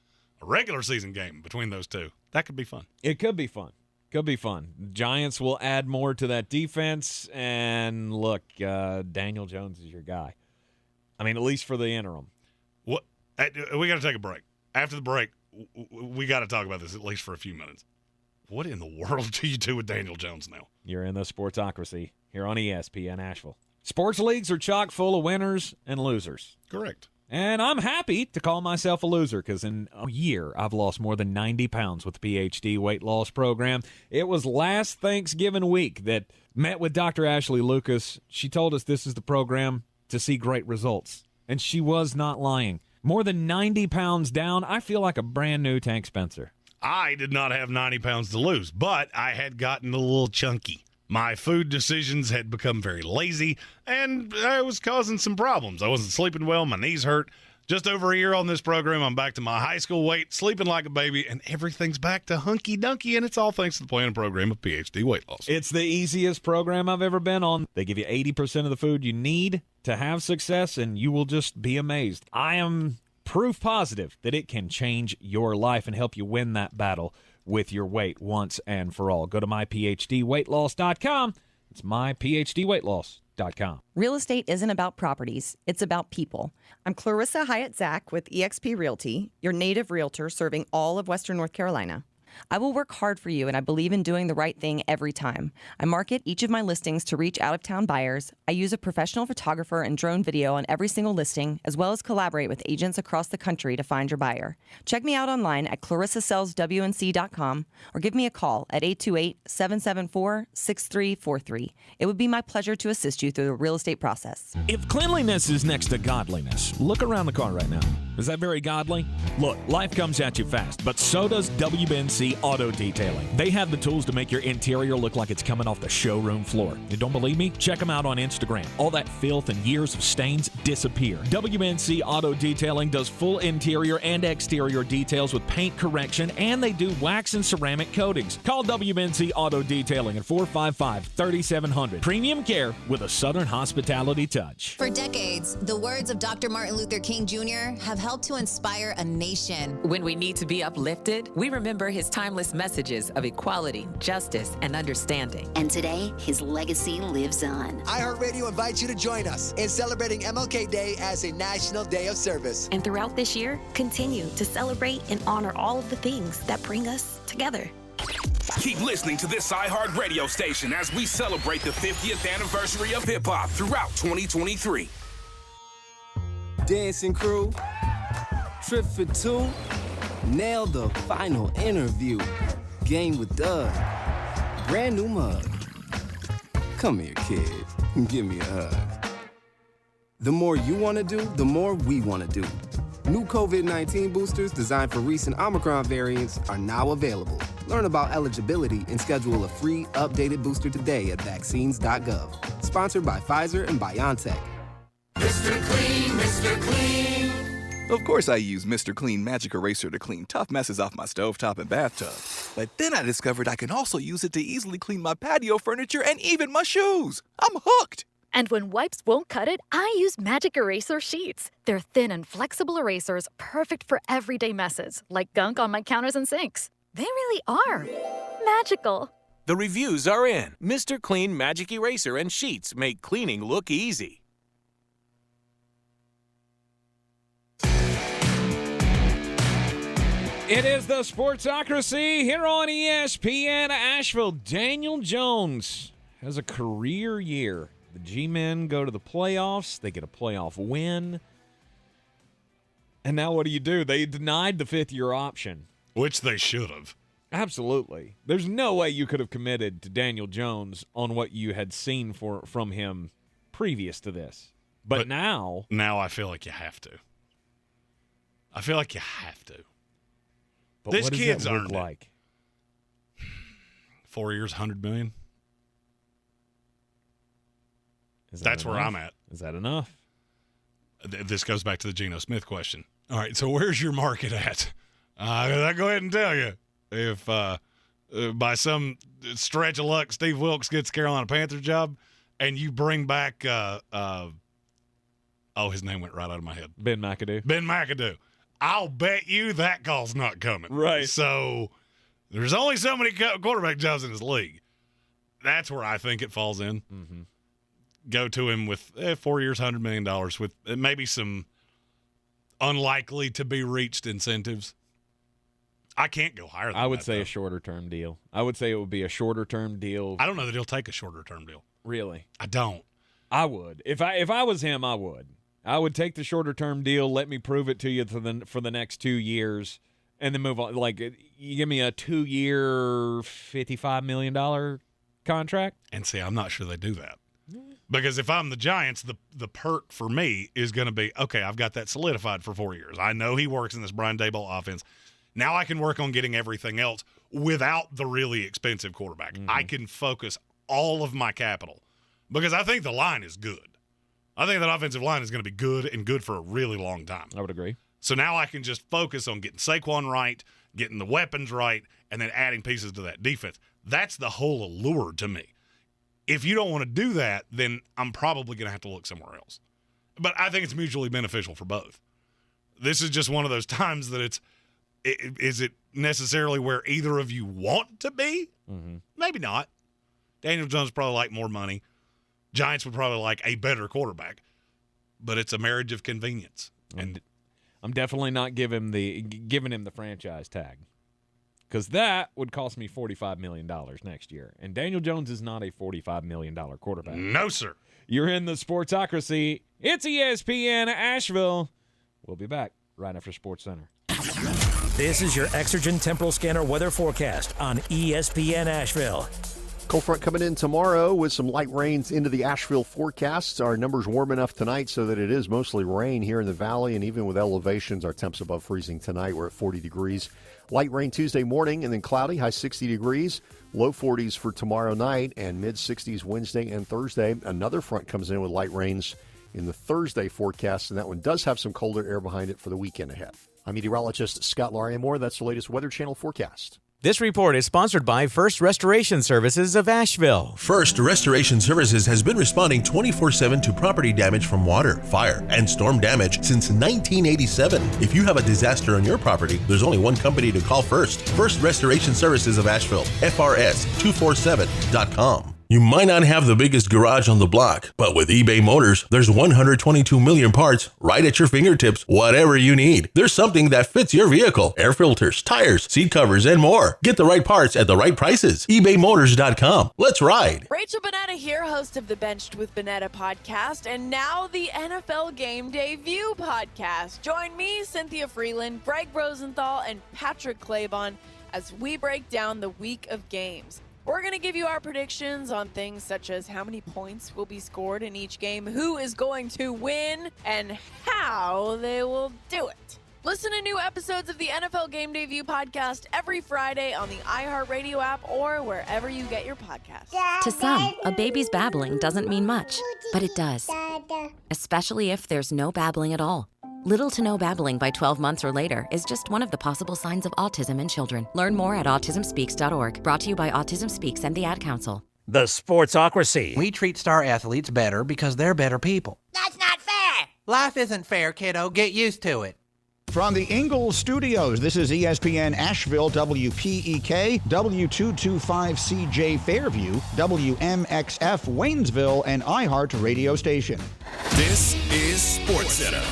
a regular season game between those 2, that could be fun. It could be fun. Could be fun. Giants will add more to that defense. And look, Daniel Jones is your guy. I mean, at least for the interim. We got to take a break. After the break, we got to talk about this at least for a few minutes. What in the world do you do with Daniel Jones now? You're in the Sportsocracy here on ESPN Asheville. Sports leagues are chock full of winners and losers. Correct. And I'm happy to call myself a loser because in a year, I've lost more than 90 pounds with the PhD weight loss program. It was last Thanksgiving week that met with Dr. Ashley Lucas. She told us this is the program to see great results. And she was not lying. More than 90 pounds down, I feel like a brand new Tank Spencer. I did not have 90 pounds to lose, but I had gotten a little chunky. My food decisions had become very lazy, and I was causing some problems. I wasn't sleeping well. My knees hurt. Just over a year on this program, I'm back to my high school weight, sleeping like a baby, and everything's back to hunky-dunky, and it's all thanks to the planning program of PhD Weight Loss. It's the easiest program I've ever been on. They give you 80% of the food you need to have success, and you will just be amazed. I am proof positive that it can change your life and help you win that battle with your weight once and for all. Go to myphdweightloss.com. It's myphdweightloss.com. Real estate isn't about properties, it's about people. I'm Clarissa Hyatt Zach with eXp Realty, your native realtor serving all of Western North Carolina. I will work hard for you, and I believe in doing the right thing every time. I market each of my listings to reach out-of-town buyers. I use a professional photographer and drone video on every single listing, as well as collaborate with agents across the country to find your buyer. Check me out online at clarissasellswnc.com or give me a call at 828-774-6343. It would be my pleasure to assist you through the real estate process. If cleanliness is next to godliness, look around the car right now. Is that very godly? Look, life comes at you fast, but so does WBNC Auto Detailing. They have the tools to make your interior look like it's coming off the showroom floor. You don't believe me? Check them out on Instagram. All that filth and years of stains disappear. WBNC Auto Detailing does full interior and exterior details with paint correction, and they do wax and ceramic coatings. Call WBNC Auto Detailing at 455-3700. Premium care with a Southern hospitality touch. For decades, the words of Dr. Martin Luther King Jr. have helped to inspire a nation. When we need to be uplifted, we remember his timeless messages of equality, justice, and understanding. And today, his legacy lives on. iHeartRadio invites you to join us in celebrating MLK Day as a national day of service. And throughout this year, continue to celebrate and honor all of the things that bring us together. Keep listening to this iHeart radio station as we celebrate the 50th anniversary of hip-hop throughout 2023. dancing crew. Trip for two. Nail the final interview. Game with Doug. Brand new mug. Come here, kid. Give me a hug. The more you want to do, the more we want to do. New COVID-19 boosters designed for recent Omicron variants are now available. Learn about eligibility and schedule a free, updated booster today at vaccines.gov. Sponsored by Pfizer and BioNTech. Mr. Clean, Mr. Clean. Of course I use Mr. Clean Magic Eraser to clean tough messes off my stovetop and bathtub. But then I discovered I can also use it to easily clean my patio furniture and even my shoes. I'm hooked. And when wipes won't cut it, I use Magic Eraser Sheets. They're thin and flexible erasers, perfect for everyday messes, like gunk on my counters and sinks. They really are magical. The reviews are in. Mr. Clean Magic Eraser and Sheets make cleaning look easy. It is the Sportsocracy here on ESPN Asheville. Daniel Jones has a career year. The G-men go to the playoffs. They get a playoff win. And now what do? They denied the fifth-year option. Which they should have. Absolutely. There's no way you could have committed to Daniel Jones on what you had seen from him previous to this. But now... Now I feel like you have to. But this what does kid's that look earned like? it. 4 years, $100 million. That's where I'm at. Is that enough? This goes back to the Geno Smith question. All right, so where's your market at? I'll go ahead and tell you. If by some stretch of luck, Steve Wilkes gets the Carolina Panthers job, and you bring back his name went right out of my head. Ben McAdoo. I'll bet you that call's not coming. Right. So there's only so many quarterback jobs in this league. That's where I think it falls in. Mm-hmm. Go to him with 4 years, $100 million, with maybe some unlikely to be reached incentives. I can't go higher than that. I would say a shorter-term deal. I would say it would be a shorter-term deal. I don't know that he'll take a shorter-term deal. Really? I don't. I would. If I was him, I would. I would take the shorter-term deal, let me prove it to you for the next 2 years, and then move on. Like, you give me a 2-year, $55 million contract? And see, I'm not sure they do that. Because if I'm the Giants, the perk for me is going to be, okay, I've got that solidified for 4 years. I know he works in this Brian Daboll offense. Now I can work on getting everything else without the really expensive quarterback. Mm-hmm. I can focus all of my capital because I think the line is good. I think that offensive line is going to be good and good for a really long time. I would agree. So now I can just focus on getting Saquon right, getting the weapons right, and then adding pieces to that defense. That's the whole allure to me. If you don't want to do that, then I'm probably going to have to look somewhere else. But I think it's mutually beneficial for both. This is just one of those times that is it necessarily where either of you want to be? Mm-hmm. Maybe not. Daniel Jones probably like more money. Giants would probably like a better quarterback. But it's a marriage of convenience. And I'm definitely not giving him the franchise tag. Because that would cost me $45 million next year. And Daniel Jones is not a $45 million quarterback. No, sir. You're in the Sportsocracy. It's ESPN Asheville. We'll be back right after SportsCenter. This is your Exergen Temporal Scanner weather forecast on ESPN Asheville. Cold front coming in tomorrow with some light rains into the Asheville forecast. Our numbers warm enough tonight so that it is mostly rain here in the valley, and even with elevations, our temps above freezing tonight. We're at 40 degrees. Light rain Tuesday morning and then cloudy, high 60 degrees. Low 40s for tomorrow night and mid-60s Wednesday and Thursday. Another front comes in with light rains in the Thursday forecast, and that one does have some colder air behind it for the weekend ahead. I'm meteorologist Scott Larimore. That's the latest Weather Channel forecast. This report is sponsored by First Restoration Services of Asheville. First Restoration Services has been responding 24/7 to property damage from water, fire, and storm damage since 1987. If you have a disaster on your property, there's only one company to call first. First Restoration Services of Asheville, FRS247.com. You might not have the biggest garage on the block, but with eBay Motors, there's 122 million parts right at your fingertips, whatever you need. There's something that fits your vehicle. Air filters, tires, seat covers, and more. Get the right parts at the right prices. ebaymotors.com. Let's ride. Rachel Bonetta here, host of the Benched with Bonetta podcast, and now the NFL Game Day View podcast. Join me, Cynthia Freeland, Greg Rosenthal, and Patrick Claybon as we break down the week of games. We're going to give you our predictions on things such as how many points will be scored in each game, who is going to win, and how they will do it. Listen to new episodes of the NFL Game Day View podcast every Friday on the iHeartRadio app or wherever you get your podcasts. To some, a baby's babbling doesn't mean much, but it does. Especially if there's no babbling at all. Little to no babbling by 12 months or later is just one of the possible signs of autism in children. Learn more at autismspeaks.org. Brought to you by Autism Speaks and the Ad Council. The Sportsocracy. We treat star athletes better because they're better people. That's not fair. Life isn't fair, kiddo. Get used to it. From the Ingles Studios, this is ESPN Asheville, WPEK, W225CJ Fairview, WMXF Waynesville, and iHeart Radio Station. This is SportsCenter.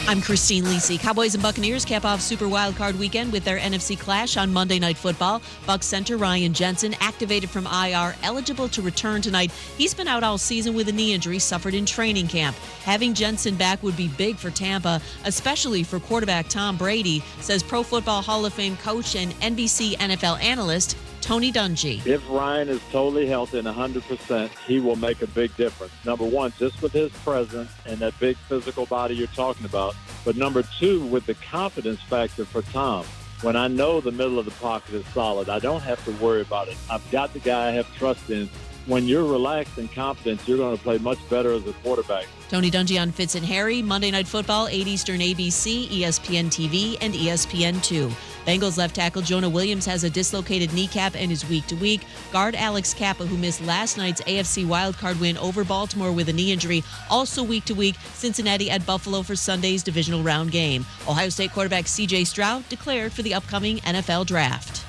I'm Christine Lisi. Cowboys and Buccaneers cap off Super Wildcard Weekend with their NFC clash on Monday Night Football. Bucs center Ryan Jensen, activated from IR, eligible to return tonight. He's been out all season with a knee injury suffered in training camp. Having Jensen back would be big for Tampa, especially for quarterback Tom Brady, says Pro Football Hall of Fame coach and NBC NFL analyst Tony Dungy. If Ryan is totally healthy and 100%, he will make a big difference. Number one, just with his presence and that big physical body you're talking about. But number two, with the confidence factor for Tom. When I know the middle of the pocket is solid, I don't have to worry about it. I've got the guy I have trust in. When you're relaxed and confident, you're going to play much better as a quarterback. Tony Dungy on Fitz and Harry, Monday Night Football, 8 Eastern ABC, ESPN TV, and ESPN2. Bengals left tackle Jonah Williams has a dislocated kneecap and is week to week. Guard Alex Kappa, who missed last night's AFC wildcard win over Baltimore with a knee injury, also week to week. Cincinnati at Buffalo for Sunday's divisional round game. Ohio State quarterback C.J. Stroud declared for the upcoming NFL Draft.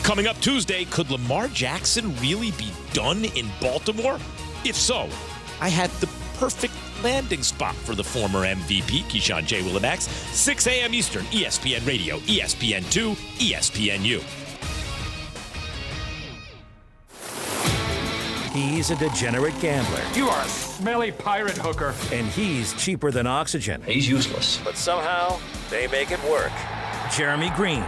Coming up Tuesday, could Lamar Jackson really be done in Baltimore? If so, I had the perfect landing spot for the former MVP, Keyshawn J. Willimax, 6 a.m. Eastern, ESPN Radio, ESPN2, ESPNU. He's a degenerate gambler. You are a smelly pirate hooker. And he's cheaper than oxygen. He's useless. But somehow, they make it work. Jeremy Greene,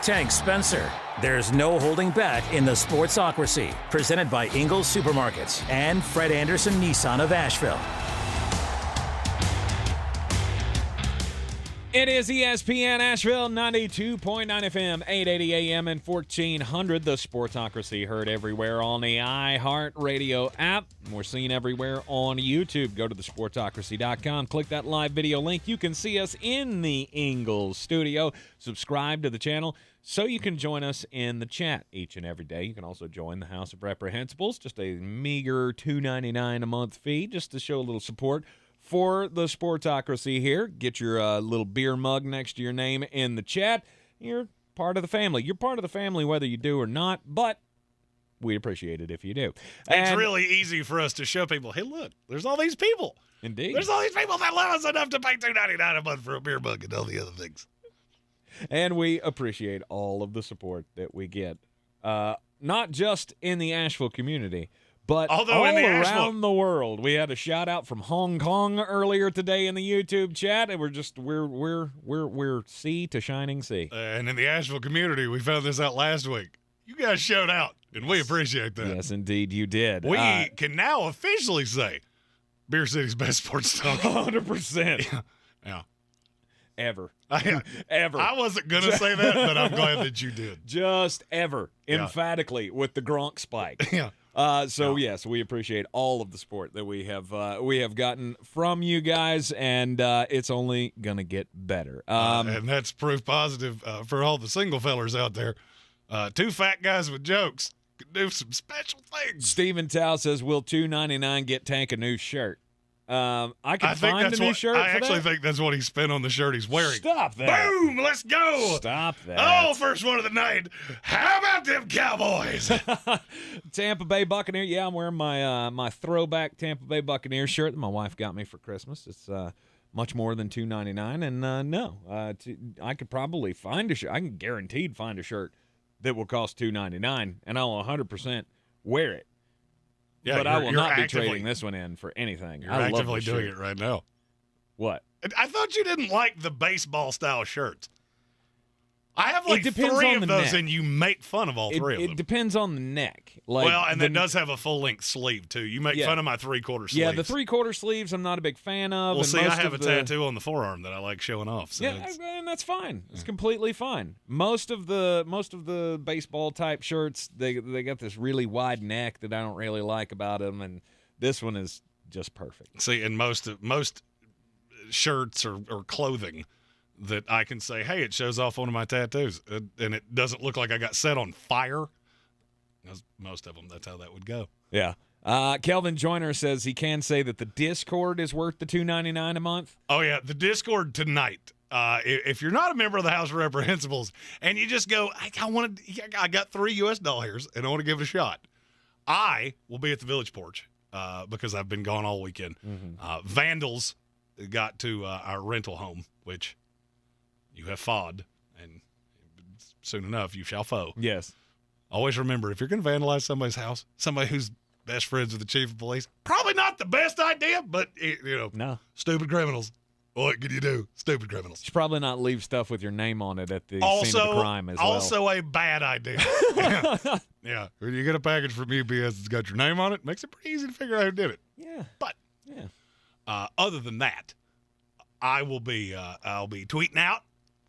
Tank Spencer. There's no holding back in the Sportsocracy. Presented by Ingles Supermarkets and Fred Anderson Nissan of Asheville. It is ESPN Asheville, 92.9 FM, 880 AM, and 1400. The Sportsocracy heard everywhere on the iHeartRadio app. We're seen everywhere on YouTube. Go to thesportsocracy.com. Click that live video link. You can see us in the Ingles studio. Subscribe to the channel so you can join us in the chat each and every day. You can also join the House of Reprehensibles. Just a meager $2.99 a month fee just to show a little support for the Sportsocracy here. Get your little beer mug next to your name in the chat. You're part of the family. You're part of the family whether you do or not, but we appreciate it if you do. It's really easy for us to show people, hey, look, there's all these people. Indeed. There's all these people that love us enough to pay $2.99 a month for a beer mug and all the other things. And we appreciate all of the support that we get, not just in the Asheville community, but all around the world. We had a shout out from Hong Kong earlier today in the YouTube chat, and we're sea to shining sea. And in the Asheville community, we found this out last week. You guys showed out, and we appreciate that. Yes, indeed, you did. We can now officially say Beer City's best sports talk. 100%. Yeah. Ever. Ever. I wasn't going to say that, but I'm glad that you did. Just ever. Yeah. Emphatically with the Gronk spike. Yeah. Yes, we appreciate all of the support that we have gotten from you guys, and it's only gonna get better. And that's proof positive for all the single fellers out there. Two fat guys with jokes can do some special things. Stephen Tao says, "Will $2.99 get Tank a new shirt?" I can find a new shirt. I actually think that's what he spent on the shirt he's wearing. Stop that. Boom! Let's go. Stop that. Oh, first one of the night. How about them Cowboys? Tampa Bay Buccaneer. Yeah, I'm wearing my my throwback Tampa Bay Buccaneer shirt that my wife got me for Christmas. It's much more than $2.99, and I could probably find a shirt. I can guaranteed find a shirt that will cost $2.99, and I'll 100% wear it. Yeah, but I will not be actively, trading this one in for anything. You're I actively love doing it right now. What? I thought you didn't like the baseball style shirts. I have like depends 3 on of the those, neck. and you make fun of all 3 of them. It depends on the neck. Like, well, and that does have a full-length sleeve, too. You make fun of my 3/4 sleeves. Yeah, the 3/4 sleeves I'm not a big fan of. Well, and see, most I have of a tattoo on the forearm that I like showing off. So yeah, and that's fine. It's completely fine. Most of the baseball type shirts, they got this really wide neck that I don't really like about them, and this one is just perfect. See, and most shirts or clothing that I can say, hey, it shows off one of my tattoos, and it doesn't look like I got set on fire. Most of them, that's how that would go. Yeah. Kelvin Joyner says he can say that the Discord is worth the $2.99 a month. Oh, yeah, the Discord tonight. If you're not a member of the House of Reprehensibles and you just go, I got $3 US and I want to give it a shot, I will be at the Village Porch because I've been gone all weekend. Mm-hmm. Vandals got to our rental home, which you have fawed, and soon enough you shall foe. Yes. Always remember, if you're going to vandalize somebody's house, somebody who's best friends with the chief of police, probably not the best idea, but, no. Stupid criminals. What can you do? Stupid criminals. You should probably not leave stuff with your name on it at the scene of the crime as well. Also a bad idea. Yeah. When you get a package from UPS that's got your name on it, makes it pretty easy to figure out who did it. Yeah. But yeah. Other than that, I'll be tweeting out.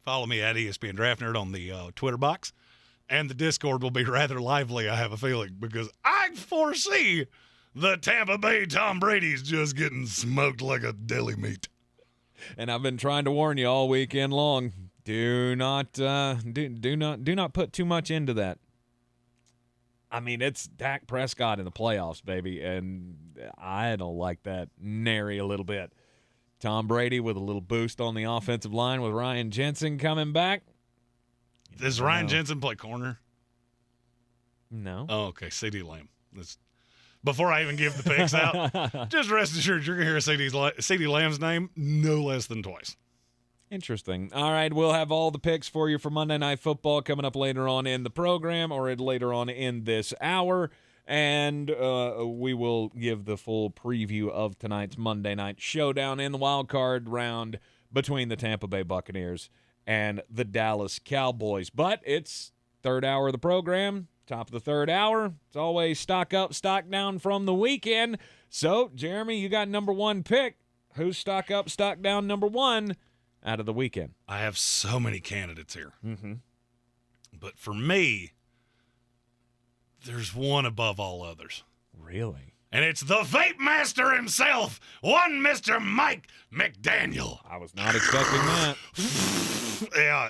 Follow me at ESPN Draft Nerd on the Twitter box. And the Discord will be rather lively, I have a feeling, because I foresee the Tampa Bay Tom Brady's just getting smoked like a deli meat. And I've been trying to warn you all weekend long. Do not put too much into that. I mean, it's Dak Prescott in the playoffs, baby, and I don't like that nary a little bit. Tom Brady with a little boost on the offensive line with Ryan Jensen coming back. Does Ryan Jensen play corner? No. Oh, okay. CD Lamb. Before I even give the picks out, just rest assured you're going to hear CD Lamb's name no less than twice. Interesting. All right, we'll have all the picks for you for Monday Night Football coming up later on in the program or later on in this hour. And we will give the full preview of tonight's Monday Night Showdown in the wild card round between the Tampa Bay Buccaneers and the Dallas Cowboys. But it's third hour of the program, top of the third hour. It's always stock up, stock down from the weekend. So, Jeremy, you got number one pick. Who's stock up, stock down number one out of the weekend? I have so many candidates here. Mm-hmm. But for me, there's one above all others. Really? And it's the Vape Master himself, one Mr. Mike McDaniel. I was not expecting that. Yeah.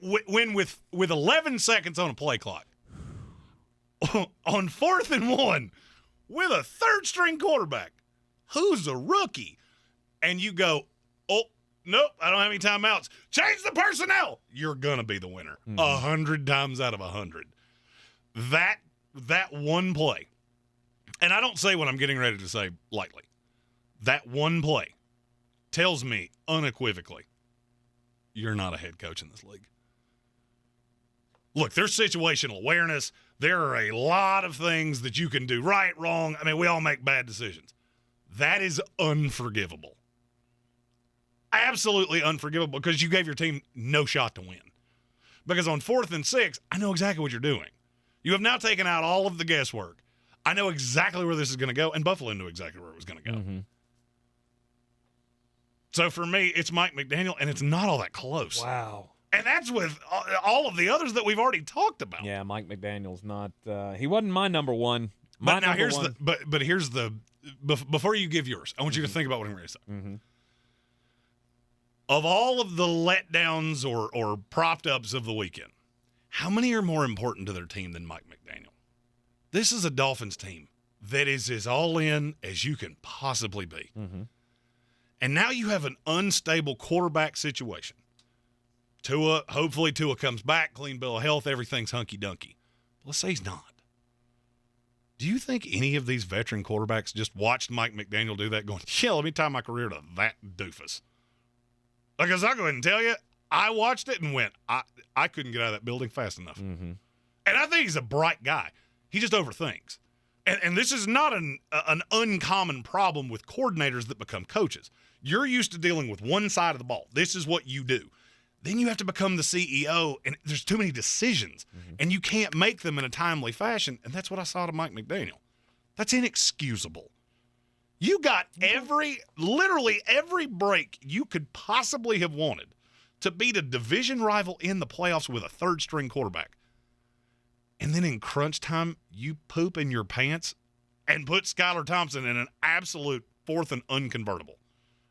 When with 11 seconds on a play clock, on 4th and 1, with a third-string quarterback, who's a rookie, and you go, oh, nope, I don't have any timeouts. Change the personnel. You're going to be the winner 100 times out of 100. That one play, and I don't say what I'm getting ready to say lightly, that one play tells me unequivocally you're not a head coach in this league. Look, there's situational awareness. There are a lot of things that you can do right, wrong. I mean, we all make bad decisions. That is unforgivable. Absolutely unforgivable because you gave your team no shot to win. Because on 4th and 6, I know exactly what you're doing. You have now taken out all of the guesswork. I know exactly where this is going to go, and Buffalo knew exactly where it was going to go. Mm-hmm. So for me, it's Mike McDaniel, and it's not all that close. Wow. And that's with all of the others that we've already talked about. Yeah, Mike McDaniel's not he wasn't my number one. But now here's the before you give yours, I want you to think about what I'm going to say. Mm-hmm. Of all of the letdowns or propped ups of the weekend, how many are more important to their team than Mike McDaniel? This is a Dolphins team that is as all in as you can possibly be. Mm-hmm. And now you have an unstable quarterback situation. Hopefully Tua comes back, clean bill of health, everything's hunky-dunky. Let's say he's not. Do you think any of these veteran quarterbacks just watched Mike McDaniel do that going, yeah, let me tie my career to that doofus? Because I'll go ahead and tell you, I watched it and went, I couldn't get out of that building fast enough. Mm-hmm. And I think he's a bright guy. He just overthinks. And this is not an uncommon problem with coordinators that become coaches. You're used to dealing with one side of the ball. This is what you do. Then you have to become the CEO, and there's too many decisions, and you can't make them in a timely fashion, and that's what I saw to Mike McDaniel. That's inexcusable. You got literally every break you could possibly have wanted to beat a division rival in the playoffs with a third-string quarterback. And then in crunch time, you poop in your pants and put Skylar Thompson in an absolute 4th and unconvertible.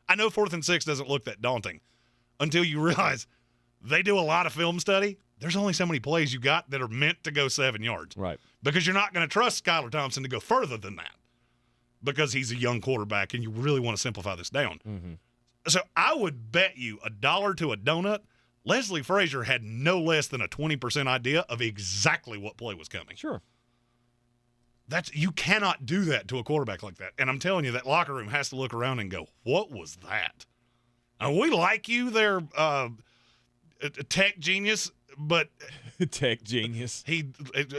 I know 4th and 6 doesn't look that daunting until you realize they do a lot of film study. There's only so many plays you got that are meant to go 7 yards. Right. Because you're not going to trust Skylar Thompson to go further than that because he's a young quarterback and you really want to simplify this down. Mm-hmm. So I would bet you $1 to a donut Leslie Frazier had no less than a 20% idea of exactly what play was coming. Sure. You cannot do that to a quarterback like that. And I'm telling you, that locker room has to look around and go, what was that? We like you there, tech genius, but tech genius.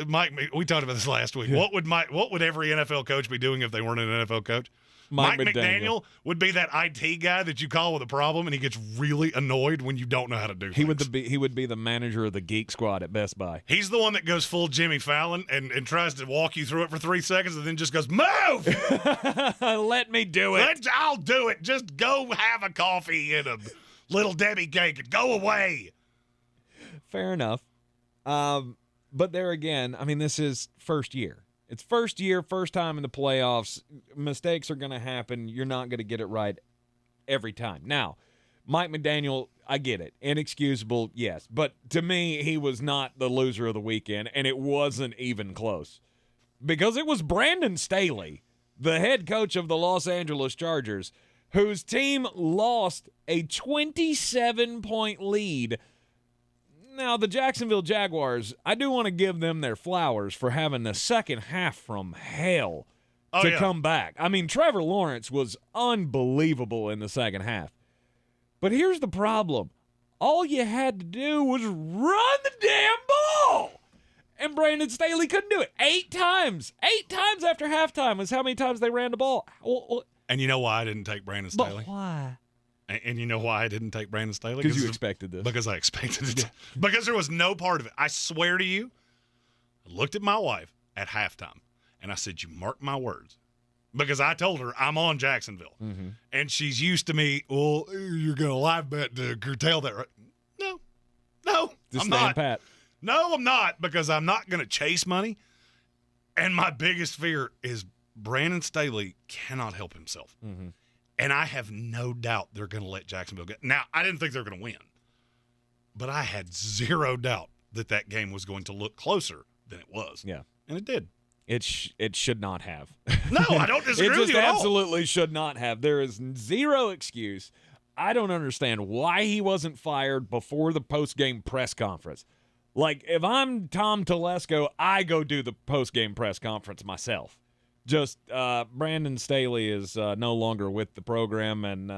Mike, we talked about this last week. What would every NFL coach be doing if they weren't an NFL coach? Mike McDaniel would be that IT guy that you call with a problem, and he gets really annoyed when you don't know how to do things. He would be the manager of the Geek Squad at Best Buy. He's the one that goes full Jimmy Fallon and tries to walk you through it for 3 seconds and then just goes, move! Let me do it. I'll do it. Just go have a coffee and a Little Debbie cake and go away. Fair enough. But there again, I mean, this is first year. It's first year, first time in the playoffs. Mistakes are going to happen. You're not going to get it right every time. Now, Mike McDaniel, I get it. Inexcusable, yes. But to me, he was not the loser of the weekend, and it wasn't even close. Because it was Brandon Staley, the head coach of the Los Angeles Chargers, whose team lost a 27-point lead. Now, the Jacksonville Jaguars, I do want to give them their flowers for having the second half from hell to come back. I mean, Trevor Lawrence was unbelievable in the second half. But here's the problem. All you had to do was run the damn ball. And Brandon Staley couldn't do it. 8 times. 8 times after halftime was how many times they ran the ball. And you know why I didn't take Brandon Staley? But why? And you know why I didn't take Brandon Staley? Because you expected this. Because I expected it. Because there was no part of it. I swear to you, I looked at my wife at halftime, and I said, you mark my words. Because I told her I'm on Jacksonville. Mm-hmm. And she's used to me, well, you're going to live bet to curtail that, right? No, Just I'm stand not. pat. No, I'm not, because I'm not going to chase money. And my biggest fear is Brandon Staley cannot help himself. Mm-hmm. And I have no doubt they're going to let Jacksonville get. Now, I didn't think they were going to win, but I had zero doubt that game was going to look closer than it was. Yeah. And it did. It should not have. No, I don't disagree with you It at all. just absolutely should not have. There is zero excuse. I don't understand why he wasn't fired before the post-game press conference. Like, if I'm Tom Telesco, I go do the post-game press conference myself. Just Brandon Staley is no longer with the program, and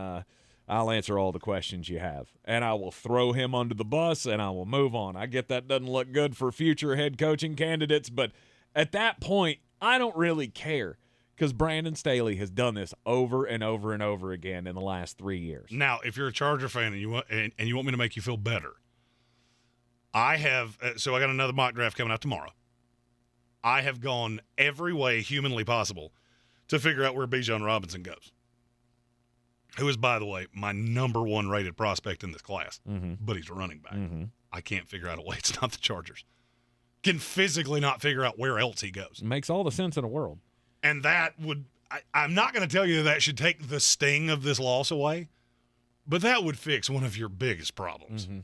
I'll answer all the questions you have. And I will throw him under the bus, and I will move on. I get that doesn't look good for future head coaching candidates, but at that point, I don't really care because Brandon Staley has done this over and over and over again in the last 3 years. Now, if you're a Charger fan and you want me to make you feel better, I have so I got another mock draft coming out tomorrow. I have gone every way humanly possible to figure out where Bijan Robinson goes, who is, by the way, my number 1 rated prospect in this class, but he's a running back. Mm-hmm. I can't figure out a way. It's not the Chargers. Can physically not figure out where else he goes. Makes all the sense in the world. And that would I'm not going to tell you that should take the sting of this loss away, but that would fix one of your biggest problems. Mm-hmm.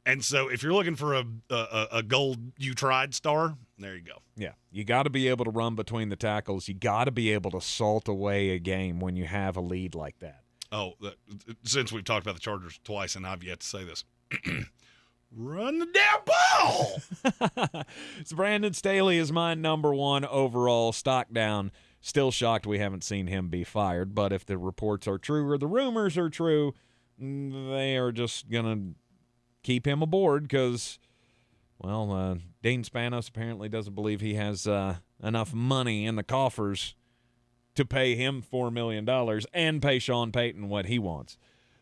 And so if you're looking for a gold you tried star, There you go. Yeah, you got to be able to run between the tackles. You got to be able to salt away a game when you have a lead like that. Oh, since we've talked about the Chargers twice, and I've yet to say this. Run the damn ball! So Brandon Staley is my number one overall, stock down. Still shocked we haven't seen him be fired, but if the reports are true or the rumors are true, they are just going to keep him aboard because, well, Dean Spanos apparently doesn't believe he has enough money in the coffers to pay him $4 million and pay Sean Payton what he wants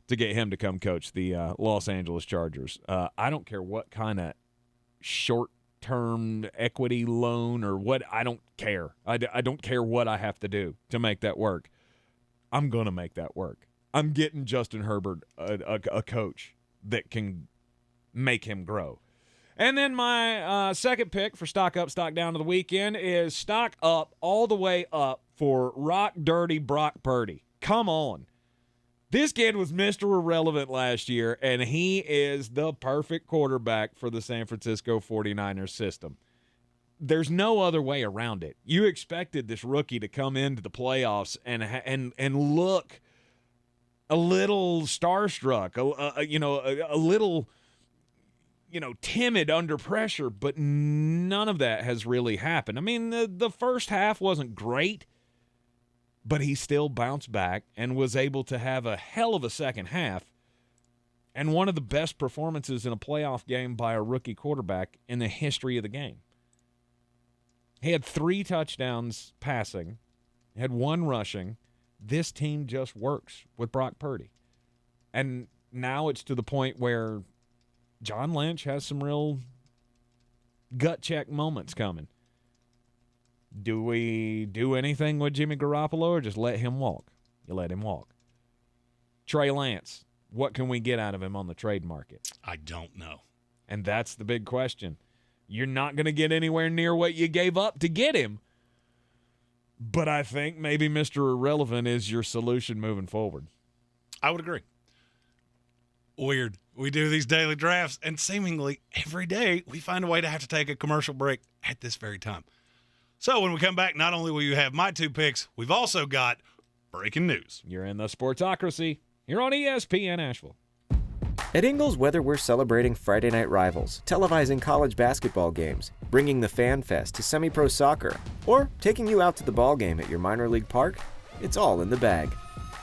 to get him to come coach the Los Angeles Chargers. I don't care what kind of short-term equity loan or what. I don't care. I don't care what I have to do to make that work. I'm going to make that work. I'm getting Justin Herbert a coach that can make him grow. And then my second pick for stock up, stock down of the weekend is stock up all the way up for Rock Dirty Brock Purdy. Come on. This kid was Mr. Irrelevant last year, and he is the perfect quarterback for the San Francisco 49ers system. There's no other way around it. You expected this rookie to come into the playoffs and look a little starstruck, a little timid under pressure, but none of that has really happened. I mean, the first half wasn't great, but he still bounced back and was able to have a hell of a second half and one of the best performances in a playoff game by a rookie quarterback in the history of the game. He had 3 touchdowns passing, had 1 rushing. This team just works with Brock Purdy. And now it's to the point where John Lynch has some real gut check moments coming. Do we do anything with Jimmy Garoppolo or just let him walk? You let him walk. Trey Lance, what can we get out of him on the trade market? I don't know. And that's the big question. You're not going to get anywhere near what you gave up to get him. But I think maybe Mr. Irrelevant is your solution moving forward. I would agree. Weird. We do these daily drafts, and seemingly every day we find a way to have to take a commercial break at this very time. So when we come back, not only will you have my 2 picks, we've also got breaking news. You're in the Sportsocracy here on ESPN Asheville. At Ingles, whether we're celebrating Friday night rivals, televising college basketball games, bringing the Fan Fest to semi-pro soccer, or taking you out to the ball game at your minor league park, it's all in the bag.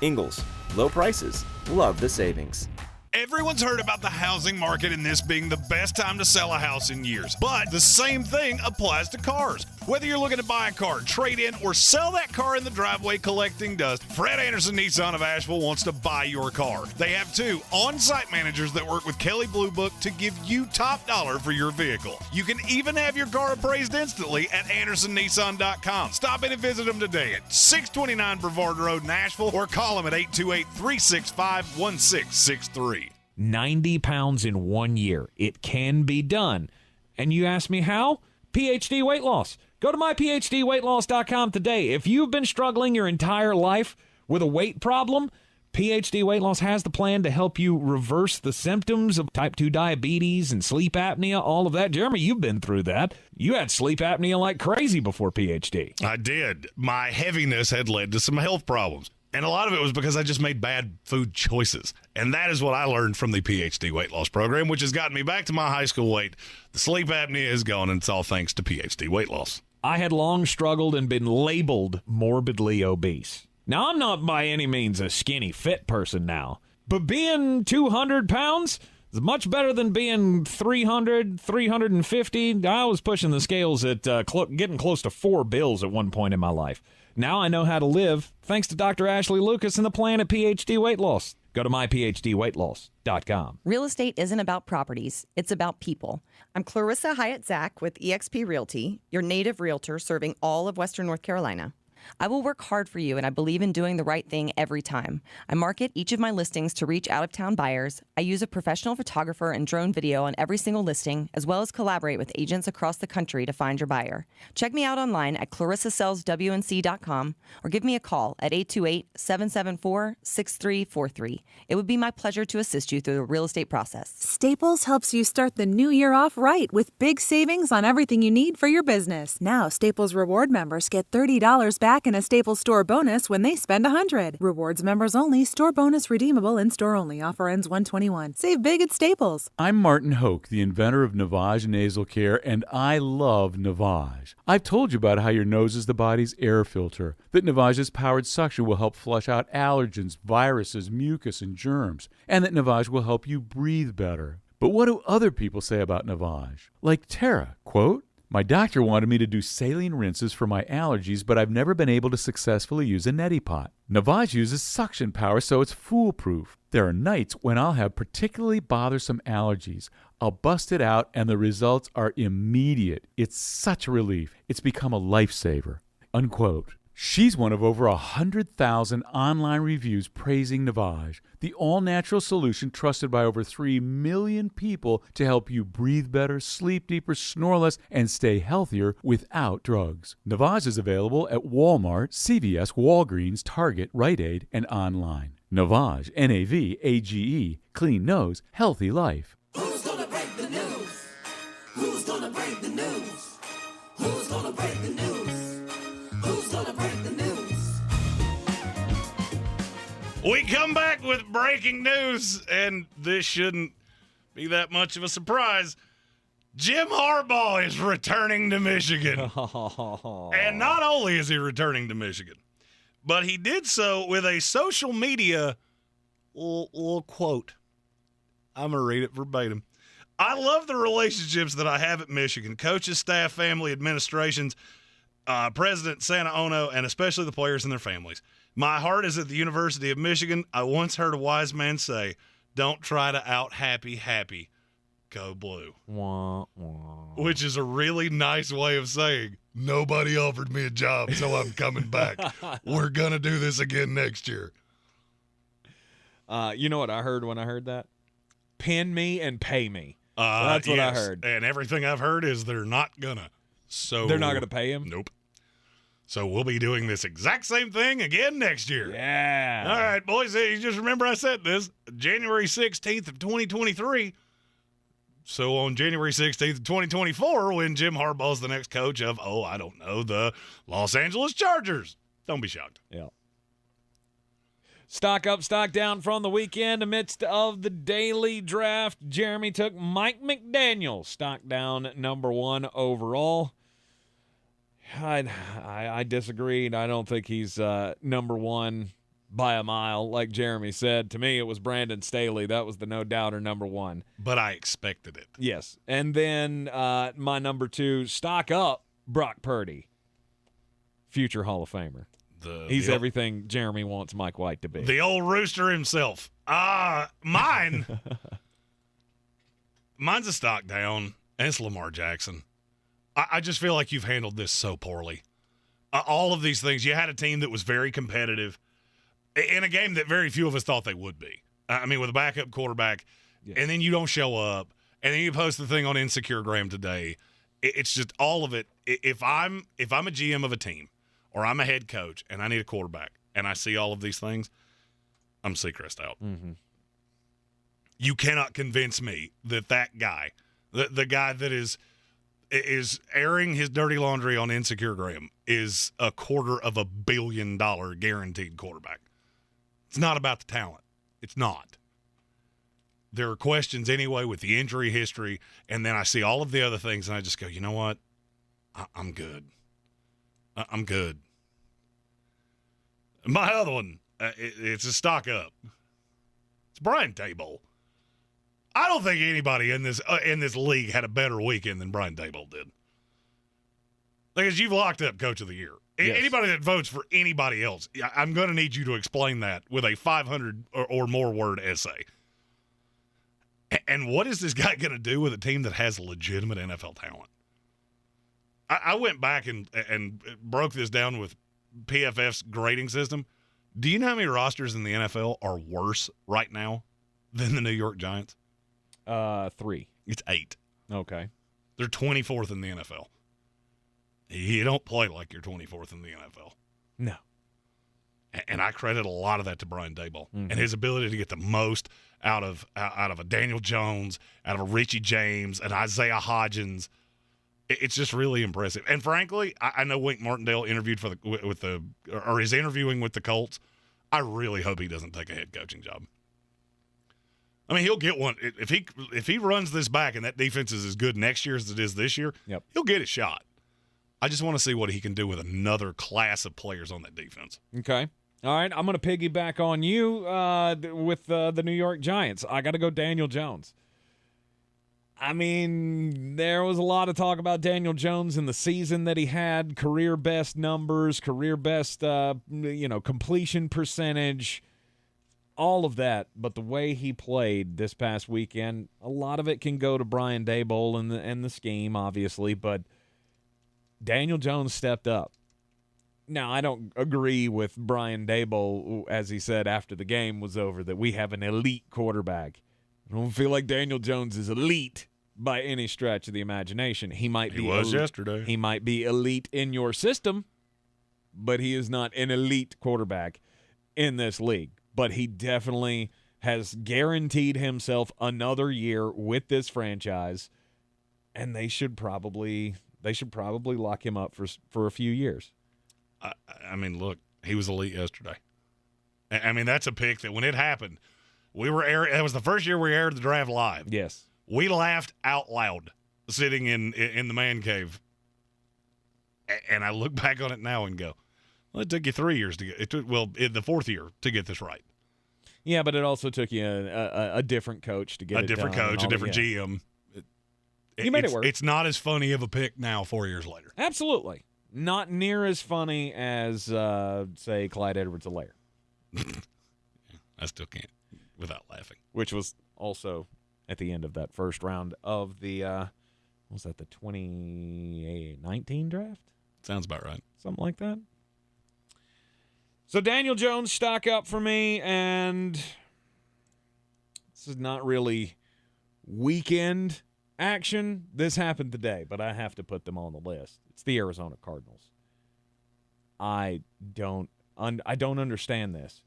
Ingles, low prices, love the savings. Everyone's heard about the housing market and this being the best time to sell a house in years. But the same thing applies to cars. Whether you're looking to buy a car, trade in, or sell that car in the driveway collecting dust, Fred Anderson Nissan of Asheville wants to buy your car. They have 2 on-site managers that work with Kelly Blue Book to give you top dollar for your vehicle. You can even have your car appraised instantly at AndersonNissan.com. Stop in and visit them today at 629 Brevard Road in Asheville or call them at 828-365-1663. 90 pounds in 1 year. It can be done. And you ask me how? PhD weight loss. Go to myphdweightloss.com today. If you've been struggling your entire life with a weight problem, PhD Weight Loss has the plan to help you reverse the symptoms of type 2 diabetes and sleep apnea, all of that. Jeremy, you've been through that. You had sleep apnea like crazy before PhD. I did. My heaviness had led to some health problems. And a lot of it was because I just made bad food choices. And that is what I learned from the PhD weight loss program, which has gotten me back to my high school weight. The sleep apnea is gone, and it's all thanks to PhD weight loss. I had long struggled and been labeled morbidly obese. Now, I'm not by any means a skinny, fit person now, but being 200 pounds is much better than being 300, 350. I was pushing the scales at getting close to 4 bills at one point in my life. Now I know how to live thanks to Dr. Ashley Lucas and the plan at PhD Weight Loss. Go to myphdweightloss.com. Real estate isn't about properties. It's about people. I'm Clarissa Hyatt-Zach with eXp Realty, your native realtor serving all of Western North Carolina. I will work hard for you, and I believe in doing the right thing every time. I market each of my listings to reach out-of-town buyers. I use a professional photographer and drone video on every single listing, as well as collaborate with agents across the country to find your buyer. Check me out online at clarissasellswnc.com or give me a call at 828-774-6343. It would be my pleasure to assist you through the real estate process. Staples helps you start the new year off right with big savings on everything you need for your business. Now, Staples Reward members get $30 back in a Staples store bonus when they spend $100. Rewards members only. Store bonus redeemable in-store only. Offer ends 1/21. Save big at Staples. I'm Martin Hoke, the inventor of Navage Nasal Care, and I love Navage. I've told you about how your nose is the body's air filter, that Navage's powered suction will help flush out allergens, viruses, mucus, and germs, and that Navage will help you breathe better. But what do other people say about Navage? Like Tara, quote, "My doctor wanted me to do saline rinses for my allergies, but I've never been able to successfully use a neti pot. Navage uses suction power, so it's foolproof. There are nights when I'll have particularly bothersome allergies. I'll bust it out, and the results are immediate. It's such a relief. It's become a lifesaver." Unquote. She's one of over 100,000 online reviews praising Navage, the all-natural solution trusted by over 3 million people to help you breathe better, sleep deeper, snore less, and stay healthier without drugs. Navage is available at Walmart, CVS, Walgreens, Target, Rite Aid, and online. Navage, Navage, clean nose, healthy life. Who's gonna break the news? Who's gonna break the news? Who's gonna break the news? Who's gonna break the news? We come back with breaking news, and this shouldn't be that much of a surprise. Jim Harbaugh is returning to Michigan. And not only is he returning to Michigan, but he did so with a social media little quote. I'm going to read it verbatim. "I love the relationships that I have at Michigan. Coaches, staff, family, administrations, President Santa Ono, and especially the players and their families. My heart is at the University of Michigan. I once heard a wise man say, don't try to out happy, go blue." Wah, wah. Which is a really nice way of saying, nobody offered me a job, so I'm coming back. We're going to do this again next year. You know what I heard when I heard that? Pin me and pay me. That's what I heard. And everything I've heard is they're not going to. So they're not going to pay him? Nope. So we'll be doing this exact same thing again next year. Yeah. All right, boys. You just remember I said this, January 16th of 2023. So on January 16th of 2024, when Jim Harbaugh's the next coach of, I don't know, the Los Angeles Chargers. Don't be shocked. Yeah. Stock up, stock down from the weekend. Amidst of the daily draft, Jeremy took Mike McDaniel, stock down number 1 overall. I disagreed. I don't think he's number 1 by a mile, like Jeremy said. To me, it was Brandon Staley. That was the no-doubter number 1. But I expected it. Yes. And then my number 2, stock up, Brock Purdy, future Hall of Famer. He's everything Jeremy wants Mike White to be. The old rooster himself. Mine's a stock down, and it's Lamar Jackson. I just feel like you've handled this so poorly. All of these things. You had a team that was very competitive in a game that very few of us thought they would be. I mean, with a backup quarterback, yes. And then you don't show up, and then you post the thing on Insecure Graham today. It's just all of it. If I'm a GM of a team, or I'm a head coach, and I need a quarterback, and I see all of these things, I'm Seacrest out. Mm-hmm. You cannot convince me that guy, the guy that is airing his dirty laundry on Insecure Graham, is a $250 million guaranteed quarterback. It's not about the talent. It's not. There are questions anyway with the injury history, and then I see all of the other things, and I just go, you know what? I'm good. I'm good. My other one, it's a stock up. It's Brian Daboll. I don't think anybody in this league had a better weekend than Brian Daboll did. Because you've locked up Coach of the Year. Yes. Anybody that votes for anybody else, I'm going to need you to explain that with a 500 or more word essay. And what is this guy going to do with a team that has legitimate NFL talent? I went back and broke this down with PFF's grading system. Do you know how many rosters in the NFL are worse right now than the New York Giants? 3. It's 8. Okay. They're 24th in the NFL. You don't play like you're 24th in the NFL. No. And I credit a lot of that to Brian Daboll and his ability to get the most out of a Daniel Jones, out of a Richie James, an Isaiah Hodgins. It's just really impressive. And frankly, I know Wink Martindale interviewed is interviewing with the Colts. I really hope he doesn't take a head coaching job. I mean, he'll get one if he runs this back and that defense is as good next year as it is this year. Yep. He'll get a shot. I just want to see what he can do with another class of players on that defense. Okay. All right, I'm going to piggyback on you with the New York Giants. I got to go Daniel Jones. I mean, there was a lot of talk about Daniel Jones in the season that he had, career best numbers, career best, completion percentage, all of that. But the way he played this past weekend, a lot of it can go to Brian Daboll and the scheme, obviously, but Daniel Jones stepped up. Now, I don't agree with Brian Daboll, as he said after the game was over, that we have an elite quarterback. I don't feel like Daniel Jones is elite by any stretch of the imagination. He was yesterday. He might be elite in your system, but he is not an elite quarterback in this league. But he definitely has guaranteed himself another year with this franchise, and they should probably lock him up for a few years. I mean, look, he was elite yesterday. I mean, that's a pick that when it happened, it was the first year we aired the draft live. Yes. We laughed out loud sitting in the man cave. And I look back on it now and go, well, it took you 3 years to get it. The fourth year to get this right. Yeah, but it also took you a different coach to get a different coach, a different GM. You made it work. It's not as funny of a pick now 4 years later. Absolutely. Not near as funny as, say, Clyde Edwards-Helaire. I still can't without laughing. Which was also at the end of that first round of the, was that the 2019 draft? Sounds about right. Something like that. So Daniel Jones stock up for me, and this is not really weekend action. This happened today, but I have to put them on the list. It's the Arizona Cardinals. I don't understand this.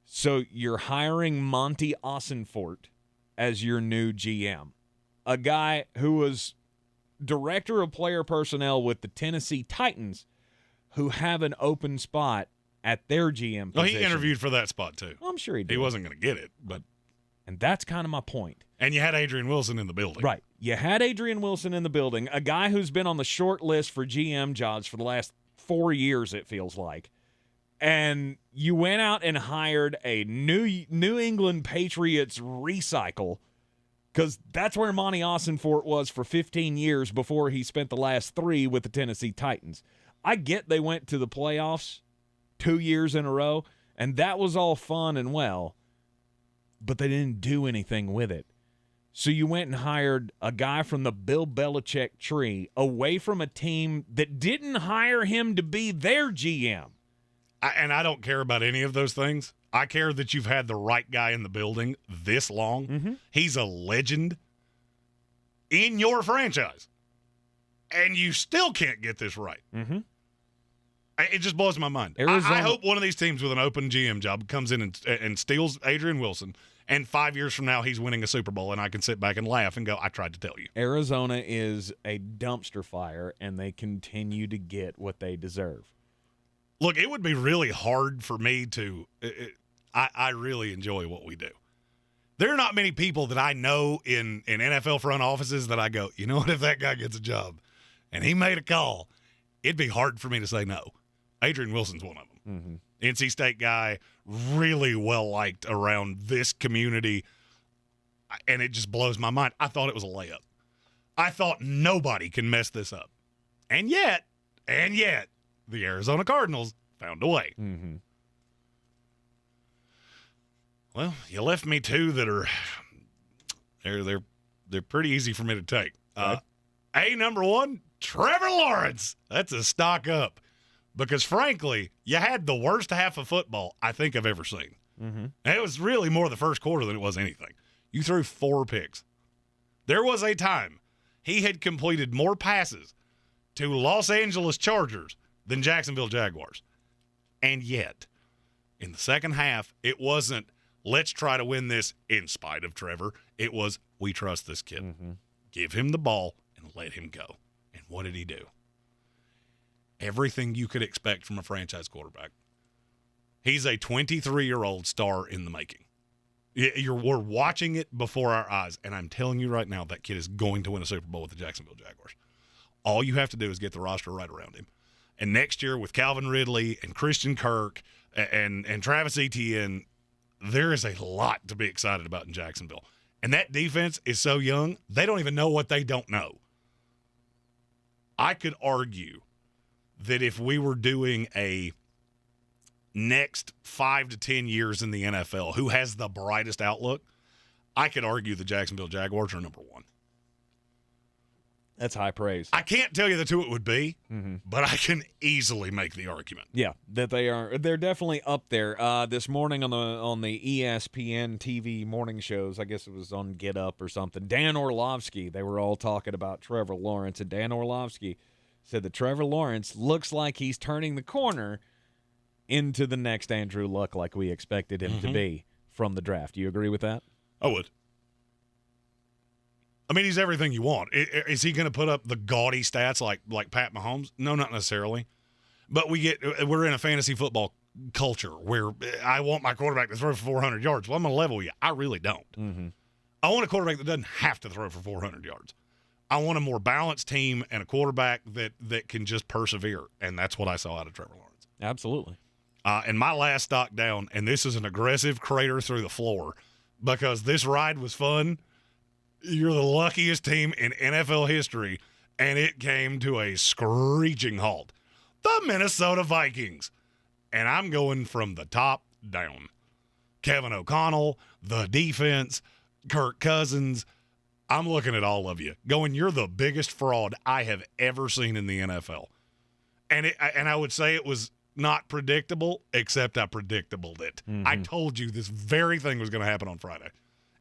So you're hiring Monty Ossenfort as your new GM, a guy who was director of player personnel with the Tennessee Titans, who have an open spot at their GM position. Well, he interviewed for that spot too. Well, I'm sure he did. He wasn't going to get it, and that's kind of my point. And you had Adrian Wilson in the building. Right. You had Adrian Wilson in the building, a guy who's been on the short list for GM jobs for the last 4 years, it feels like. And you went out and hired a New England Patriots recycle, because that's where Monty Ossenfort was for 15 years before he spent the last 3 with the Tennessee Titans. I get they went to the playoffs 2 years in a row, and that was all fun and well, but they didn't do anything with it. So you went and hired a guy from the Bill Belichick tree away from a team that didn't hire him to be their GM. And I don't care about any of those things. I care that you've had the right guy in the building this long. Mm-hmm. He's a legend in your franchise. And you still can't get this right. Mm-hmm. It just blows my mind. I hope one of these teams with an open GM job comes in and steals Adrian Wilson, and 5 years from now he's winning a Super Bowl, and I can sit back and laugh and go, I tried to tell you. Arizona is a dumpster fire, and they continue to get what they deserve. Look, it would be really hard for me to I really enjoy what we do. There are not many people that I know in NFL front offices that I go, you know what, if that guy gets a job and he made a call, it'd be hard for me to say no. Adrian Wilson's one of them. Mm-hmm. NC State guy, really well-liked around this community, and it just blows my mind. I thought it was a layup. I thought nobody can mess this up. And yet, the Arizona Cardinals found a way. Mm-hmm. Well, you left me two that are they're pretty easy for me to take. Okay. Number one, Trevor Lawrence. That's a stock up. Because, frankly, you had the worst half of football I think I've ever seen. Mm-hmm. And it was really more the first quarter than it was anything. You threw 4 picks. There was a time he had completed more passes to Los Angeles Chargers than Jacksonville Jaguars. And yet, in the second half, it wasn't, let's try to win this in spite of Trevor. It was, we trust this kid. Mm-hmm. Give him the ball and let him go. And what did he do? Everything you could expect from a franchise quarterback. He's a 23-year-old star in the making. We're watching it before our eyes, and I'm telling you right now, that kid is going to win a Super Bowl with the Jacksonville Jaguars. All you have to do is get the roster right around him. And next year with Calvin Ridley and Christian Kirk and Travis Etienne, there is a lot to be excited about in Jacksonville. And that defense is so young, they don't even know what they don't know. I could argue that if we were doing a next 5 to 10 years in the NFL, who has the brightest outlook, I could argue the Jacksonville Jaguars are number 1. That's high praise. I can't tell you the 2 it would be, but I can easily make the argument. Yeah, that they are. They're definitely up there. This morning on the ESPN TV morning shows, I guess it was on Get Up or something, Dan Orlovsky, they were all talking about Trevor Lawrence, and Dan Orlovsky said that Trevor Lawrence looks like he's turning the corner into the next Andrew Luck like we expected him to be from the draft. Do you agree with that? I would. I mean, he's everything you want. Is he going to put up the gaudy stats like Pat Mahomes? No, not necessarily. But we're in a fantasy football culture where I want my quarterback to throw for 400 yards. Well, I'm going to level you. I really don't. Mm-hmm. I want a quarterback that doesn't have to throw for 400 yards. I want a more balanced team and a quarterback that can just persevere, and that's what I saw out of Trevor Lawrence. Absolutely. And my last stock down, and this is an aggressive crater through the floor, because this ride was fun. You're the luckiest team in NFL history, and it came to a screeching halt. The Minnesota Vikings. And I'm going from the top down. Kevin O'Connell, the defense, Kirk Cousins. I'm looking at all of you going, you're the biggest fraud I have ever seen in the NFL. And I would say it was not predictable, except I predictable it. I told you this very thing was going to happen on Friday.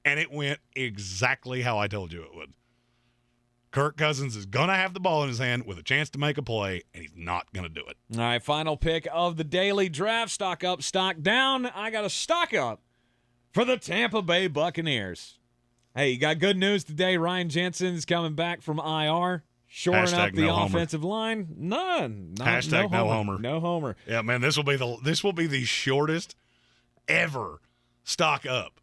And it went exactly how I told you it would. Kirk Cousins is going to have the ball in his hand with a chance to make a play, and he's not going to do it. All right, final pick of the daily draft. Stock up, stock down. I got a stock up for the Tampa Bay Buccaneers. Hey, you got good news today. Ryan Jensen's coming back from IR, shoring up the offensive line. None. Hashtag no homer. No homer. Yeah, man, this will be the shortest ever stock up.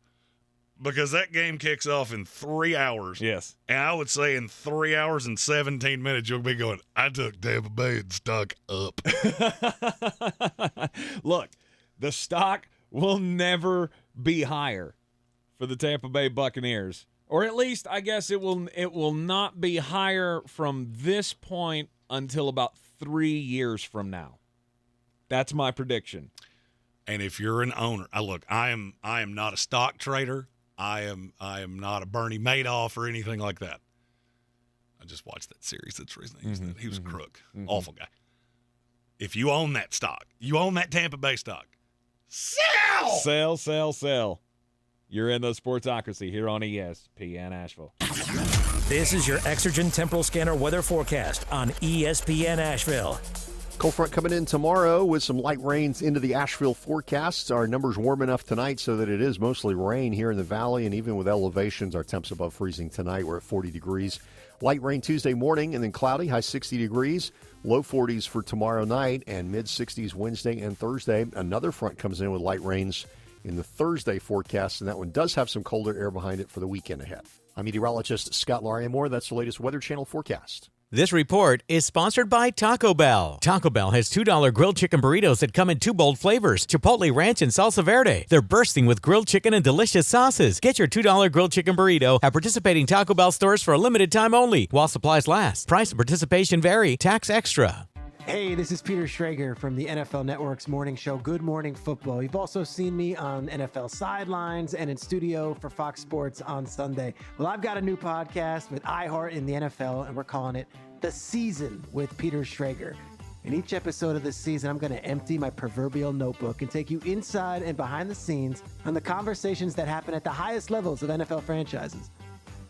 Because that game kicks off in 3 hours. Yes. And I would say in 3 hours and 17 minutes, you'll be going, I took Tampa Bay and stock up. Look, the stock will never be higher for the Tampa Bay Buccaneers. Or at least, I guess it will not be higher from this point until about 3 years from now. That's my prediction. And if you're an owner, look, I am not a stock trader. I am not a Bernie Madoff or anything like that. I just watched that series that's recently. He was a crook. Awful guy. If you own that stock, you own that Tampa Bay stock, sell! Sell. You're in the Sportsocracy here on ESPN Asheville. This is your Exergen Temporal Scanner weather forecast on ESPN Asheville. Cold front coming in tomorrow with some light rains into the Asheville forecast. Our numbers warm enough tonight so that it is mostly rain here in the valley, and even with elevations, our temps above freezing tonight. We're at 40 degrees. Light rain Tuesday morning and then cloudy, high 60 degrees. Low 40s for tomorrow night and mid-60s Wednesday and Thursday. Another front comes in with light rains in the Thursday forecast, and that one does have some colder air behind it for the weekend ahead. I'm meteorologist Scott Larimore. That's the latest Weather Channel forecast. This report is sponsored by Taco Bell. Taco Bell has $2 grilled chicken burritos that come in 2 bold flavors, Chipotle Ranch and Salsa Verde. They're bursting with grilled chicken and delicious sauces. Get your $2 grilled chicken burrito at participating Taco Bell stores for a limited time only, while supplies last. Price and participation vary. Tax extra. Hey, this is Peter Schrager from the NFL Network's morning show, Good Morning Football. You've also seen me on NFL Sidelines and in studio for Fox Sports on Sunday. Well, I've got a new podcast with iHeart in the NFL, and we're calling it The Season with Peter Schrager. In each episode of this season, I'm going to empty my proverbial notebook and take you inside and behind the scenes on the conversations that happen at the highest levels of NFL franchises.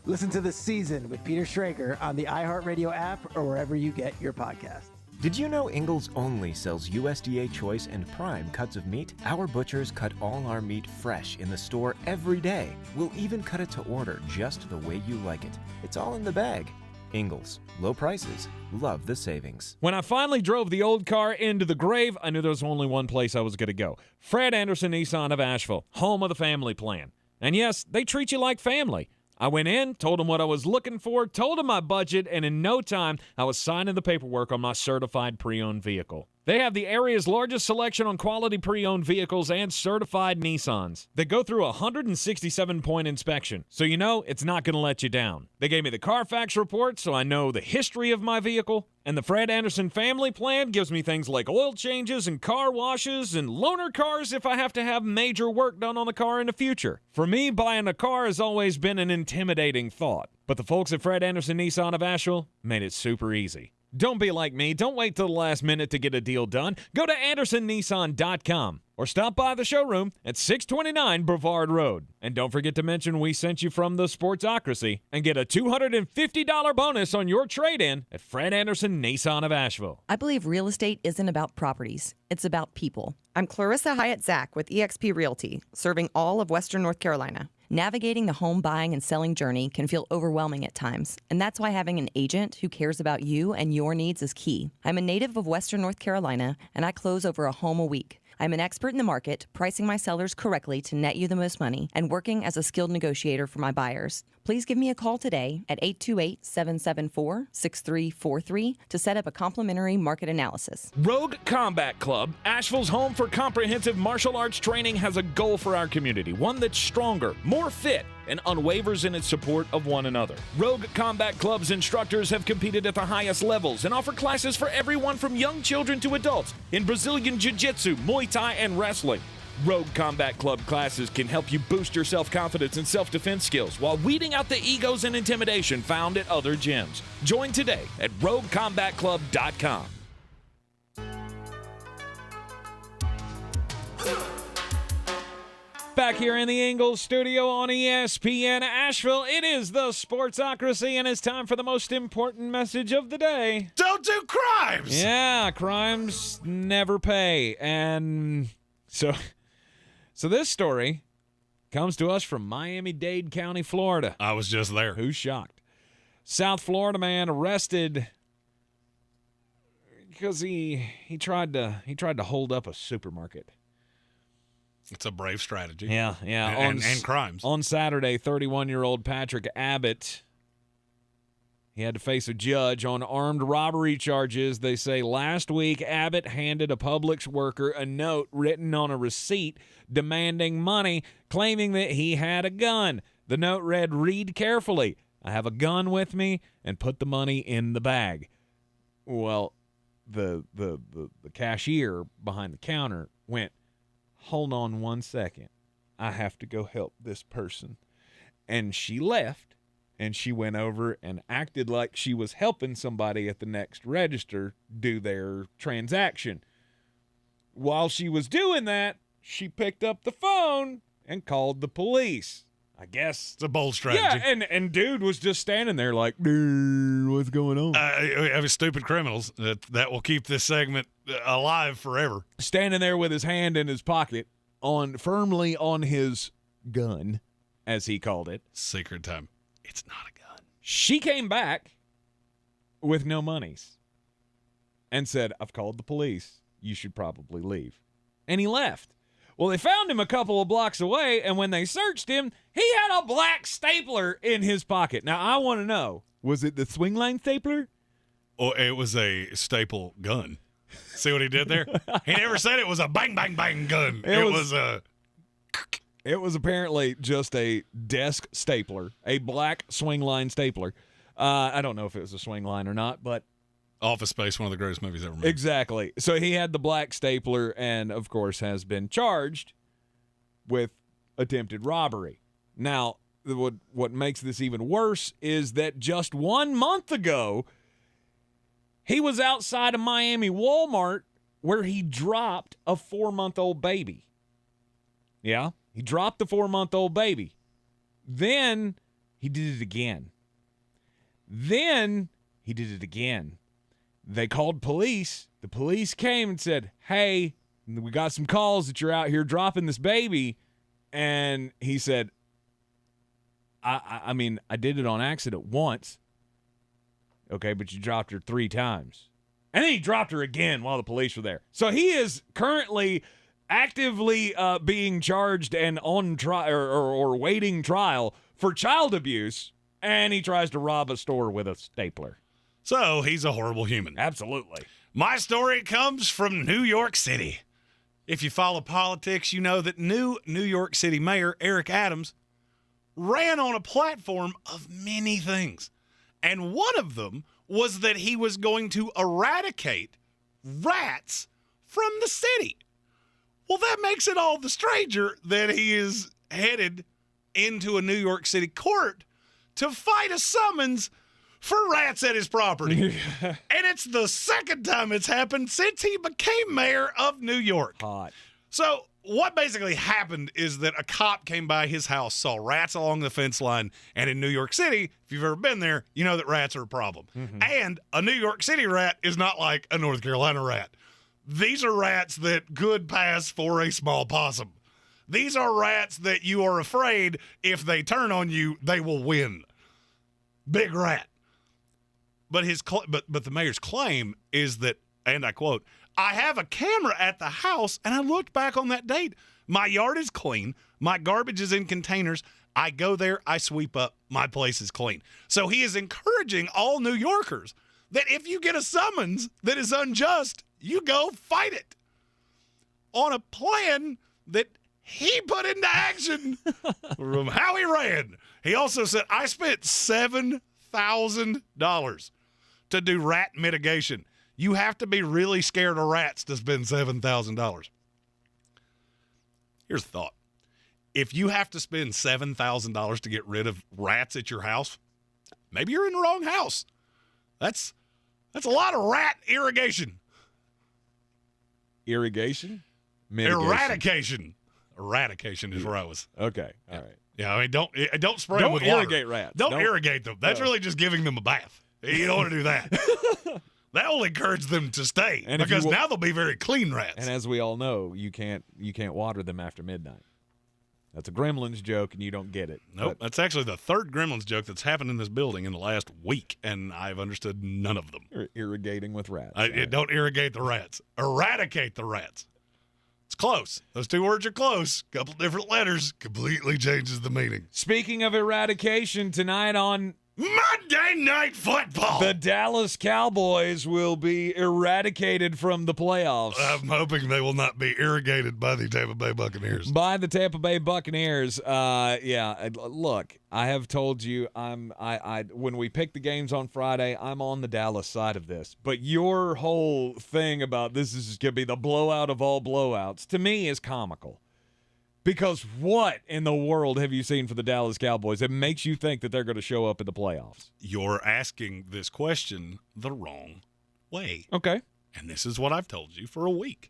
Listen to The Season with Peter Schrager on the iHeartRadio app or wherever you get your podcasts. Did you know Ingles only sells USDA Choice and Prime cuts of meat? Our butchers cut all our meat fresh in the store every day. We'll even cut it to order just the way you like it. It's all in the bag. Ingles. Low prices. Love the savings. When I finally drove the old car into the grave, I knew there was only one place I was going to go. Fred Anderson Nissan of Asheville, home of the family plan. And yes, they treat you like family. I went in, told them what I was looking for, told them my budget, and in no time, I was signing the paperwork on my certified pre-owned vehicle. They have the area's largest selection on quality pre-owned vehicles and certified Nissans. They go through a 167-point inspection, so you know it's not going to let you down. They gave me the Carfax report, so I know the history of my vehicle. And the Fred Anderson family plan gives me things like oil changes and car washes and loaner cars if I have to have major work done on the car in the future. For me, buying a car has always been an intimidating thought. But the folks at Fred Anderson Nissan of Asheville made it super easy. Don't be like me. Don't wait till the last minute to get a deal done. Go to AndersonNissan.com or stop by the showroom at 629 Brevard Road. And don't forget to mention we sent you from the Sportsocracy and get a $250 bonus on your trade-in at Fred Anderson Nissan of Asheville. I believe real estate isn't about properties. It's about people. I'm Clarissa Hyatt-Zach with eXp Realty, serving all of Western North Carolina. Navigating the home buying and selling journey can feel overwhelming at times, and that's why having an agent who cares about you and your needs is key. I'm a native of Western North Carolina, and I close over a home a week. I'm an expert in the market, pricing my sellers correctly to net you the most money, and working as a skilled negotiator for my buyers. Please give me a call today at 828-774-6343 to set up a complimentary market analysis. Rogue Combat Club, Asheville's home for comprehensive martial arts training, has a goal for our community, one that's stronger, more fit, and unwavers in its support of one another. Rogue Combat Club's instructors have competed at the highest levels and offer classes for everyone from young children to adults in Brazilian Jiu-Jitsu, Muay Thai, and wrestling. Rogue Combat Club classes can help you boost your self-confidence and self-defense skills while weeding out the egos and intimidation found at other gyms. Join today at RogueCombatClub.com. Back here in the Ingles studio on ESPN Asheville, it is the Sportsocracy, and it's time for the most important message of the day. Don't do crimes! Yeah, crimes never pay. And so this story comes to us from Miami-Dade County, Florida. I was just there. Who's shocked? South Florida man arrested because he tried to hold up a supermarket. It's a brave strategy. Yeah. And crimes. On Saturday, 31-year-old Patrick Abbott, he had to face a judge on armed robbery charges. They say last week Abbott handed a Publix worker a note written on a receipt demanding money, claiming that he had a gun. The note read, "Read carefully. I have a gun with me, and put the money in the bag." Well, the cashier behind the counter went, "Hold on 1 second. I have to go help this person." And she left, and she went over and acted like she was helping somebody at the next register do their transaction. While she was doing that, she picked up the phone and called the police. I guess it's a bold strategy. Yeah, and dude was just standing there like, dude, what's going on? We have stupid criminals that will keep this segment alive forever. Standing there with his hand in his pocket, firmly on his gun, as he called it. Secret time. It's not a gun. She came back with no monies and said, "I've called the police. You should probably leave." And he left. Well, they found him a couple of blocks away, and when they searched him, he had a black stapler in his pocket. Now, I want to know, was it the swing line stapler? Or it was a staple gun. See what he did there? He never said it was a bang, bang, bang gun. It was apparently just a desk stapler, a black swing line stapler. I don't know if it was a swing line or not, but Office Space, one of the greatest movies ever made. Exactly. So he had the black stapler and, of course, has been charged with attempted robbery. Now, what makes this even worse is that just 1 month ago, He was outside of Miami Walmart where he dropped a 4-month-old baby. Yeah, he dropped the 4-month-old baby. Then he did it again. Then he did it again. They called police. The police came and said, hey, we got some calls that you're out here dropping this baby. And he said, I mean, I did it on accident once. Okay, but you dropped her 3 times. And then he dropped her again while the police were there. So he is currently actively being charged and on trial or waiting trial for child abuse, and he tries to rob a store with a stapler. So he's a horrible human. Absolutely. My story comes from New York City. If you follow politics, you know that new New York City Mayor Eric Adams ran on a platform of many things. And one of them was that he was going to eradicate rats from the city. Well, that makes it all the stranger that he is headed into a New York City court to fight a summons for rats at his property. And it's the second time it's happened since he became mayor of New York. Hot. So what basically happened is that a cop came by his house, saw rats along the fence line, and in New York City, if you've ever been there, you know that rats are a problem. Mm-hmm. And a New York City rat is not like a North Carolina rat. These are rats that could pass for a small possum. These are rats that you are afraid if they turn on you, they will win. Big rat. But but the mayor's claim is that, and I quote, I have a camera at the house, and I looked back on that date. My yard is clean. My garbage is in containers. I go there. I sweep up. My place is clean. So he is encouraging all New Yorkers that if you get a summons that is unjust, you go fight it on a plan that he put into action from how he ran. He also said, I spent $7,000 to do rat mitigation. You have to be really scared of rats to spend $7,000. Here's the thought. If you have to spend $7,000 to get rid of rats at your house, maybe you're in the wrong house. That's a lot of rat irrigation. Irrigation? Mitigation. Eradication is where I was. Okay. All right. Yeah, I mean, don't spray them with water. Don't irrigate rats. Don't irrigate them. That's really just giving them a bath. You don't want to do that. That will encourage them to stay, and because now they'll be very clean rats. And as we all know, you can't water them after midnight. That's a Gremlins joke, and you don't get it. Nope, that's actually the third Gremlins joke that's happened in this building in the last week, and I've understood none of them. Irrigating with rats. Don't irrigate the rats. Eradicate the rats. It's close. Those two words are close. Couple different letters completely changes the meaning. Speaking of eradication, tonight on Monday Night Football, the Dallas Cowboys will be eradicated from the playoffs. I'm hoping they will not be irrigated by the Tampa Bay Buccaneers. By the Tampa Bay Buccaneers. Yeah. Look, I have told you, when we pick the games on Friday, I'm on the Dallas side of this. But your whole thing about this is going to be the blowout of all blowouts, to me, is comical. Because what in the world have you seen for the Dallas Cowboys that makes you think that they're going to show up in the playoffs? You're asking this question the wrong way. Okay. And this is what I've told you for a week.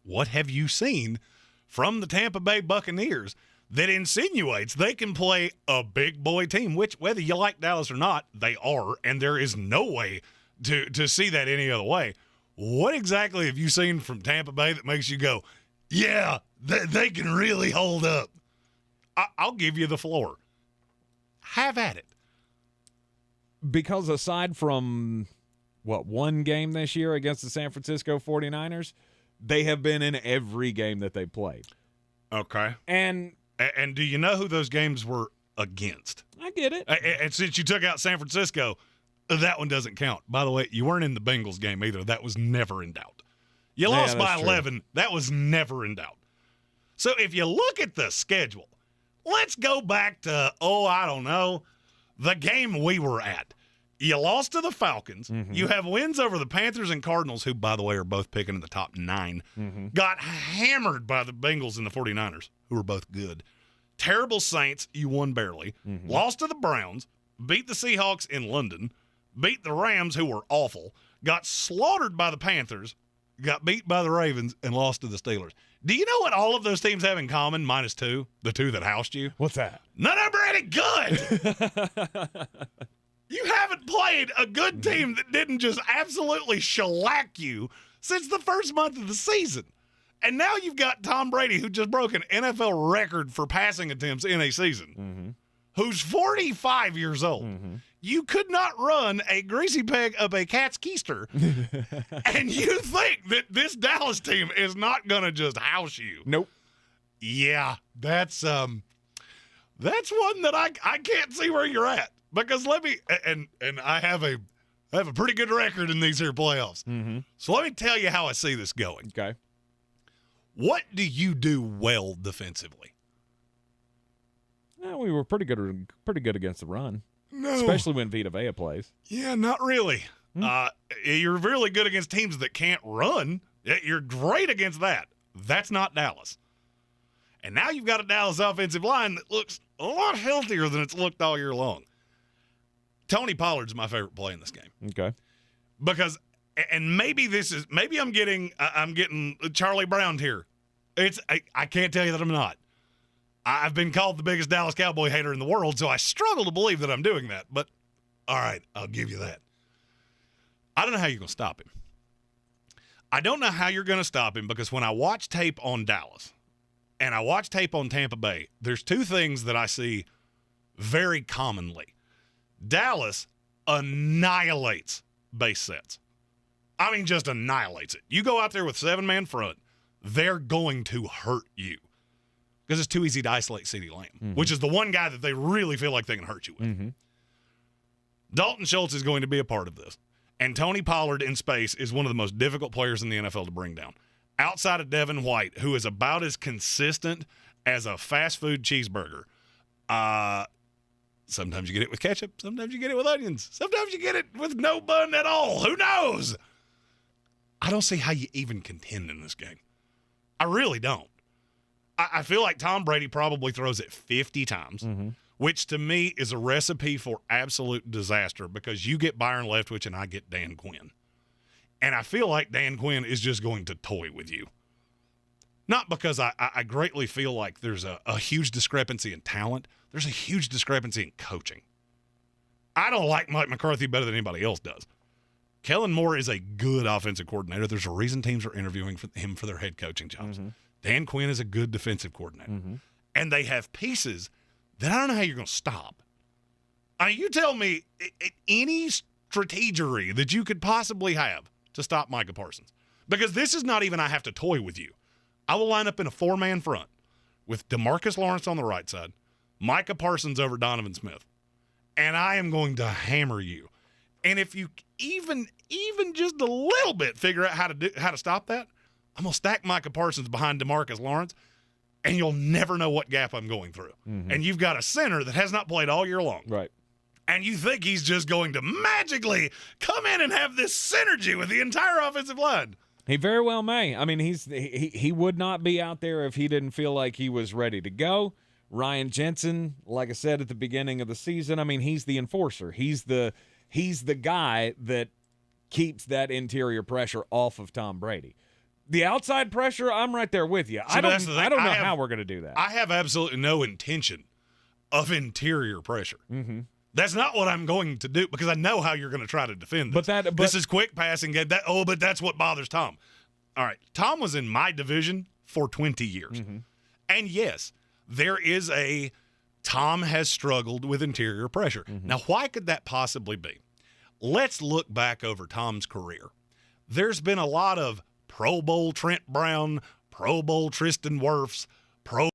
What have you seen from the Tampa Bay Buccaneers that insinuates they can play a big boy team, which, whether you like Dallas or not, they are, and there is no way to see that any other way. What exactly have you seen from Tampa Bay that makes you go, yeah, they can really hold up? I'll give you the floor. Have at it. Because aside from, one game this year against the San Francisco 49ers, they have been in every game that they played. Okay. And do you know who those games were against? I get it. And since you took out San Francisco, that one doesn't count. By the way, you weren't in the Bengals game either. That was never in doubt. You lost by 11. True. That was never in doubt. So if you look at the schedule, let's go back to, I don't know, the game we were at. You lost to the Falcons. Mm-hmm. You have wins over the Panthers and Cardinals, who, by the way, are both picking in the top 9. Mm-hmm. Got hammered by the Bengals and the 49ers, who are both good. Terrible Saints, you won barely. Mm-hmm. Lost to the Browns. Beat the Seahawks in London. Beat the Rams, who were awful. got slaughtered by the Panthers, got beat by the Ravens, and lost to the Steelers. Do you know what all of those teams have in common, minus two, the two that housed you? What's that? None of them are any good. You haven't played a good team that didn't just absolutely shellac you since the first month of the season. And now you've got Tom Brady, who just broke an NFL record for passing attempts in a season, who's 45 years old. You could not run a greasy peg up a cat's keister, and you think that this Dallas team is not going to just house you. Nope. Yeah, that's one that I can't see where you're at, because and I have a pretty good record in these here playoffs. So let me tell you how I see this going. Okay. What do you do well defensively? We were pretty good against the run. No. Especially when Vita Vea plays. Yeah, not really. You're really good against teams that can't run. You're great against that. That's not Dallas. And now you've got a Dallas offensive line that looks a lot healthier than it's looked all year long. Tony Pollard's my favorite play in this game. Okay. Because, and maybe I'm getting Charlie Brown here. I can't tell you that I'm not. I've been called the biggest Dallas Cowboy hater in the world, so I struggle to believe that I'm doing that. But, all right, I'll give you that. I don't know how you're going to stop him. I don't know how you're going to stop him, because when I watch tape on Dallas and I watch tape on Tampa Bay, there's two things that I see very commonly. Dallas annihilates base sets. I mean, just annihilates it. You go out there with 7-man front, they're going to hurt you. Because it's too easy to isolate CeeDee Lamb, which is the one guy that they really feel like they can hurt you with. Dalton Schultz is going to be a part of this. And Tony Pollard in space is one of the most difficult players in the NFL to bring down. Outside of Devin White, who is about as consistent as a fast food cheeseburger. Sometimes you get it with ketchup. Sometimes you get it with onions. Sometimes you get it with no bun at all. Who knows? I don't see how you even contend in this game. I really don't. I feel like Tom Brady probably throws it 50 times, which to me is a recipe for absolute disaster, because you get Byron Leftwich and I get Dan Quinn. And I feel like Dan Quinn is just going to toy with you. Not because I greatly feel like there's a huge discrepancy in talent. There's a huge discrepancy in coaching. I don't like Mike McCarthy better than anybody else does. Kellen Moore is a good offensive coordinator. There's a reason teams are interviewing for him for their head coaching jobs. Dan Quinn is a good defensive coordinator. And they have pieces that I don't know how you're going to stop. I mean, you tell me any strategery that you could possibly have to stop Micah Parsons. Because this is not even I have to toy with you. I will line up in a 4-man front with DeMarcus Lawrence on the right side, Micah Parsons over Donovan Smith. And I am going to hammer you. And if you even just a little bit figure out how to stop that, I'm going to stack Micah Parsons behind DeMarcus Lawrence, and you'll never know what gap I'm going through. And you've got a center that has not played all year long. Right. And you think he's just going to magically come in and have this synergy with the entire offensive line. He very well may. I mean, he would not be out there if he didn't feel like he was ready to go. Ryan Jensen, like I said at the beginning of the season, I mean, he's the enforcer. He's the guy that keeps that interior pressure off of Tom Brady. The outside pressure, I'm right there with you. I don't know how we're going to do that. I have absolutely no intention of interior pressure. That's not what I'm going to do, because I know how you're going to try to defend this. This is quick passing game. But that's what bothers Tom. All right, Tom was in my division for 20 years. And yes, there is Tom has struggled with interior pressure. Now, why could that possibly be? Let's look back over Tom's career. There's been a lot of Pro Bowl Trent Brown, Pro Bowl Tristan Wirfs, Pro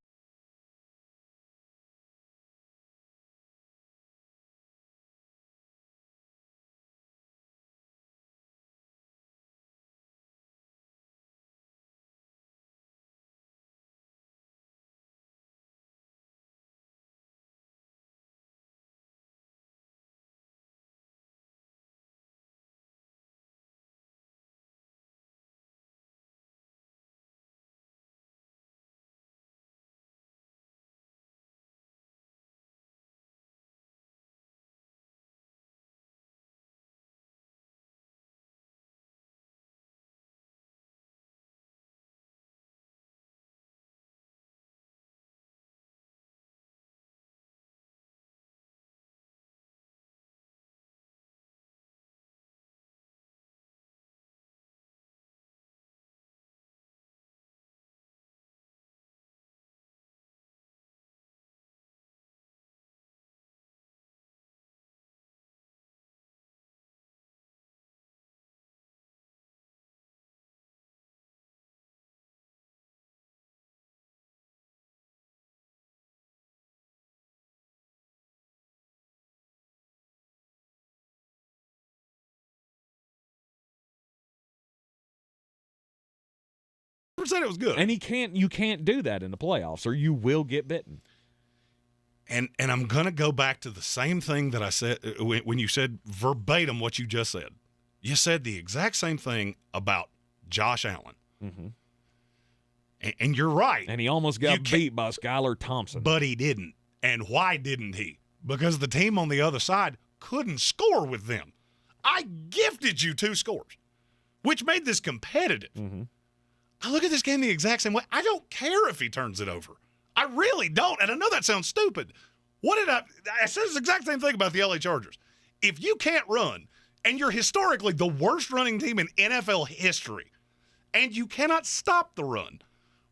100% it was good. And you can't do that in the playoffs, or you will get bitten. And I'm going to go back to the same thing that I said when you said verbatim what you just said. You said the exact same thing about Josh Allen. Mm-hmm. And you're right. And he almost got beat by Skylar Thompson. But he didn't. And why didn't he? Because the team on the other side couldn't score with them. I gifted you 2 scores, which made this competitive. Mm-hmm. I look at this game the exact same way. I don't care if he turns it over. I really don't. And I know that sounds stupid. I said the exact same thing about the LA Chargers. If you can't run, and you're historically the worst running team in NFL history, and you cannot stop the run,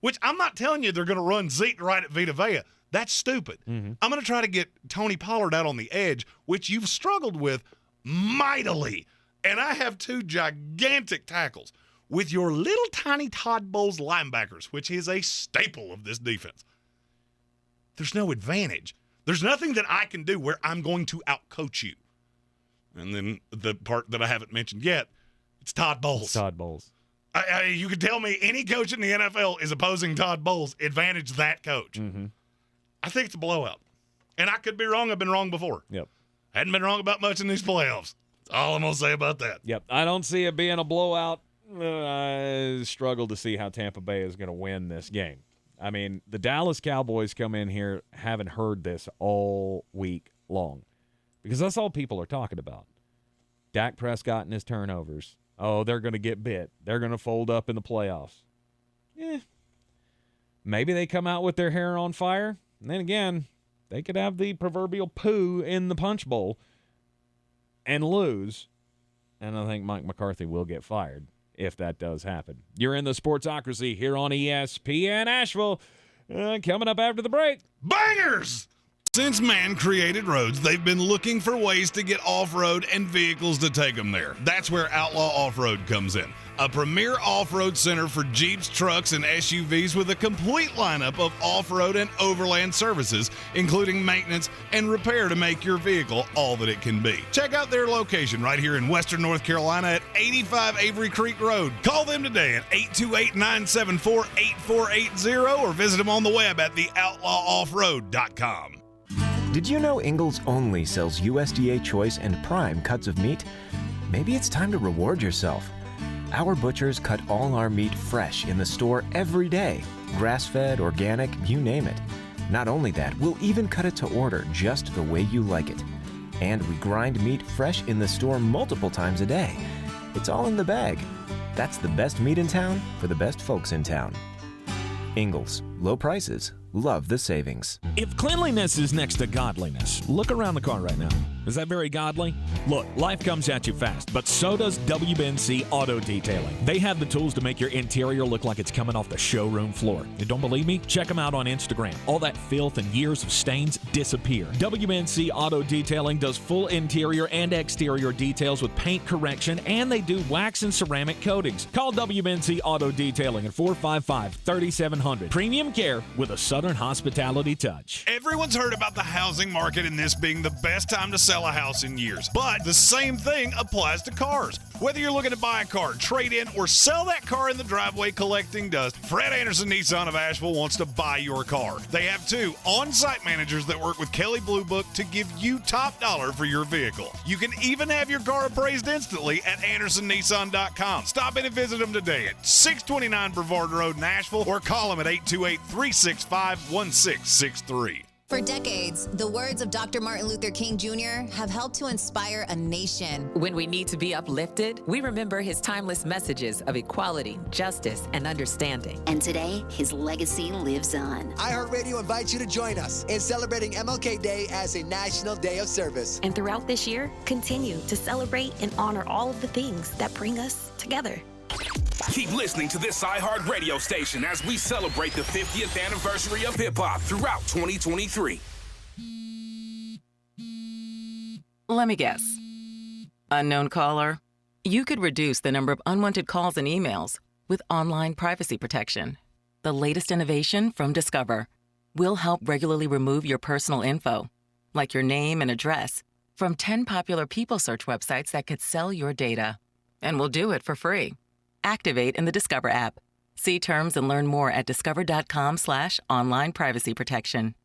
which I'm not telling you they're going to run Zeke right at Vita Vea. That's stupid. Mm-hmm. I'm going to try to get Tony Pollard out on the edge, which you've struggled with mightily. And I have 2 gigantic tackles with your little tiny Todd Bowles linebackers, which is a staple of this defense. There's no advantage. There's nothing that I can do where I'm going to outcoach you. And then the part that I haven't mentioned yet, it's Todd Bowles. Todd Bowles. You could tell me any coach in the NFL is opposing Todd Bowles. Advantage that coach. Mm-hmm. I think it's a blowout. And I could be wrong. I've been wrong before. Yep. Hadn't been wrong about much in these playoffs. That's all I'm going to say about that. Yep. I don't see it being a blowout. I struggle to see how Tampa Bay is going to win this game. I mean, the Dallas Cowboys come in here, haven't heard this all week long, because that's all people are talking about. Dak Prescott and his turnovers. Oh, they're going to get bit. They're going to fold up in the playoffs. Maybe they come out with their hair on fire. And then again, they could have the proverbial poo in the punch bowl and lose. And I think Mike McCarthy will get fired if that does happen. You're in the Sportsocracy here on ESPN Asheville. Coming up after the break. Bangers! Since man created roads, they've been looking for ways to get off-road and vehicles to take them there. That's where Outlaw Off-Road comes in. A premier off-road center for Jeeps, trucks, and SUVs with a complete lineup of off-road and overland services, including maintenance and repair to make your vehicle all that it can be. Check out their location right here in western North Carolina at 85 Avery Creek Road. Call them today at 828-974-8480 or visit them on the web at theoutlawoffroad.com. Did you know Ingles only sells USDA Choice and Prime cuts of meat? Maybe it's time to reward yourself. Our butchers cut all our meat fresh in the store every day. Grass-fed, organic, you name it. Not only that, we'll even cut it to order just the way you like it. And we grind meat fresh in the store multiple times a day. It's all in the bag. That's the best meat in town for the best folks in town. Ingles, low prices, love the savings. If cleanliness is next to godliness, look around the car right now. Is that very godly? Look, life comes at you fast, but so does WBNC Auto Detailing. They have the tools to make your interior look like it's coming off the showroom floor. You don't believe me? Check them out on Instagram. All that filth and years of stains disappear. WBNC Auto Detailing does full interior and exterior details with paint correction, and they do wax and ceramic coatings. Call WBNC Auto Detailing at 455-3700. Premium care with a Southern hospitality touch. Everyone's heard about the housing market and this being the best time to sell a house in years. But the same thing applies to cars. Whether you're looking to buy a car, trade in, or sell that car in the driveway collecting dust, Fred Anderson Nissan of Asheville wants to buy your car. They have 2 on-site managers that work with Kelly Blue Book to give you top dollar for your vehicle. You can even have your car appraised instantly at AndersonNissan.com. Stop in and visit them today at 629 Brevard Road in Asheville or call them at 828-365-1663. For decades, the words of Dr. Martin Luther King Jr. have helped to inspire a nation. When we need to be uplifted, we remember his timeless messages of equality, justice, and understanding. And today, his legacy lives on. iHeartRadio invites you to join us in celebrating MLK Day as a national day of service. And throughout this year, continue to celebrate and honor all of the things that bring us together. Keep listening to this iHeart radio station as we celebrate the 50th anniversary of hip-hop throughout 2023. Let me guess. Unknown caller? You could reduce the number of unwanted calls and emails with online privacy protection. The latest innovation from Discover will help regularly remove your personal info, like your name and address, from 10 popular people search websites that could sell your data. And we'll do it for free. Activate in the Discover app. See terms and learn more at discover.com/online privacy protection.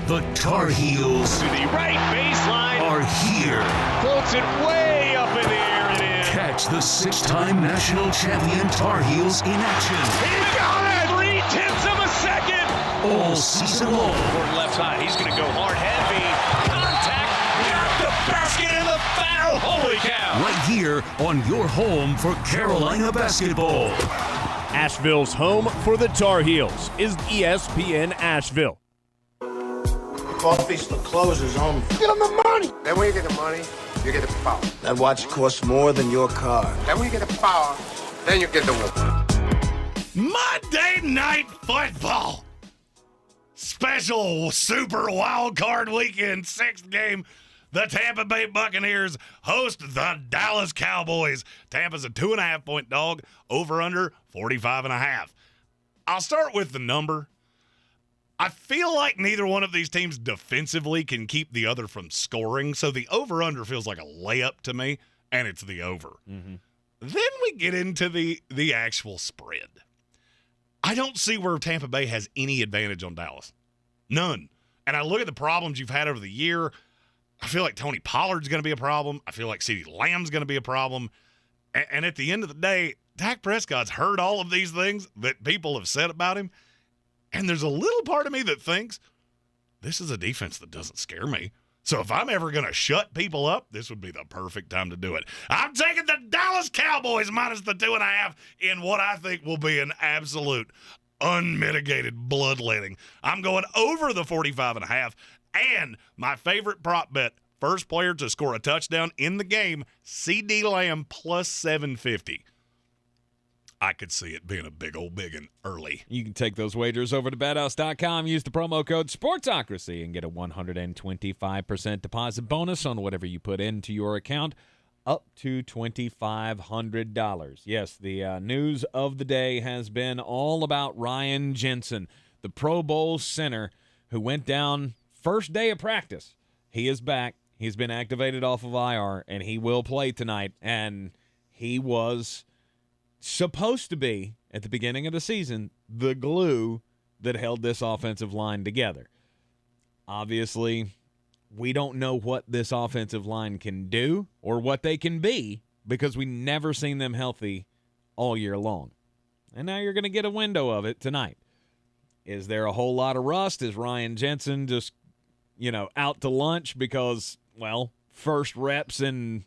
The Tar Heels to the right baseline are here. Floats it way up in the air and in. Catch the 6-time national champion Tar Heels in action. He got it! 0.3 of a second! All season long. Toward left side, he's going to go hard, heavy. Contact! Got the basket and the foul! Holy cow! Right here on your home for Carolina basketball. Asheville's home for the Tar Heels is ESPN Asheville. Coffee's the closer's on. Get him the money. Then when you get the money, you get the power. That watch costs more than your car. Then when you get the power, then you get the woman. Monday Night Football. Special Super Wild Card Weekend, 6th game. The Tampa Bay Buccaneers host the Dallas Cowboys. Tampa's a 2.5-point dog, over under 45.5. I'll start with the number. I feel like neither one of these teams defensively can keep the other from scoring, so the over-under feels like a layup to me, and it's the over. Mm-hmm. Then we get into the actual spread. I don't see where Tampa Bay has any advantage on Dallas. None. And I look at the problems you've had over the year. I feel like Tony Pollard's going to be a problem. I feel like CeeDee Lamb's going to be a problem. And at the end of the day, Dak Prescott's heard all of these things that people have said about him. And there's a little part of me that thinks this is a defense that doesn't scare me. So if I'm ever going to shut people up, this would be the perfect time to do it. I'm taking the Dallas Cowboys minus the 2.5 in what I think will be an absolute unmitigated bloodletting. I'm going over the 45.5. And my favorite prop bet, first player to score a touchdown in the game, CeeDee Lamb plus 750. I could see it being a big old biggin early. You can take those wagers over to bethouse.com, use the promo code SPORTSOCRACY, and get a 125% deposit bonus on whatever you put into your account, up to $2,500. Yes, the news of the day has been all about Ryan Jensen, the Pro Bowl center who went down first day of practice. He is back. He's been activated off of IR, and he will play tonight. And he was supposed to be, at the beginning of the season, the glue that held this offensive line together. Obviously, we don't know what this offensive line can do or what they can be because we never seen them healthy all year long. And now you're going to get a window of it tonight. Is there a whole lot of rust? Is Ryan Jensen just, out to lunch because, first reps in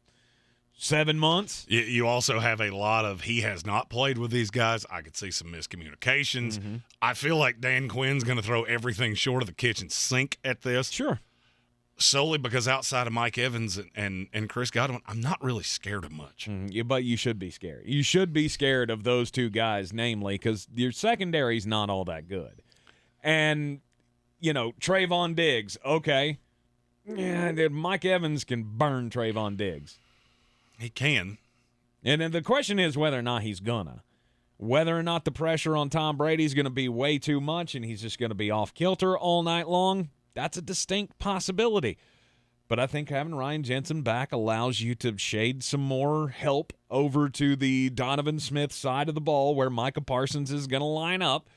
7 months? You also have a lot of he has not played with these guys. I could see some miscommunications. Mm-hmm. I feel like Dan Quinn's going to throw everything short of the kitchen sink at this. Sure. Solely because outside of Mike Evans and Chris Godwin, I'm not really scared of much. But you should be scared. You should be scared of those two guys, namely, because your secondary's not all that good. And, Trayvon Diggs, okay. Yeah, Mike Evans can burn Trayvon Diggs. He can. And then the question is whether or not he's gonna. Whether or not the pressure on Tom Brady's going to be way too much and he's just going to be off kilter all night long, that's a distinct possibility. But I think having Ryan Jensen back allows you to shade some more help over to the Donovan Smith side of the ball where Micah Parsons is going to line up.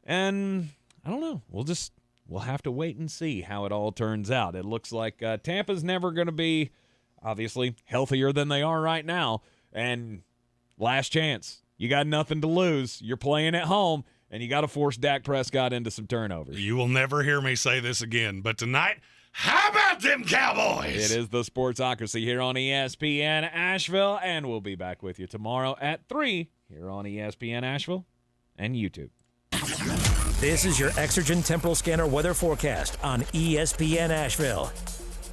And I don't know. We'll have to wait and see how it all turns out. It looks like Tampa's never going to be, obviously, healthier than they are right now. And last chance. You got nothing to lose. You're playing at home, and you got to force Dak Prescott into some turnovers. You will never hear me say this again, but tonight, how about them Cowboys? It is the Sportsocracy here on ESPN Asheville, and we'll be back with you tomorrow at 3 here on ESPN Asheville and YouTube. This is your Exergen Temporal Scanner weather forecast on ESPN Asheville.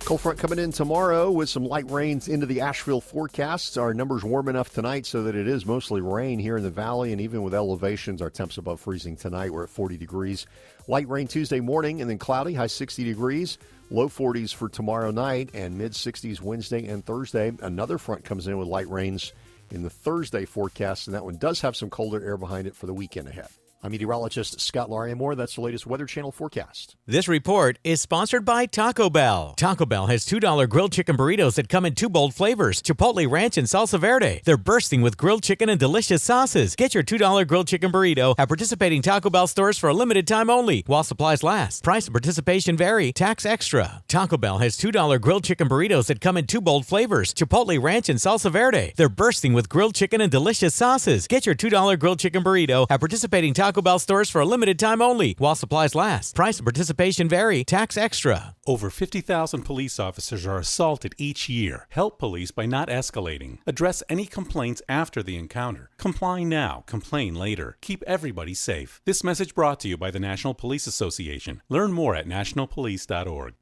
Cold front coming in tomorrow with some light rains into the Asheville forecasts. Our numbers warm enough tonight so that it is mostly rain here in the valley, and even with elevations, our temps above freezing tonight. We're at 40 degrees. Light rain Tuesday morning, and then cloudy, high 60 degrees. Low 40s for tomorrow night, and mid-60s Wednesday and Thursday. Another front comes in with light rains in the Thursday forecast, and that one does have some colder air behind it for the weekend ahead. I'm meteorologist Scott Larimore. That's the latest Weather Channel forecast. This report is sponsored by Taco Bell. Taco Bell has $2 grilled chicken burritos that come in 2 bold flavors, Chipotle Ranch and Salsa Verde. They're bursting with grilled chicken and delicious sauces. Get your $2 grilled chicken burrito at participating Taco Bell stores for a limited time only while supplies last. Price and participation vary. Tax extra. Taco Bell has $2 grilled chicken burritos that come in 2 bold flavors, Chipotle Ranch and Salsa Verde. They're bursting with grilled chicken and delicious sauces. Get your $2 grilled chicken burrito at participating Taco Bell stores for a limited time only while supplies last. Price and participation vary. Tax extra. Over 50,000 police officers are assaulted each year. Help police by not escalating. Address any complaints after the encounter. Comply now, complain later. Keep everybody safe. This message brought to you by the National Police Association. Learn more at nationalpolice.org.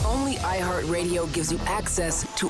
Only iHeartRadio gives you access to